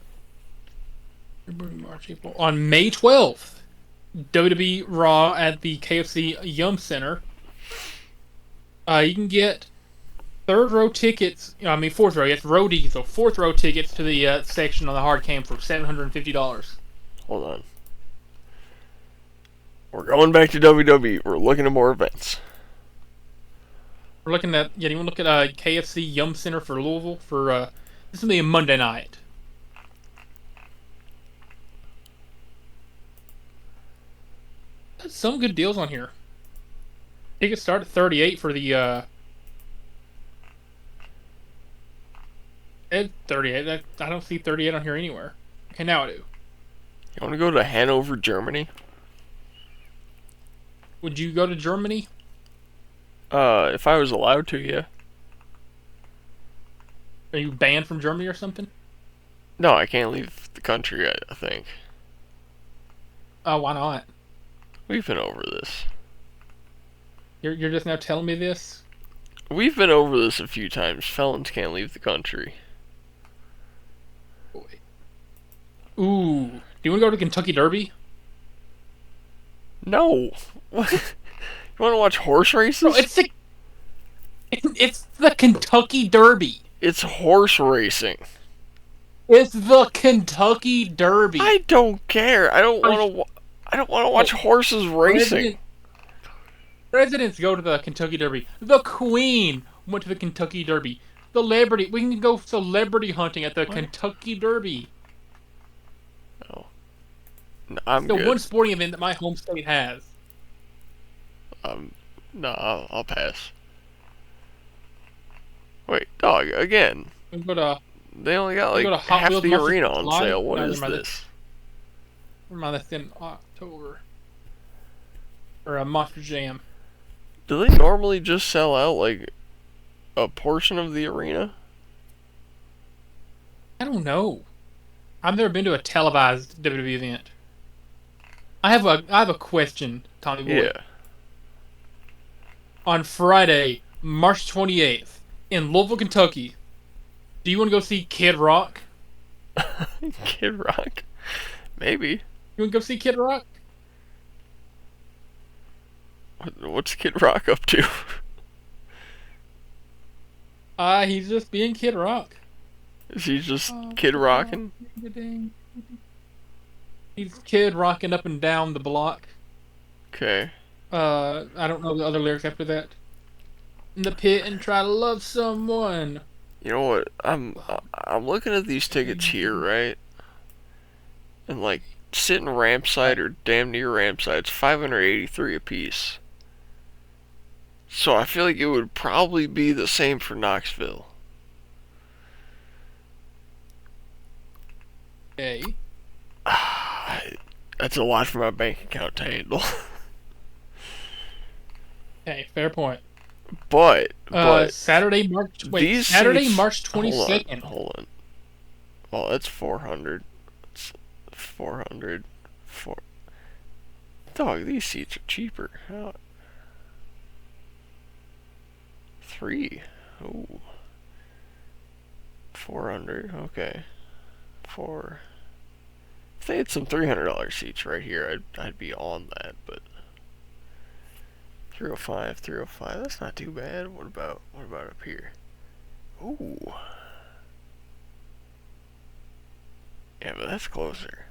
March, April. On May 12th, WWE Raw at the KFC Yum Center. You can get fourth row tickets. Yes, row D, so fourth row tickets to the section on the hard cam for $750. Hold on. We're going back to WWE. We're looking at more events. We're looking at you want to look at KFC Yum Center for Louisville for this will be a Monday night. There's some good deals on here. Tickets start at $38 for the at 38. I don't see 38 on here anywhere. Okay, now I do. You want to go to Hanover, Germany? Would you go to Germany? If I was allowed to, yeah. Are you banned from Germany or something? No, I can't leave the country, I think. Oh, why not? We've been over this. You're just now telling me this? We've been over this a few times. Felons can't leave the country. Ooh. Do you want to go to Kentucky Derby? No. What? You want to watch horse races? Bro, it's the Kentucky Derby. It's horse racing. It's the Kentucky Derby. I don't care. I don't want to watch horses racing. Presidents go to the Kentucky Derby. The Queen went to the Kentucky Derby. We can go celebrity hunting at the Kentucky Derby. No. No, I'm The good. one sporting event that my home state has. No, I'll pass. Wait, dog, again. We go to They only got like go to Hot half Wheels the Monster arena on July? sale. What No, is never mind. this? Never mind, that's in October. Or a Monster Jam. Do they normally just sell out like a portion of the arena? I don't know. I've never been to a televised WWE event. I have a question, Tommy Boy. Yeah. On Friday, March 28th, in Louisville, Kentucky, do you want to go see Kid Rock? Kid Rock? Maybe. You want to go see Kid Rock? What's Kid Rock up to? He's just being Kid Rock. Is he just Kid Rockin'? He's Kid Rocking up and down the block. Okay. I don't know the other lyrics after that. In the pit and try to love someone. You know what? I'm looking at these tickets here, right? And like sitting ramp-side or damn near ramp-side's $583 a piece. So I feel like it would probably be the same for Knoxville. Okay. That's a lot for my bank account to handle. Okay, fair point. But Saturday, March. Wait, these Saturday, seats, March 22nd. Hold on. Oh, that's 400. It's 400. Dog, these seats are cheaper. How? 3. Ooh. 400. Okay. 4. If they had some $300 seats right here, I'd be on that. But 305, 305. That's not too bad. What about up here? Ooh. Yeah, but that's closer.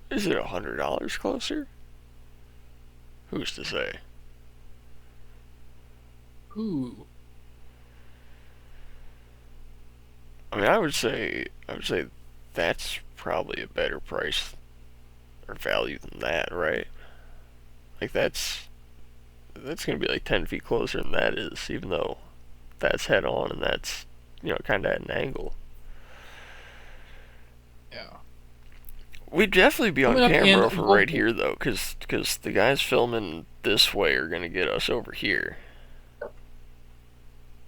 Is it $100 closer? Who's to say? Ooh. I mean, I would say that's probably a better price or value than that, right? Like that's gonna be like 10 feet closer than that is, even though that's head on and that's, kind of at an angle. Yeah. We'd definitely be on Coming up camera in for right here though, because the guys filming this way are gonna get us over here.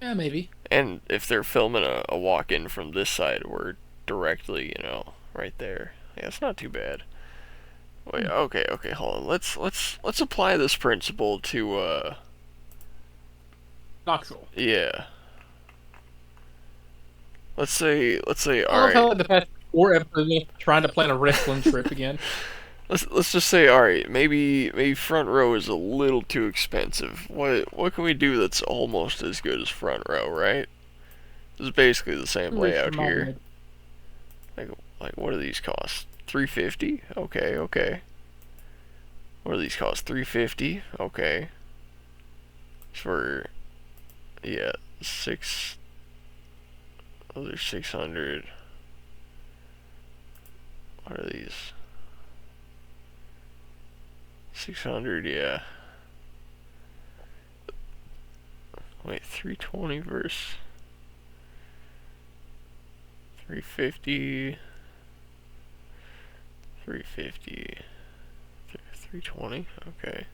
Yeah, maybe. And if they're filming a walk-in from this side, we're directly, right there. Yeah, it's not too bad. Wait, okay, hold on. Let's apply this principle to Knoxville. yeah. Let's say I all love how right. the past 4 episodes trying to plan a wrestling trip again. Let's just say all right. Maybe front row is a little too expensive. What can we do that's almost as good as front row, right? It's basically the same layout here. Like what do these cost? $350? Okay. What do these cost? $350? Okay. For yeah, 6. Oh, they're 600. What are these? 600, yeah. Wait, 320 versus 350. 350. 320. Okay.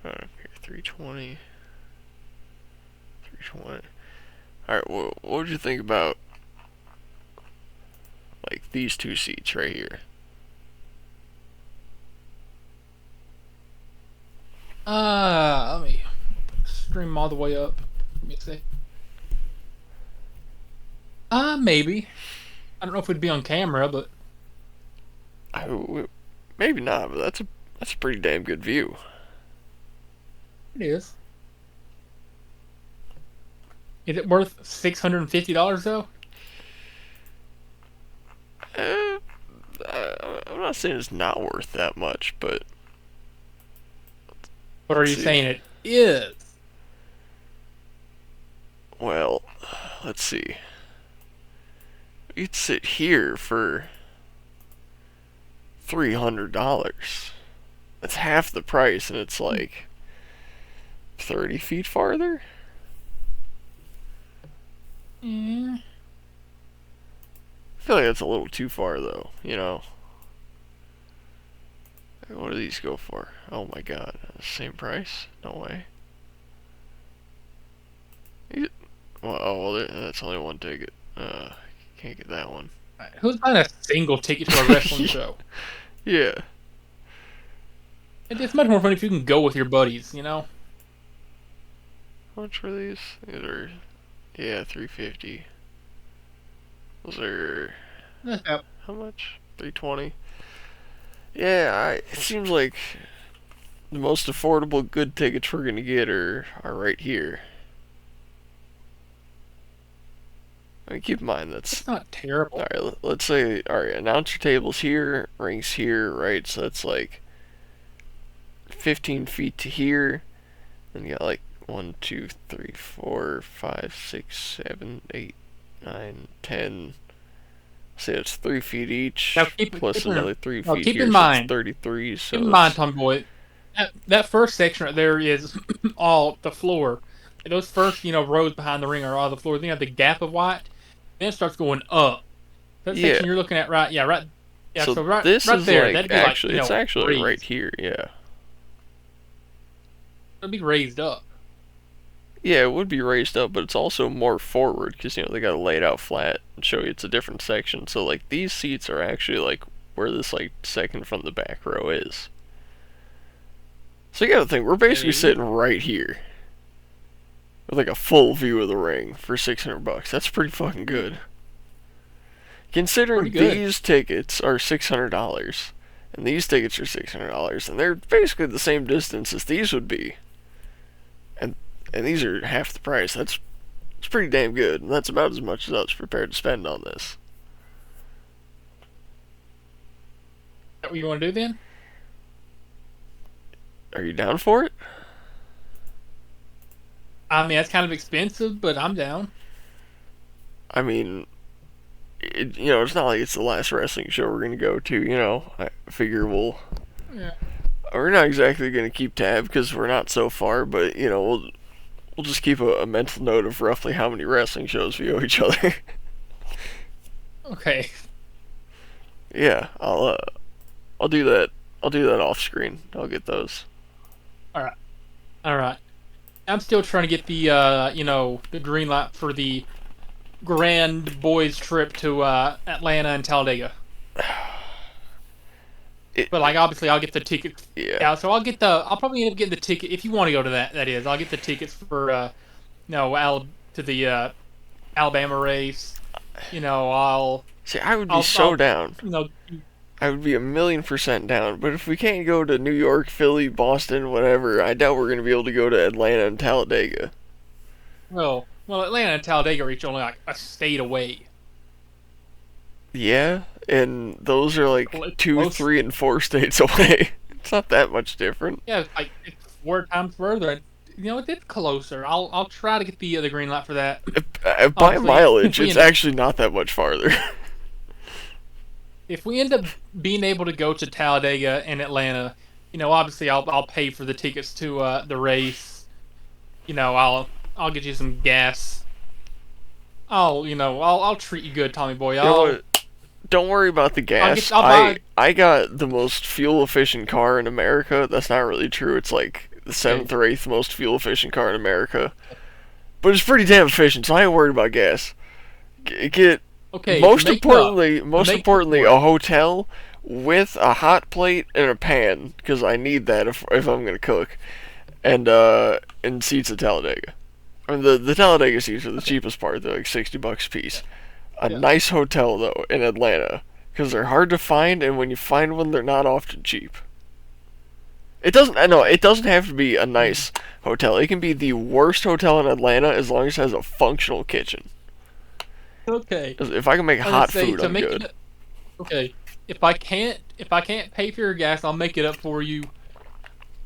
Right up here, 320. 320. Alright, what would you think about, like, these two seats right here? Let me stream all the way up. Let me see. Maybe. I don't know if we'd be on camera, but Maybe not, but that's a pretty damn good view. it is. Is it worth $650 though? I'm not saying it's not worth that much, but What are you saying it is? well, let's see. You'd sit here for $300. That's half the price, and it's like 30 feet farther. Yeah. I feel like that's a little too far, though. You know. What do these go for? Oh my God, same price? No way. Well, that's only one ticket. Can't get that one. Who's buying a single ticket to a wrestling show? Yeah. It's much more fun if you can go with your buddies, you know? How much were these? These are, yeah, $350. Those are Yep. how much? $320. Yeah, it seems like the most affordable good tickets we're gonna get are right here. I mean, keep in mind It's not terrible. alright. Let's say announcer tables here, rings here, right? So that's like 15 feet to here. Then you got like 1, 2, 3, 4, 5, 6, 7, 8, 9, 10. Say it's 3 feet each, Now plus another 3 feet keep here, in so mind- it's 33. So Keep in mind, Tommy Boy, that first section right there is all the floor. And those first, rows behind the ring are all the floor. Then you have the gap of white. Then it starts going up. That Yeah. section you're looking at, right? Yeah, right. Yeah, so right, this right is there. like That'd be actually, like, it's actually raised. right here. Yeah. It'd be raised up. Yeah, it would be raised up, but it's also more forward because they got it laid out flat and show you it's a different section. So like these seats are actually like where this like second from the back row is. So you gotta think we're basically sitting right here with like a full view of the ring for $600. That's pretty fucking good. Considering Pretty good. these tickets are $600 and these tickets are $600, and they're basically the same distance as these would be. And these are half the price. It's pretty damn good. And that's about as much as I was prepared to spend on this. Is that what you want to do then? Are you down for it? I mean, that's kind of expensive, but I'm down. I mean, it's not like it's the last wrestling show we're going to go to, I figure Yeah. we're not exactly going to keep tab because we're not so far, but, we'll just keep a mental note of roughly how many wrestling shows we owe each other. Okay. Yeah, I'll do that. I'll do that off screen. I'll get those. All right. I'm still trying to get the the green light for the grand boys trip to Atlanta and Talladega. But obviously I'll get the ticket. Yeah. So I'll probably end up getting the ticket if you want to go to that. That is, I'll get the tickets for to the Alabama race. I'll See, I would be so down. you know I would be 1,000,000% down. But if we can't go to New York, Philly, Boston, whatever, I doubt we're going to be able to go to Atlanta and Talladega. well Atlanta and Talladega are each only like a state away. Yeah, and those are like Well, it's 2, close. 3, and 4 states away. It's not that much different. Yeah, it's 4 times further. It's closer. I'll try to get the green light for that. By Honestly, mileage, if we it's end up- actually not that much farther. If we end up being able to go to Talladega and Atlanta, obviously I'll pay for the tickets to the race. I'll get you some gas. I'll treat you good, Tommy boy. You know what? Don't worry about the gas. I'll buy- I got the most fuel efficient car in America. That's not really true. It's like the 7th or 8th most fuel efficient car in America. But it's pretty damn efficient, so I ain't worried about gas. Get Okay. most to make importantly, up a hotel with a hot plate and a pan, because I need that if I'm gonna cook, and seats at Talladega. I mean, the Talladega seats are the cheapest part. They're like $60 a piece. A nice hotel though in Atlanta, because they're hard to find, and when you find one, they're not often cheap. It doesn't have to be a nice hotel. It can be the worst hotel in Atlanta as long as it has a functional kitchen. Okay. If I can make hot food, I'm good. Okay. If I can't pay for your gas, I'll make it up for you.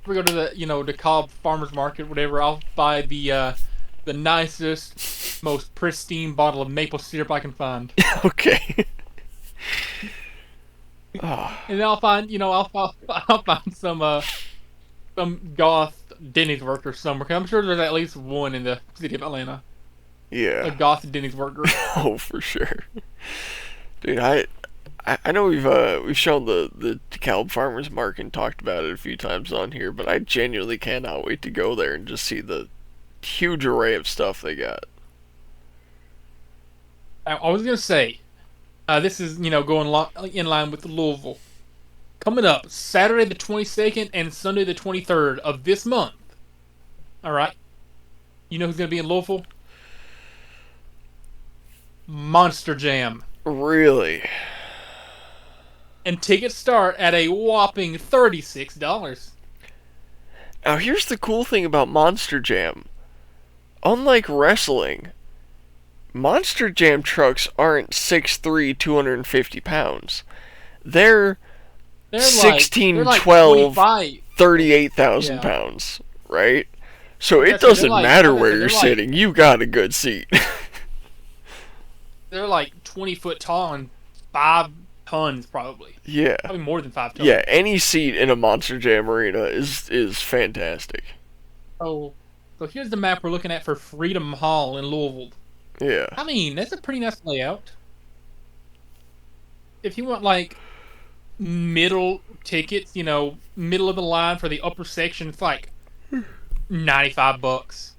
If we go to the Cobb Farmers Market, whatever, I'll buy the nicest, most pristine bottle of maple syrup I can find. Okay. And then I'll find some goth Denny's worker somewhere. 'Cause I'm sure there's at least one in the city of Atlanta. Yeah. A goth Denny's worker. Oh, for sure. Dude, I know we've shown the DeKalb Farmers Market and talked about it a few times on here, but I genuinely cannot wait to go there and just see the huge array of stuff they got. I was gonna say, this is going in line with Louisville. Coming up Saturday the 22nd and Sunday the 23rd of this month. All right, you know who's gonna be in Louisville? Monster Jam. Really? And tickets start at a whopping $36. Now here's the cool thing about Monster Jam. Unlike wrestling, Monster Jam trucks aren't 6'3", 250 pounds. They're 16, 12, 38,000 pounds, right? So it doesn't matter where you're sitting. You got a good seat. They're like 20 foot tall and 5 tons probably. Yeah. Probably more than 5 tons. Yeah, any seat in a Monster Jam arena is fantastic. So here's the map we're looking at for Freedom Hall in Louisville. Yeah. I mean, that's a pretty nice layout. If you want like middle tickets, middle of the line for the upper section, it's like $95.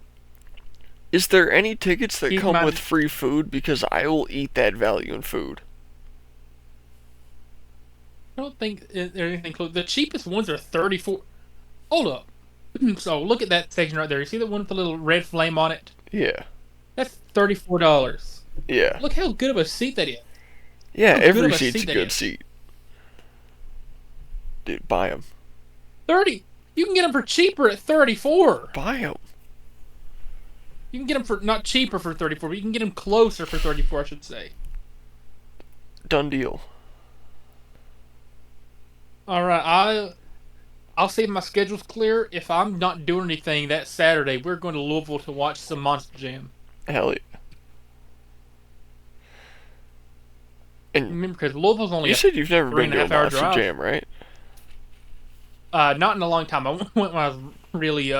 Is there any tickets that come with free food? Because I will eat that value in food. I don't think there's anything close. The cheapest ones are $34. Hold up. So look at that section right there. You see the one with the little red flame on it? Yeah. That's $34. Yeah. Look how good of a seat that is. Yeah, every seat's a good seat. Dude, buy them. 30. You can get them for cheaper at 34. Buy them. You can get them for not cheaper for 34, but you can get them closer for 34, I should say. Done deal. All right, I'll see if my schedule's clear. If I'm not doing anything that Saturday, we're going to Louisville to watch some Monster Jam. Hell yeah. And remember, because Louisville's only you said you've never been to a Monster drive. Jam, right? Not in a long time. I went when I was really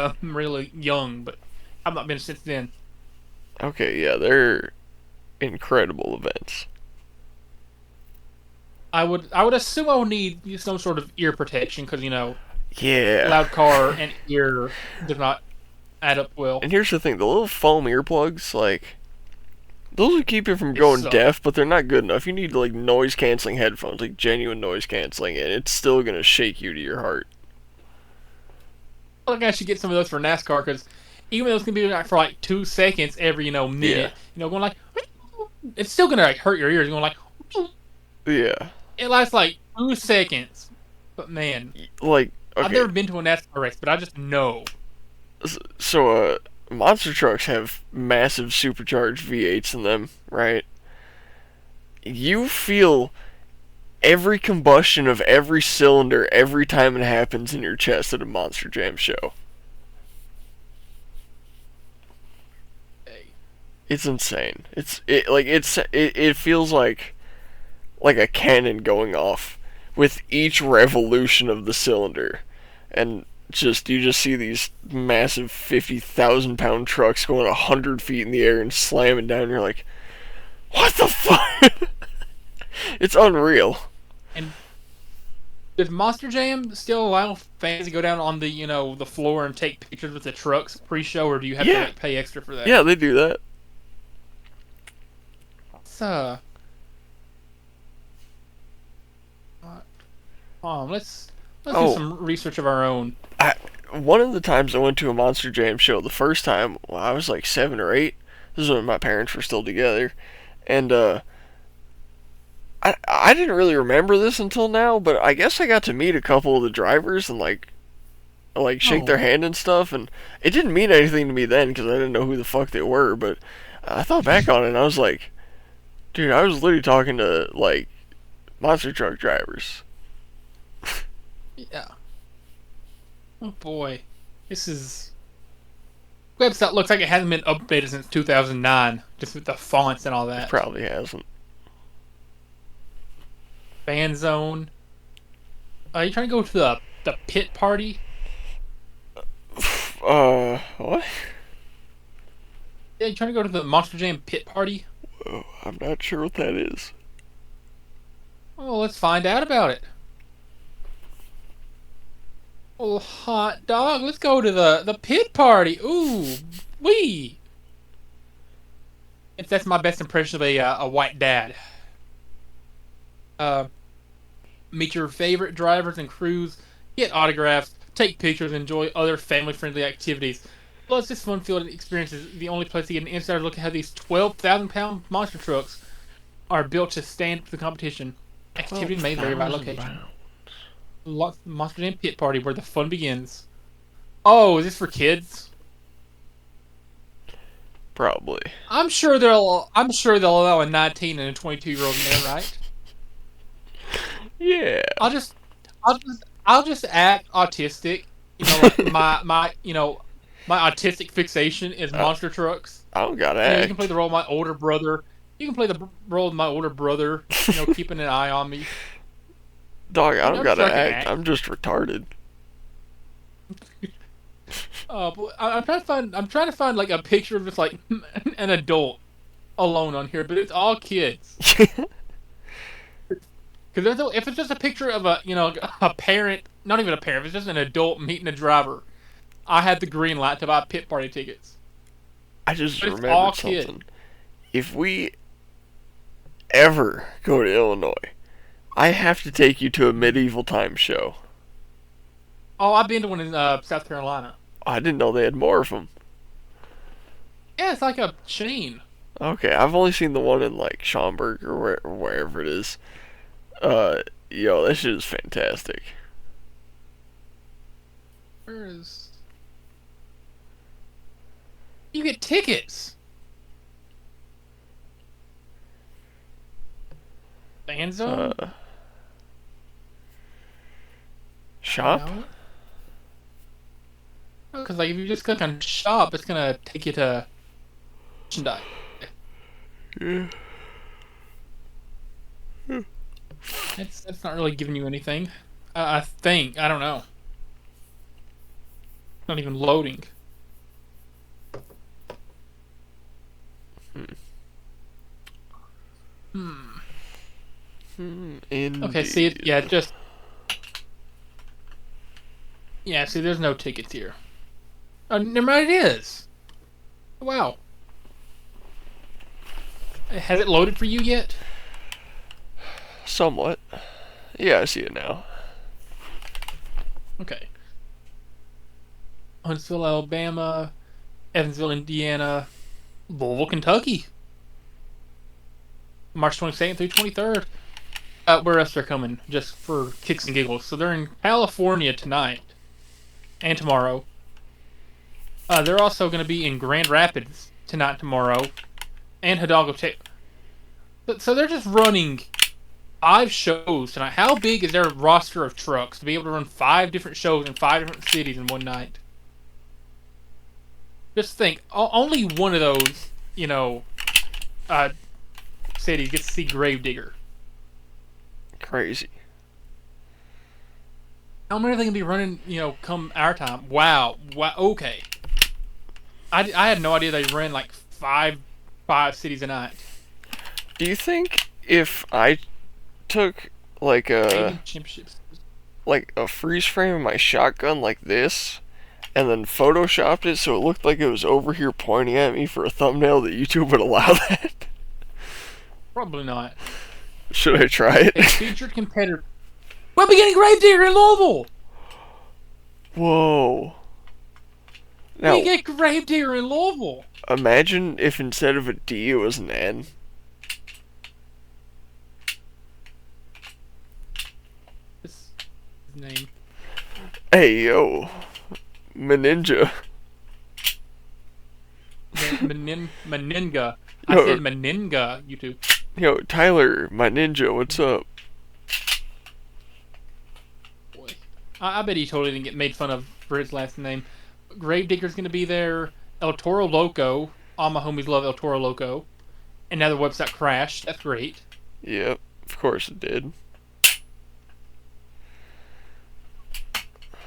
young, but I've not been since then. Okay, yeah, they're incredible events. I would assume I would need some sort of ear protection because yeah, loud car and ear does not add up well. And here's the thing: the little foam earplugs, like those will keep you from going deaf, but they're not good enough. You need like noise canceling headphones, like genuine noise canceling, and it's still gonna shake you to your heart. I think I should get some of those for NASCAR because even though it's gonna be like for like 2 seconds every minute, going like it's still gonna like hurt your ears. Going like yeah. It lasts like 2 seconds, but man, like okay. I've never been to a NASCAR race, but I just know. So, monster trucks have massive supercharged V8s in them, right? You feel every combustion of every cylinder every time it happens in your chest at a Monster Jam show. It's insane. It feels like a cannon going off with each revolution of the cylinder, and you just see these massive 50,000-pound trucks going 100 feet in the air and slamming down. And you're like, what the fuck? It's unreal. Does Monster Jam still allow fans to go down on the floor and take pictures with the trucks pre-show, or do you have to Yeah. like pay extra for that? Yeah, they do that. Let's let's Oh. do some research of our own. One of the times I went to a Monster Jam show, the first time, I was like 7 or 8. This is when my parents were still together. And, I didn't really remember this until now, but I guess I got to meet a couple of the drivers and, like shake their hand and stuff. And it didn't mean anything to me then because I didn't know who the fuck they were. But I thought back on it and I was like, dude, I was literally talking to, like, monster truck drivers. Yeah. Oh boy, this is website looks like it hasn't been updated since 2009, just with the fonts and all that. Probably hasn't. Fan zone. Are you trying to go to the pit party? What? Yeah, you trying to go to the Monster Jam pit party? Oh, I'm not sure what that is. Oh, let's find out about it. Oh, hot dog, let's go to the pit party. Ooh, wee. If that's my best impression of a white dad. Meet your favorite drivers and crews, get autographs, take pictures, and enjoy other family-friendly activities. Plus, this fun-filled experience is the only place to get an insider look at how these 12,000-pound monster trucks are built to stand up to the competition. Activities may vary by location. Monster Jam pit party where the fun begins. Oh, is this for kids? Probably. I'm sure they'll allow a 19 and a 22-year-old in there, right? Yeah. I'll just act autistic. Like my autistic fixation is monster trucks. I don't gotta You act. can play the role of my older brother. You can play the role of my older brother. Keeping an eye on me. Dog, I don't gotta fucking act. I'm just retarded. But I'm trying to find like a picture of just like an adult alone on here, but it's all kids. Because if it's just a picture of a parent, not even a parent, if it's just an adult meeting a driver, I had the green light to buy pit party tickets. I just But it's remembered all something. kid. If we ever go to Illinois, I have to take you to a medieval times show. Oh, I've been to one in South Carolina. I didn't know they had more of them. Yeah, it's like a chain. Okay, I've only seen the one in like Schaumburg or wherever it is. Yo, that shit is fantastic. Where is... You get tickets! Fan zone? Shop? Because like if you just click on shop, it's gonna take you to merchandise. Yeah. That's not really giving you anything. I think. I don't know. Not even loading. Indeed. Okay, see, yeah, just... Yeah, see, there's no tickets here. Oh, never mind, it is. Wow. Has it loaded for you yet? Somewhat. Yeah, I see it now. Okay. Huntsville, Alabama, Evansville, Indiana, Louisville, Kentucky. March 22nd through 23rd. Where else they're coming? Just for kicks and giggles. So they're in California tonight. And tomorrow. They're also going to be in Grand Rapids tonight, tomorrow. And Hidalgo, Texas. So they're just running 5 shows tonight. How big is their roster of trucks to be able to run 5 different shows in 5 different cities in one night? Just think, only one of those, cities gets to see Gravedigger. Crazy. How many are they going to be running, come our time? Wow. Okay. I had no idea they ran like 5 cities a night. Do you think if I took like a... Championships. like a freeze frame of my shotgun like this, and then photoshopped it so it looked like it was over here pointing at me for a thumbnail, that YouTube would allow that? Probably not. Should I try it? A featured competitor. We're beginning Gravedigger in Louisville. Whoa. Now, We get Gravedigger in Louisville. imagine if instead of a D it was an N. This is his name. Hey, yo. Meninja. Meninga. I No. said Meninga, YouTube. Yo, Tyler, my ninja, what's up? Boy. I bet he totally didn't get made fun of for his last name. Gravedigger's going to be there. El Toro Loco. All my homies love El Toro Loco. And now the website crashed. That's great. Yep, of course it did.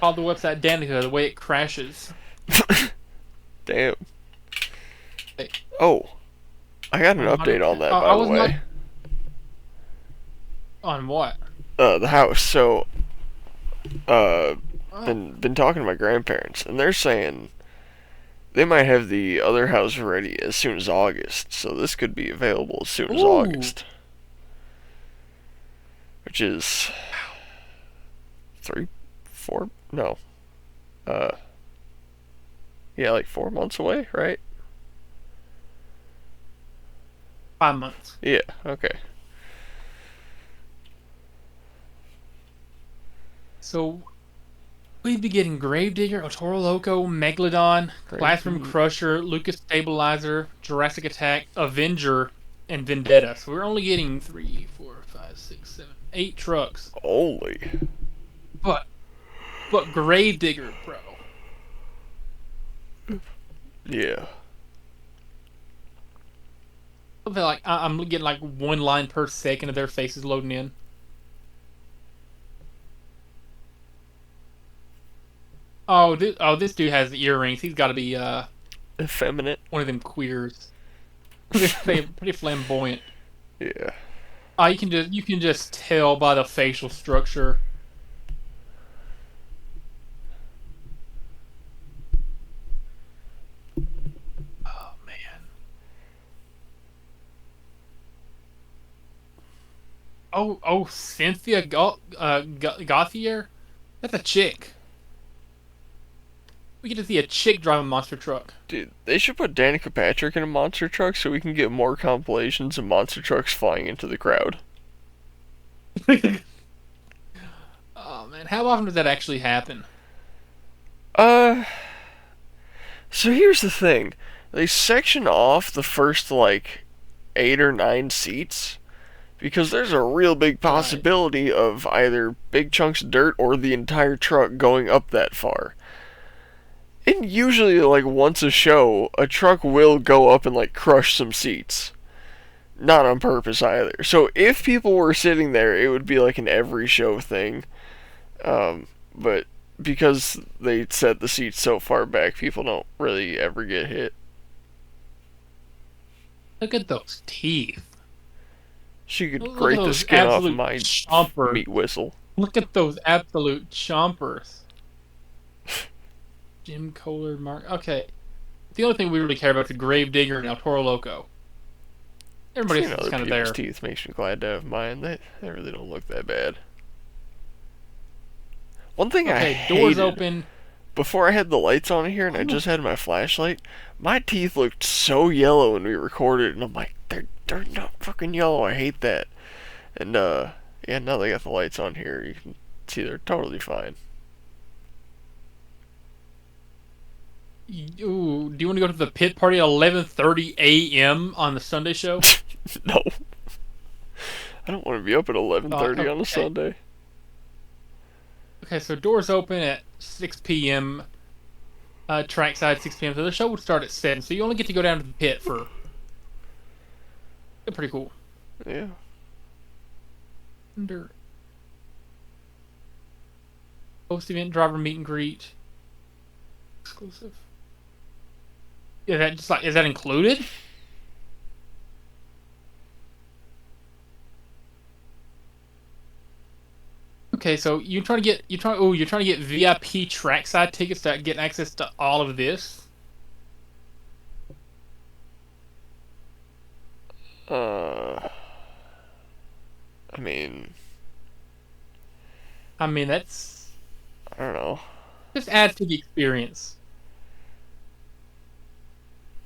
Called the website Danica the way it crashes. Damn. Hey. Oh, I got an update on that, by the way. On what? The house. So, been talking to my grandparents, and they're saying they might have the other house ready as soon as August. So this could be available as soon as Ooh. August, which is 3, 4, no, yeah, like 4 months away, right? 5 months. Yeah. Okay. So, we'd be getting Gravedigger, El Toro Loco, Megalodon, Classroom Crusher, Lucas Stabilizer, Jurassic Attack, Avenger, and Vendetta. So we're only getting 3, 4, 5, 6, 7, 8 trucks. Holy. But Gravedigger, bro. Yeah. I feel like I'm getting like one line per second of their faces loading in. This dude has earrings. He's got to be Effeminate. one of them queers. Pretty flamboyant. Yeah. You can just tell by the facial structure. Oh man. Cynthia Gauthier? That's a chick. We get to see a chick drive a monster truck. Dude, they should put Danica Patrick in a monster truck so we can get more compilations of monster trucks flying into the crowd. Oh man, how often does that actually happen? So here's the thing. They section off the first, 8 or 9 seats because there's a real big possibility of either big chunks of dirt or the entire truck going up that far. And usually, once a show, a truck will go up and, crush some seats. Not on purpose either. So if people were sitting there, it would be an every show thing. But because they set the seats so far back, people don't really ever get hit. Look at those teeth. She could Look at grate the those skin off of absolute my chompers. meat whistle. Look at those absolute chompers. Jim Kohler, Mark. Okay. The only thing we really care about is the Gravedigger and El Toro Loco. Everybody's Seeing other kind of people's there. teeth makes me glad to have mine. They really don't look that bad. One thing I hated, doors open. before I had the lights on here and I just had my flashlight, my teeth looked so yellow when we recorded, and I'm like, they're not fucking yellow. I hate that. And yeah, now they got the lights on here, you can see they're totally fine. Ooh, do you want to go to the pit party at 11:30 a.m. on the Sunday show? No, I don't want to be up at 11:30 on a okay. Sunday. Okay, so doors open at 6 p.m. Trackside 6 p.m. So the show would start at 7. So you only get to go down to the pit for. They're pretty cool. Yeah. Under post event driver meet and greet. Exclusive. Is that included? Okay, so you're trying to get VIP trackside tickets to get access to all of this. I mean, That's I don't know. just adds to the experience.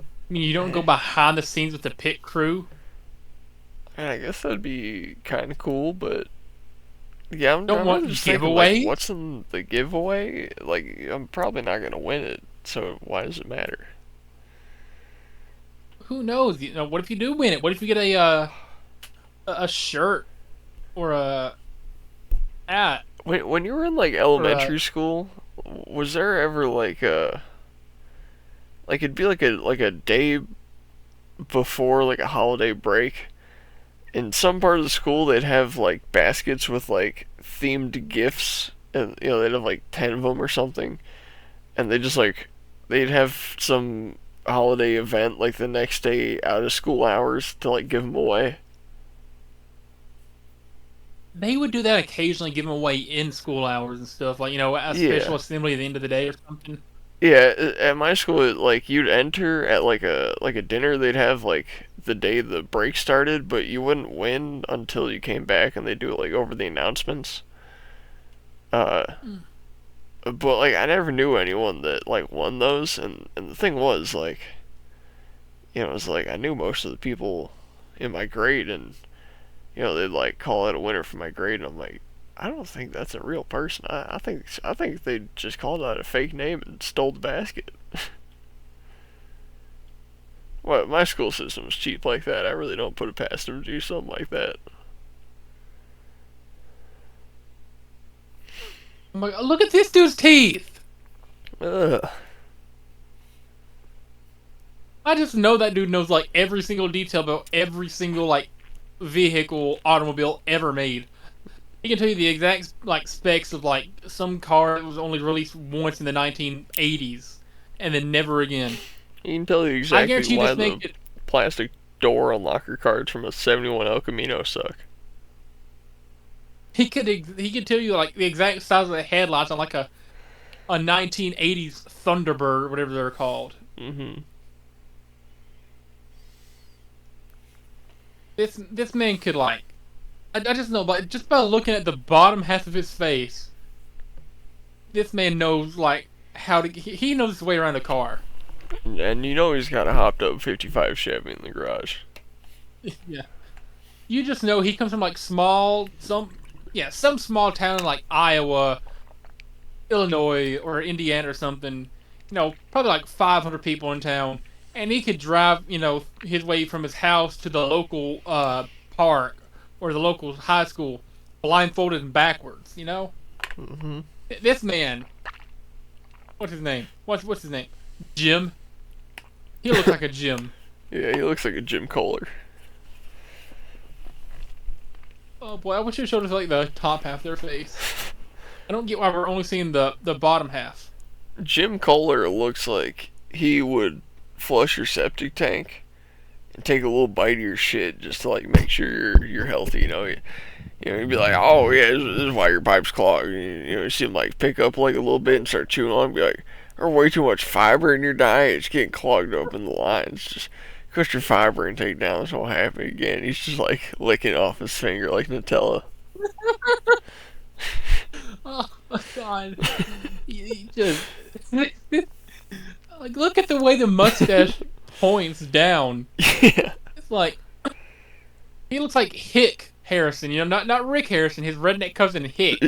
I mean, you don't go behind the scenes with the pit crew. I guess that'd be kind of cool, but yeah, Don't I'm want really just thinking, like, giveaway? what's in the giveaway? Like, I'm probably not gonna win it, so why does it matter? Who knows? What if you do win it? What if you get a shirt or a hat When you were in like or a elementary school, was there ever like it'd be like a day before like a holiday break? In some part of the school, they'd have like baskets with like themed gifts, and they'd have like 10 of them or something, and they'd have some holiday event like the next day out of school hours to like give them away. they would do that occasionally, give them away in school hours and stuff, like a special Yeah. assembly at the end of the day or something. Yeah, at my school, like you'd enter at like a dinner. They'd have like the day the break started, but you wouldn't win until you came back, and they do it like over the announcements. Uh, but like I never knew anyone that like won those, and the thing was like, it was like I knew most of the people in my grade, and they'd like call out a winner for my grade, and I'm like, I don't think that's a real person. I think they just called out a fake name and stole the basket. Well, my school system's cheap like that. I really don't put it past them to do something like that. I'm like, look at this dude's teeth. Ugh. I just know that dude knows like every single detail about every single like vehicle, automobile ever made. He can tell you the exact like specs of like some car that was only released once in the 1980s and then never again. He can tell you I exactly guarantee why this the make it. plastic door unlocker cards from a 71 El Camino suck. He could tell you like the exact size of the headlights on like a 1980s Thunderbird or whatever they're called. Mm-hmm. This man could like I just know, but just by looking at the bottom half of his face, this man knows like how to. He knows his way around a car. And he's got a hopped up 55 Chevy in the garage. Yeah, you just know he comes from like some small town in like Iowa, Illinois, or Indiana or something. Probably like 500 people in town, and he could drive his way from his house to the local park or the local high school blindfolded and backwards. Mm-hmm. This man, what's his name? What's his name? Jim. He looks like a Jim. Yeah, he looks like a Jim Kohler. Oh boy, I wish you showed us like the top half of their face. I don't get why we're only seeing the bottom half. Jim Kohler looks like he would flush your septic tank and take a little bite of your shit just to like make sure you're healthy. He'd be like, oh yeah, this is why your pipe's clogged. You see him like pick up like a little bit and start chewing on it and be like, there's way too much fiber in your diet. It's getting clogged up in the lines. Just cut your fiber intake down. This won't happen again. He's just like licking off his finger like Nutella. Oh my god. You just like look at the way the mustache points down. Yeah. It's like he looks like Hick Harrison, not Rick Harrison, his redneck cousin Hick.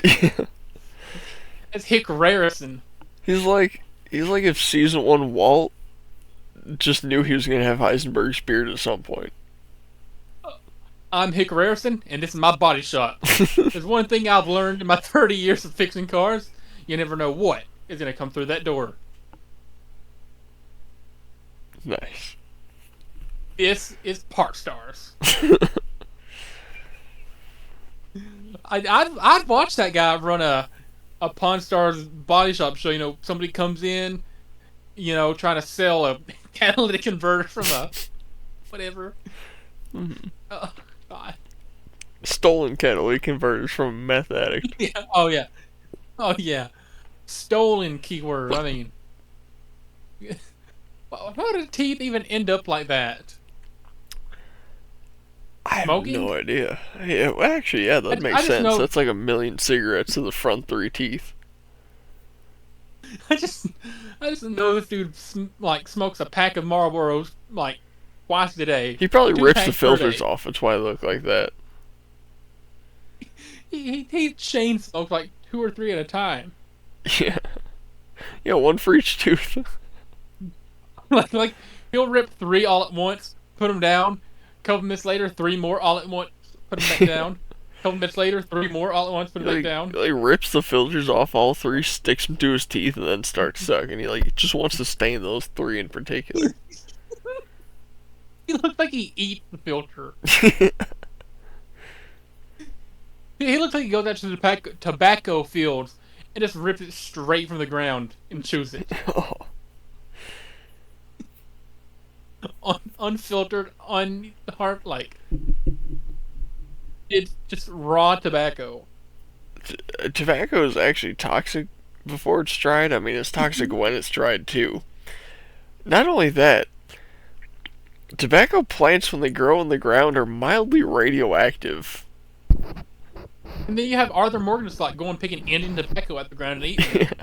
That's Hick Rarison. He's like if season 1 Walt just knew he was gonna have Heisenberg's beard at some point. I'm Hick Rarison, and this is my body shop. There's one thing I've learned in my 30 years of fixing cars: you never know what is gonna come through that door. Nice. This is Part Stars. I'd watch that guy run a Pawn Stars body shop show. Somebody comes in, trying to sell a catalytic converter from a whatever. Mm-hmm. Oh God. Stolen catalytic converters from a meth addict. Yeah. Oh yeah. Oh yeah. Stolen keyword. I mean, how did teeth even end up like that? I have Smoking? no idea. Yeah, well, actually, yeah, that makes I just sense. know. That's like 1,000,000 cigarettes to the front 3 teeth. I just, I just know this dude like smokes a pack of Marlboros like twice a day. He probably Two rips the packs per filters day. off. That's why they look like that. He chain smokes like 2 or 3 at a time. Yeah. Yeah, one for each tooth. like he'll rip 3 all at once, put them down. Couple minutes later, 3 more all at once, put them back down. Couple minutes later, 3 more all at once, put them back down. He rips the filters off all 3, sticks them to his teeth, and then starts sucking. He just wants to stain those 3 in particular. He looks like he eats the filter. He looks like he goes out to the tobacco fields and just rips it straight from the ground and chews it. Oh. Unfiltered, like it's just raw tobacco. Tobacco is actually toxic before it's dried. I mean, it's toxic when it's dried too. Not only that, tobacco plants when they grow in the ground are mildly radioactive. And then you have Arthur Morgan just like going picking Indian tobacco out the ground and eating it.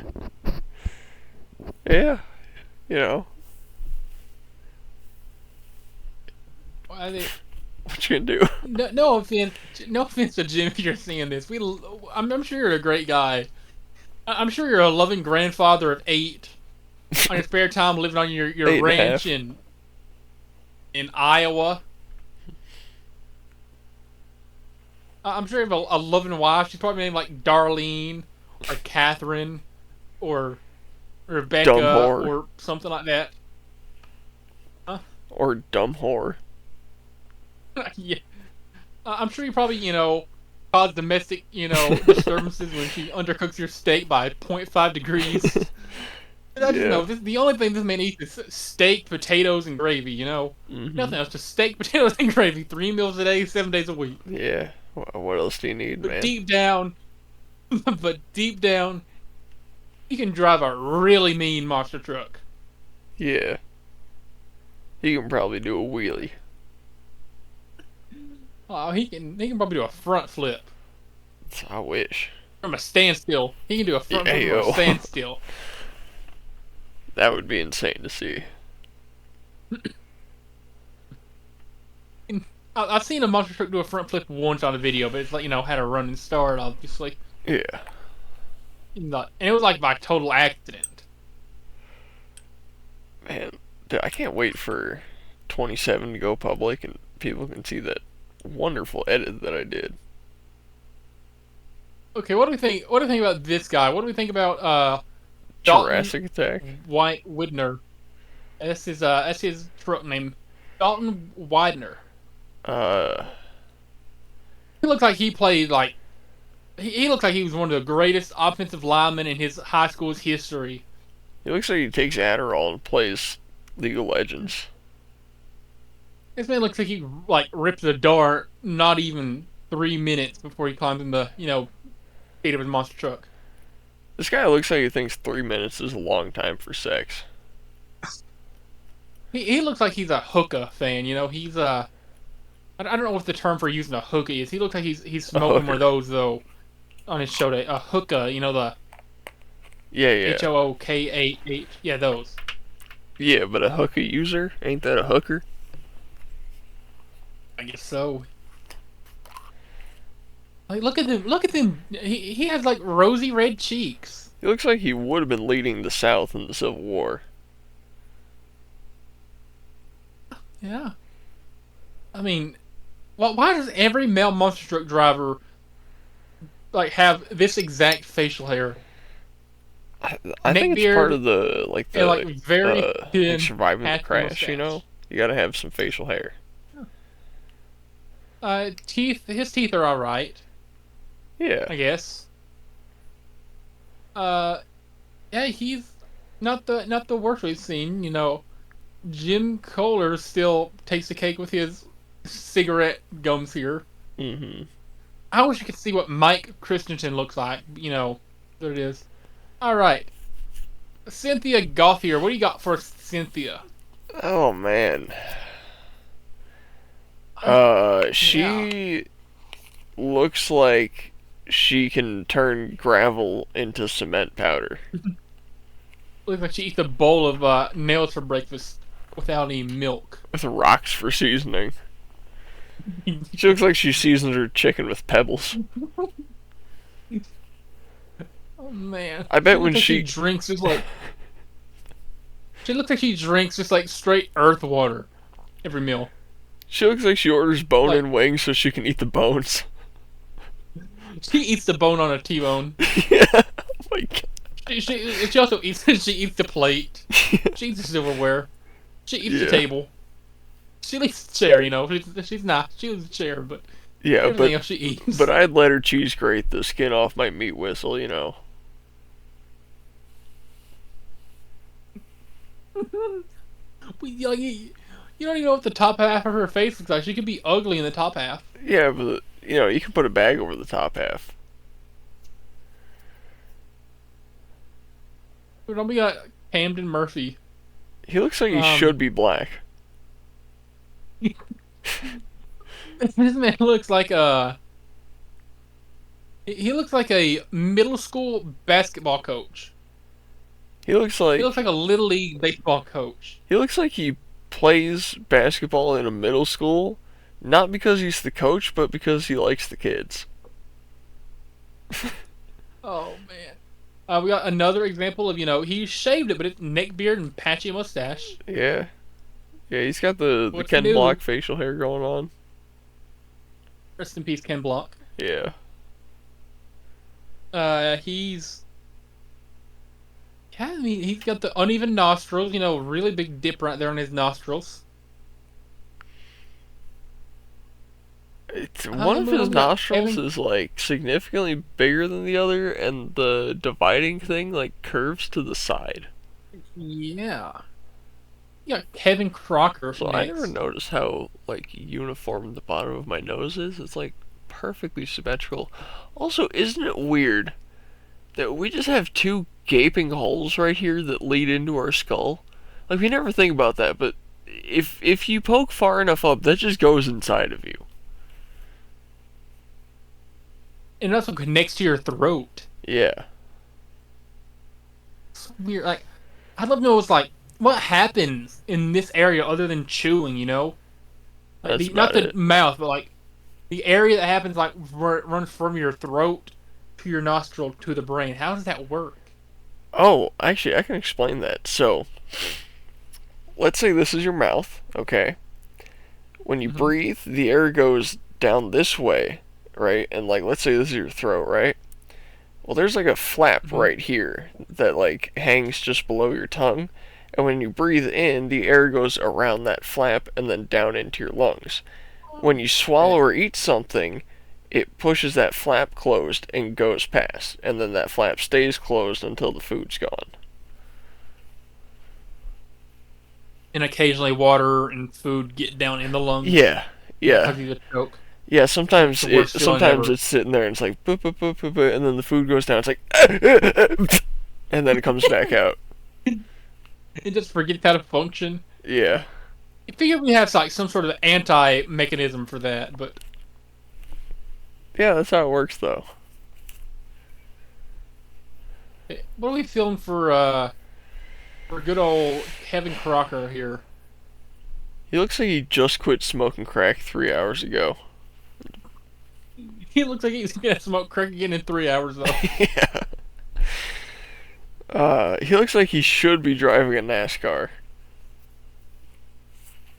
Yeah, you know. What you gonna do? No offense to Jim if you're seeing this. I'm sure you're a great guy. I'm sure you're a loving grandfather of 8 on your spare time living on your 8.5. ranch in Iowa. I'm sure you have a loving wife. She's probably named like Darlene or Catherine or Rebecca Dumb whore. or something like that. Or dumb whore. Yeah. I'm sure you probably, cause domestic, disturbances when she undercooks your steak by 0.5 degrees. I just know the only thing this man eats is steak, potatoes, and gravy. Mm-hmm. Nothing else. Just steak, potatoes, and gravy. 3 meals a day, 7 days a week. Yeah. What else do you need, But man? deep down, he can drive a really mean monster truck. Yeah. He can probably do a wheelie. Oh, he can probably do a front flip I wish. from a standstill. He can do a front flip from Ayo. a standstill. That would be insane to see. I've seen a monster truck do a front flip once on a video, but it's like, had a running start, obviously. Yeah. And it was like by total accident. Man, dude, I can't wait for 27 to go public and people can see that wonderful edit that I did. Okay, what do we think? What do we think about this guy? What do we think about Dalton Jurassic Attack. White Widner? That's his truck name. Dalton Widener. He looks like he played like he looks like he was one of the greatest offensive linemen in his high school's history. He looks like he takes Adderall and plays League of Legends. This man looks like he like rips a dart not even 3 minutes before he climbs in the seat of his monster truck. This guy looks like he thinks 3 minutes is a long time for sex. He looks like he's a hookah fan. He's I don't know what the term for using a hookah is. He looks like he's smoking one of those though on his show day. A hookah, the Yeah. HOOKAH. Yeah, those. Yeah, but a hookah user? Ain't that a hooker? I guess so. Like, look at him. He has like rosy red cheeks. He looks like he would have been leading the South in the Civil War. Yeah. I mean, why does every male monster truck driver like have this exact facial hair? I think it's part of the very thin surviving the patchy crash. mustache. You gotta have some facial hair. His teeth are all right, Yeah. I guess. Yeah, he's not the worst we've seen. Jim Kohler still takes the cake with his cigarette gums here. Mm-hmm. I wish you could see what Mike Christensen looks like. You know, there it is. All right, Cynthia Gauthier. What do you got for Cynthia? Oh man. She looks like she can turn gravel into cement powder. Looks like she eats a bowl of nails for breakfast without any milk. With rocks for seasoning. She looks like she seasons her chicken with pebbles. Oh man! I bet looks when like she drinks just like she looks like she drinks just like straight earth water every meal. She looks like she orders bone-in Like- wings so she can eat the bones. She eats the bone on a T-bone. Yeah. Oh my god. She also eats she eats the plate. She eats the silverware. She eats the Yeah. table. She leaves the chair. You know, she's not. She leaves the chair, but Yeah, everything else she eats. but I'd let her cheese grate the skin off my meat whistle, you know. You don't even know what the top half of her face looks like. She could be ugly in the top half. Yeah, but you know, you can put a bag over the top half. But then we got Camden Murphy. He looks like he should be black. This man looks like a. He looks like a middle school basketball coach. He looks like He looks like a little league baseball coach. he looks like he plays basketball in a middle school, not because he's the coach, but because he likes the kids. Oh man. We got another example of, he shaved it, but it's neck beard and patchy mustache. Yeah. Yeah, he's got the What's Ken new? Block facial hair going on. Rest in peace, Ken Block. Yeah. He's got the uneven nostrils, really big dip right there on his nostrils. One of his bit nostrils Kevin- is like significantly bigger than the other, and the dividing thing like curves to the side. Yeah. You got Kevin Crocker. So I next. never noticed how like uniform the bottom of my nose is. It's like perfectly symmetrical. Also, isn't it weird that we just have two gaping holes right here that lead into our skull? Like we never think about that, but if you poke far enough up, that just goes inside of you. And it also connects to your throat. Yeah. It's weird. Like, I'd love to know what happens in this area other than chewing, Like, That's not about the it. mouth, but like the area that happens, like where it runs from your throat to your nostril to the brain. How does that work? Oh, actually, I can explain that. So, let's say this is your mouth, okay? When you breathe, the air goes down this way, right? And like, let's say this is your throat, right? Well, there's like a flap right here that like hangs just below your tongue. And when you breathe in, the air goes around that flap and then down into your lungs. When you swallow or eat something, it pushes that flap closed and goes past. And then that flap stays closed until the food's gone. And occasionally water and food get down in the lungs. Yeah, yeah. Because of the choke. Yeah, sometimes The worst feeling ever. it's sitting there and it's like boop, boop, boop, boop, boop, and then the food goes down. It's like and then it comes back out. It just forgets how to function. Yeah. I figure we have like some sort of anti-mechanism for that, but Yeah, that's how it works though. what are we feeling for good old Kevin Crocker here? He looks like he just quit smoking crack 3 hours ago. He looks like he's gonna smoke crack again in 3 hours though. Yeah. He looks like he should be driving a NASCAR.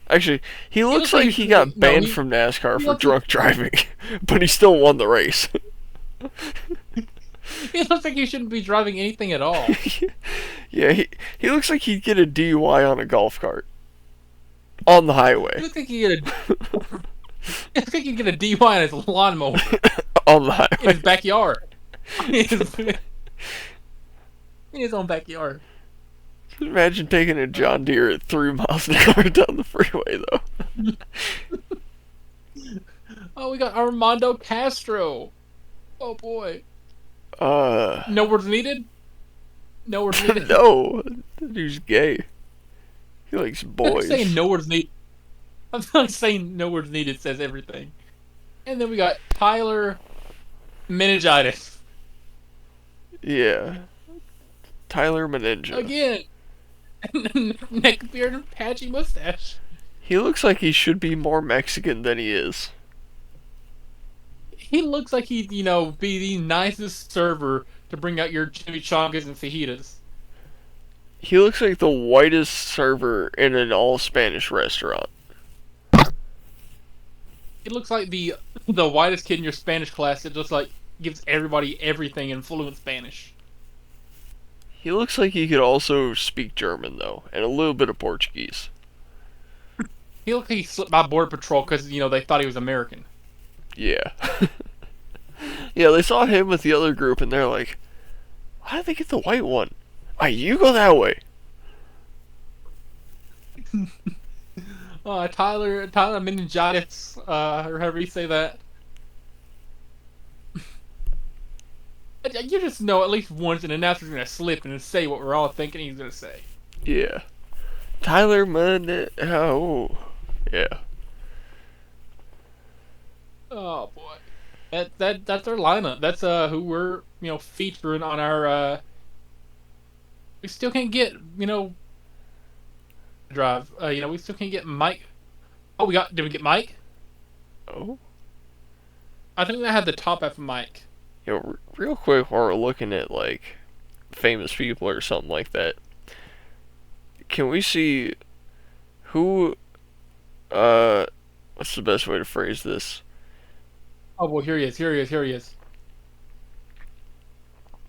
Actually, he looks like he got banned from NASCAR for drunk driving, but he still won the race. He looks like he shouldn't be driving anything at all. Yeah, he looks like he'd get a DUI on a golf cart. On the He highway. looks like he get a DUI on his lawnmower On the in highway. his backyard. In his own backyard. Imagine taking a John Deere at 3 miles an hour down the freeway, though. Oh, Oh, we got Armando Castro. Oh boy. Uh, No words needed. No words needed. no, that dude's gay. He likes I'm not saying boys. no words needed. I'm not saying no words needed says everything. And then we got Tyler Meningitis. Yeah. Tyler Meninja. Again. Neck beard and patchy mustache. He looks like he should be more Mexican than he is. He looks like he'd, be the nicest server to bring out your chimichangas and fajitas. He looks like the whitest server in an all-Spanish restaurant. He looks like the whitest kid in your Spanish class that just gives everybody everything in fluent Spanish. He looks like he could also speak German, though, and a little bit of Portuguese. He looked like he slipped by Border Patrol because, they thought he was American. Yeah. Yeah, they saw him with the other group, and they're like, why did they get the white one? You go that way. Tyler Meningitis, or however you say that. You just know at least once an announcer's going to slip and say what we're all thinking he's going to say. Yeah. Tyler oh. Yeah. Oh boy. That's our lineup. That's who we're, featuring on our we still can't get, drive. We still can't get Mike. Oh, did we get Mike? Oh. I think I had the top half of Mike. Real quick, while we're looking at, famous people or something like that, can we see who, what's the best way to phrase this? Oh, well, here he is.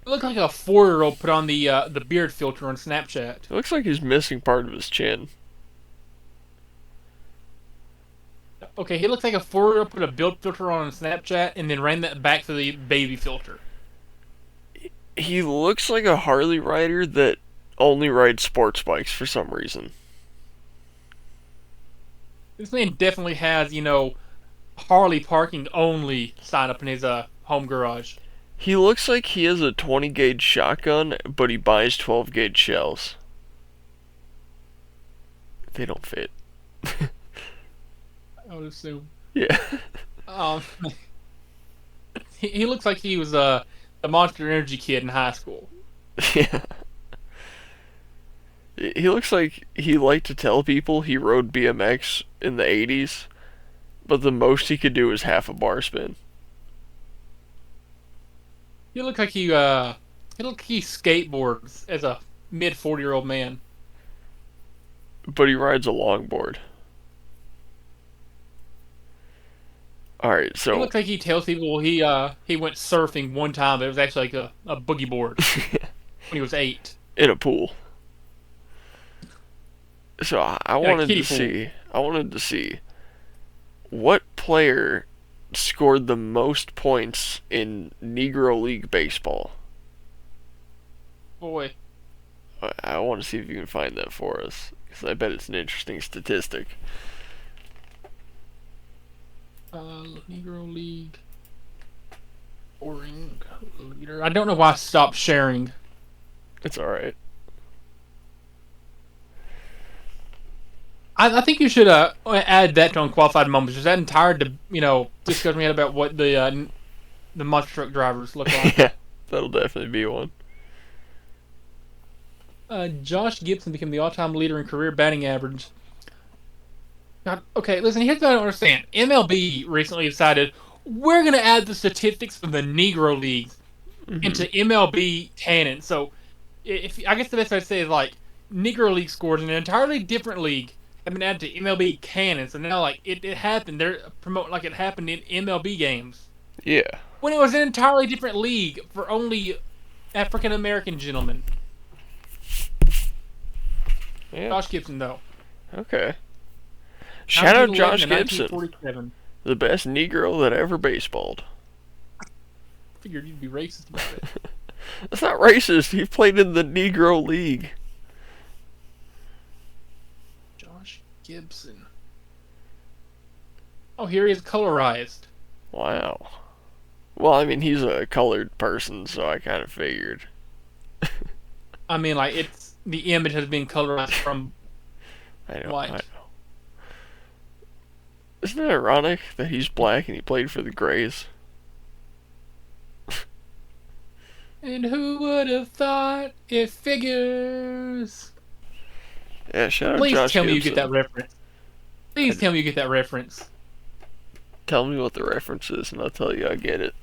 It looked like a 4-year-old put on the beard filter on Snapchat. It looks like he's missing part of his chin. Okay, he looks like a 4-year-old put a beard filter on Snapchat and then ran that back to the baby filter. He looks like a Harley rider that only rides sports bikes for some reason. This man definitely has, Harley parking only sign up in his home garage. He looks like he has a 20 gauge shotgun, but he buys 12 gauge shells. They don't fit. I would assume. Yeah. He looks like he was a Monster Energy kid in high school. Yeah. He looks like he liked to tell people he rode BMX in the 80s, but the most he could do was half a bar spin. He looked like he skateboards as a mid 40-year-old man. But he rides a longboard. Alright, so... He looks like he tells people he went surfing one time, but it was actually like a boogie board when he was 8. In a pool. So I wanted to see what player scored the most points in Negro League baseball. Boy. I want to see if you can find that for us, because I bet it's an interesting statistic. Negro League scoring leader. I don't know why I stopped sharing. It's alright. I think you should add that to Unqualified Moments. Just that entire discussion we had about what the monster truck drivers look like. Yeah, that'll definitely be one. Josh Gibson became the all-time leader in career batting average. God, okay, listen, here's what I don't understand. MLB recently decided we're going to add the statistics from the Negro Leagues into MLB canon. So, I guess the best way to say is Negro League scores in an entirely different league have been added to MLB canon. So now, it happened. They're promoting it happened in MLB games. Yeah. When it was an entirely different league for only African American gentlemen. Yeah. Josh Gibson, though. Okay. Shout out Josh 1947. Gibson, the best Negro that ever baseballed. Figured you'd be racist about it. That's not racist. He played in the Negro League. Josh Gibson. Oh, here he is colorized. Wow. Well, I mean, he's a colored person, so I kind of figured. I mean, like, it's the image has been colorized from I know. white. I know. Isn't it ironic that he's black and he played for the Grays? And who would have thought it figures? Yeah, shout out Please Josh tell me you Gibson. get that reference. Please tell me you get that reference. Tell me what the reference is, and I'll tell you I get it.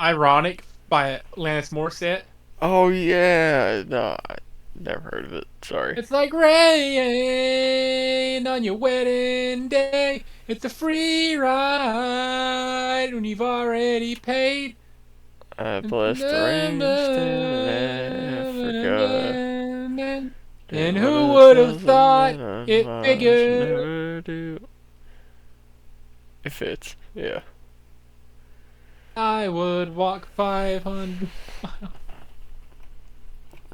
Ironic by Alanis Morissette. Oh yeah, no, I never heard of it. Sorry. It's like rain on your wedding day. It's a free ride when you've already paid. I blessed the rain in Africa. And who would have thought it figured? Never do. It fits, yeah. I would walk 500 miles.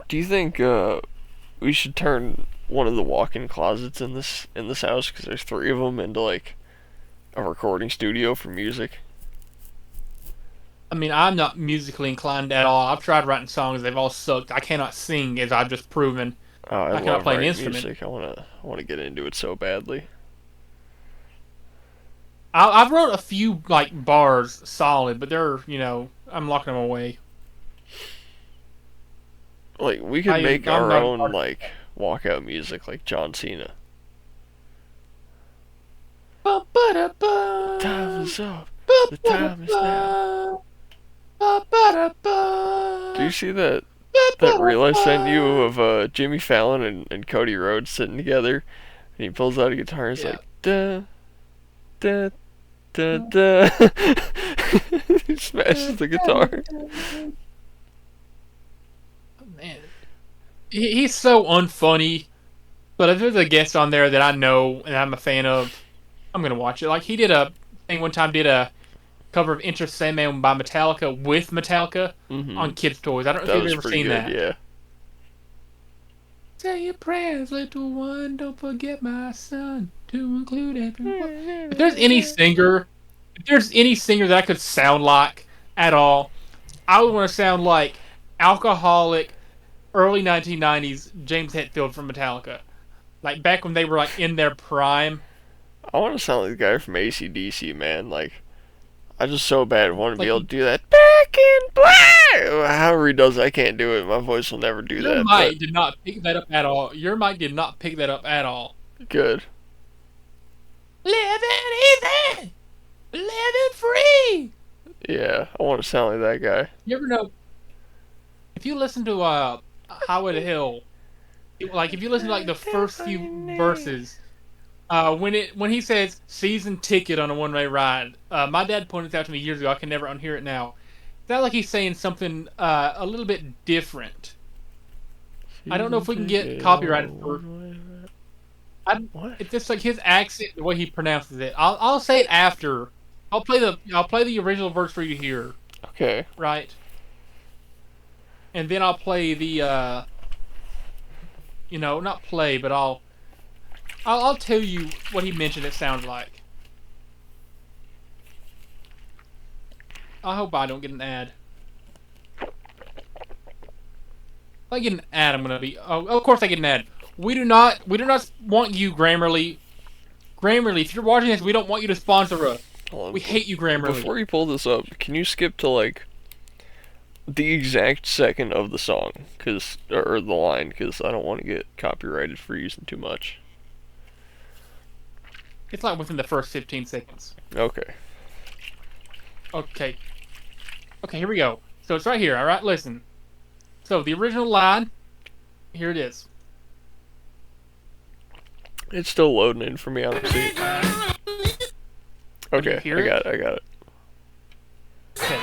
Do you think we should turn one of the walk-in closets in this house, because there's 3 of them, into like a recording studio for music? I mean, I'm not musically inclined at all. I've tried writing songs; they've all sucked. I cannot sing, as I've just proven. Oh, I I cannot love play an writing instrument. music. I wanna get into it so badly. I've wrote a few like bars solid, but they're I'm locking them away. Like, we could make I'm our not own part- like walkout music, like John Cena. Time is up. The time is now. Do you see that reel I sent you of Jimmy Fallon and Cody Rhodes sitting together, and he pulls out a guitar and he's Yeah. like da da da da. He smashes the guitar. Man, he's so unfunny. But if there's a guest on there that I know and I'm a fan of, I'm gonna watch it. Like he did a thing one time, did a cover of Enter Sandman by Metallica with Metallica on Kids Toys. I don't know That if was you've ever pretty seen good, that. yeah. Say your prayers, little one. Don't forget my son to include everyone. If there's any singer that I could sound like at all, I would want to sound like alcoholic, early 1990s James Hetfield from Metallica. Like back when they were like in their prime. I want to sound like the guy from AC/DC, man. Like, I just so bad want to be Like able to do that. Back in black! However he does, I can't do it. My voice will never do Your that. mic did not pick that up at all. Your mic did not pick that up at all. But good. Living easy! Living free! Yeah, I want to sound like that guy. You ever know, if you listen to Highway to Hell, like if you listen to like the first few verses, when he says season ticket on a one-way ride, my dad pointed out to me years ago. I can never unhear it now. It's not like he's saying something a little bit different. I don't know if we can get copyrighted for. What? It's just like his accent, the way he pronounces it. I'll say it after. I'll play the original verse for you to hear, Okay. right? And then I'll play the not play, but I'll tell you what he mentioned it sounds like. I hope I don't get an ad. If I get an ad, I'm gonna be. Oh, of course I get an ad. We do not want you, Grammarly. Grammarly, if you're watching this, we don't want you to sponsor us. Hold on. We hate you, Grammarly. Before you pull this up, can you skip to like the exact second of the song, or the line, because I don't want to get copyrighted for using too much. It's like within the first 15 seconds. Okay. Okay, here we go. So it's right here, alright? Listen. So the original line, here it is. It's still loading in for me. I don't see it. Okay, hear I got it. Okay.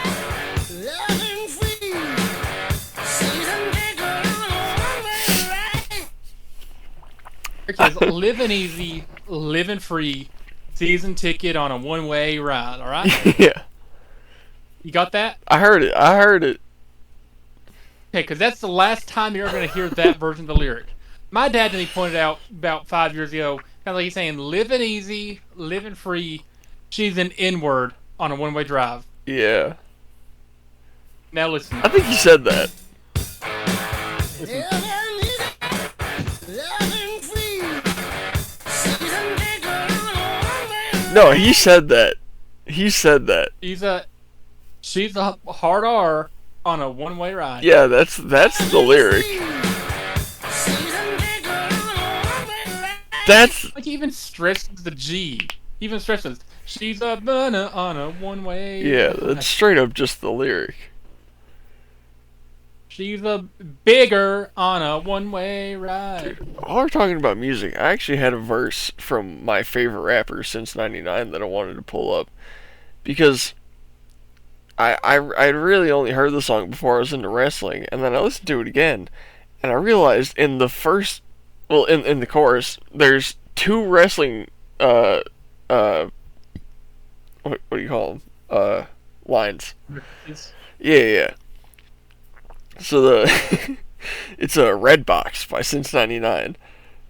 It says, living easy, living free, season ticket on a one-way ride, alright? Yeah. You got that? I heard it. Okay, because that's the last time you're ever going to hear that version of the lyric. My dad, and he pointed out about 5 years ago, kind of like he's saying, living easy, living free, She's an N-word on a one-way drive. Yeah. Now listen. I think you said that. Listen. No, he said that. He said that. She's a hard R on a one-way ride. Yeah, that's the lyric. That's Like, he even stresses the G. He even stresses, she's a burner on a one-way. yeah, that's straight up just the lyric. She's a bigger on a one-way ride. While we're talking about music, I actually had a verse from my favorite rapper since '99 that I wanted to pull up because I really only heard the song before I was into wrestling, and then I listened to it again, and I realized in the first, well, in the chorus, there's two wrestling what do you call them? Lines. Yeah. So the it's a Red Box by Since '99.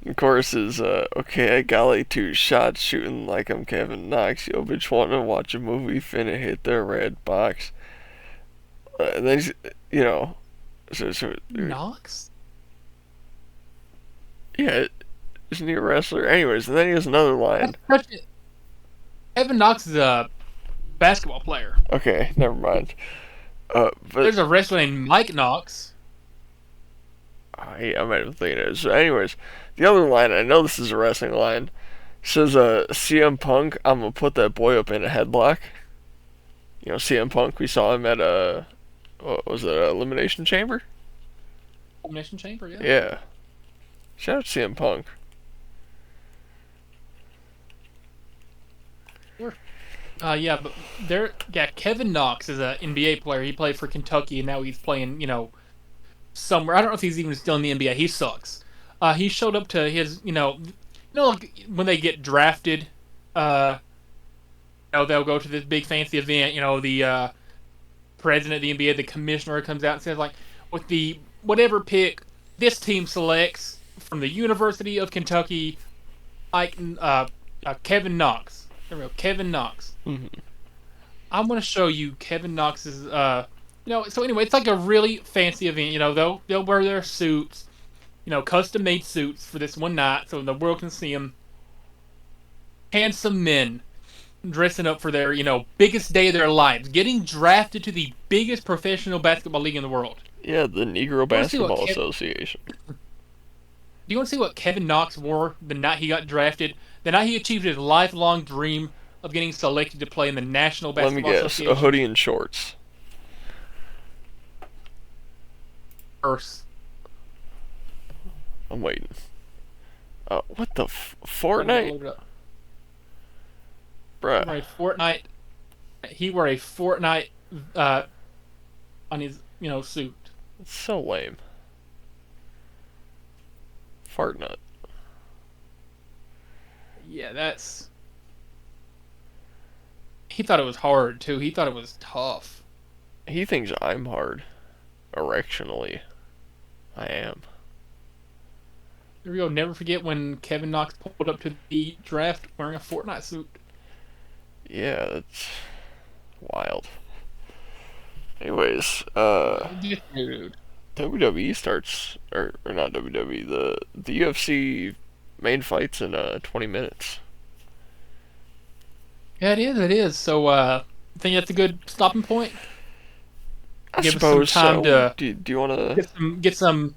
The chorus is okay, I got like 2 shots shooting like I'm Kevin Knox. Yo, bitch, wanna watch a movie? Finna hit the red box. And then you know, so Knox? yeah, isn't he a wrestler? Anyways, and then he has another line. Kevin Knox is a basketball player. Okay, never mind. But There's a wrestler named Mike Knox. I might have thinking it. So, anyways, the other line, I know this is a wrestling line, says, CM Punk, I'm gonna put that boy up in a headlock. You know, CM Punk, we saw him at what was it, Elimination Chamber? Elimination Chamber, yeah. Yeah. Shout out to CM Punk. Yeah, but Kevin Knox is an NBA player. He played for Kentucky, and now he's playing, somewhere. I don't know if he's even still in the NBA. He sucks. He showed up to his, like when they get drafted, they'll go to this big fancy event. The president of the NBA, the commissioner, comes out and says, like, with the whatever pick this team selects from the University of Kentucky, Kevin Knox. There we go, Kevin Knox. Mm-hmm. I'm going to show you Kevin Knox's, so anyway, it's like a really fancy event, they'll wear their suits, custom-made suits for this one night so the world can see them. Handsome men dressing up for their, biggest day of their lives, getting drafted to the biggest professional basketball league in the world. Yeah, the Negro Basketball Association. Do you want to see what Kevin Knox wore the night he got drafted? The night he achieved his lifelong dream of getting selected to play in the National Basketball Association? Let me guess, a hoodie and shorts. Earth. I'm waiting. What the Fortnite? Bruh. He wore a Fortnite on his, suit. It's so lame. Fart nut. Yeah, that's... He thought it was hard, too. He thought it was tough. He thinks I'm hard. Erectionally. I am. There we go. Never forget when Kevin Knox pulled up to the draft wearing a Fortnite suit. Yeah, that's wild. Anyways, WWE starts, or not WWE, the UFC main fight's in 20 minutes. Yeah, it is. So, I think that's a good stopping point. I Give suppose us some time so. to Do you want to get some?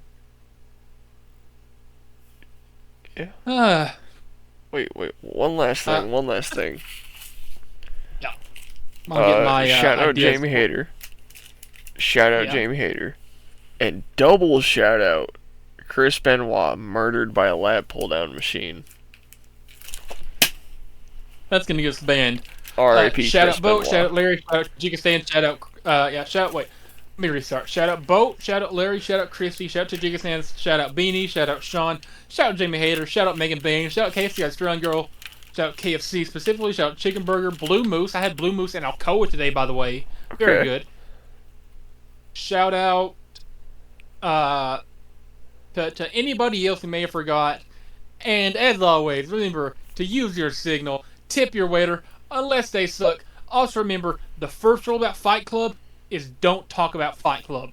Yeah. Wait. One last thing. Yeah. I'll get my shout out ideas. Jamie Hayter. Shout out Jamie Hayter. And double shout out Chris Benoit, murdered by a lat pull down machine. That's gonna get us banned. R.I.P. Shout Chris out Bo, Benoit. shout out Larry, shout out Jigastan, shout out wait. Let me restart. Shout out Bo, shout out Larry, shout out Christy, shout out to Jigastan, shout out Beanie, shout out Sean, shout out Jamie Hayter, shout out Megan Bain, shout out KFC Australian Girl, shout out KFC specifically, shout out Chicken Burger, Blue Moose. I had Blue Moose and Alcoa today, by the way. Very good. Shout out to anybody else who may have forgot. And as always, remember to use your signal, tip your waiter, unless they suck. Also remember, the first rule about Fight Club is don't talk about Fight Club.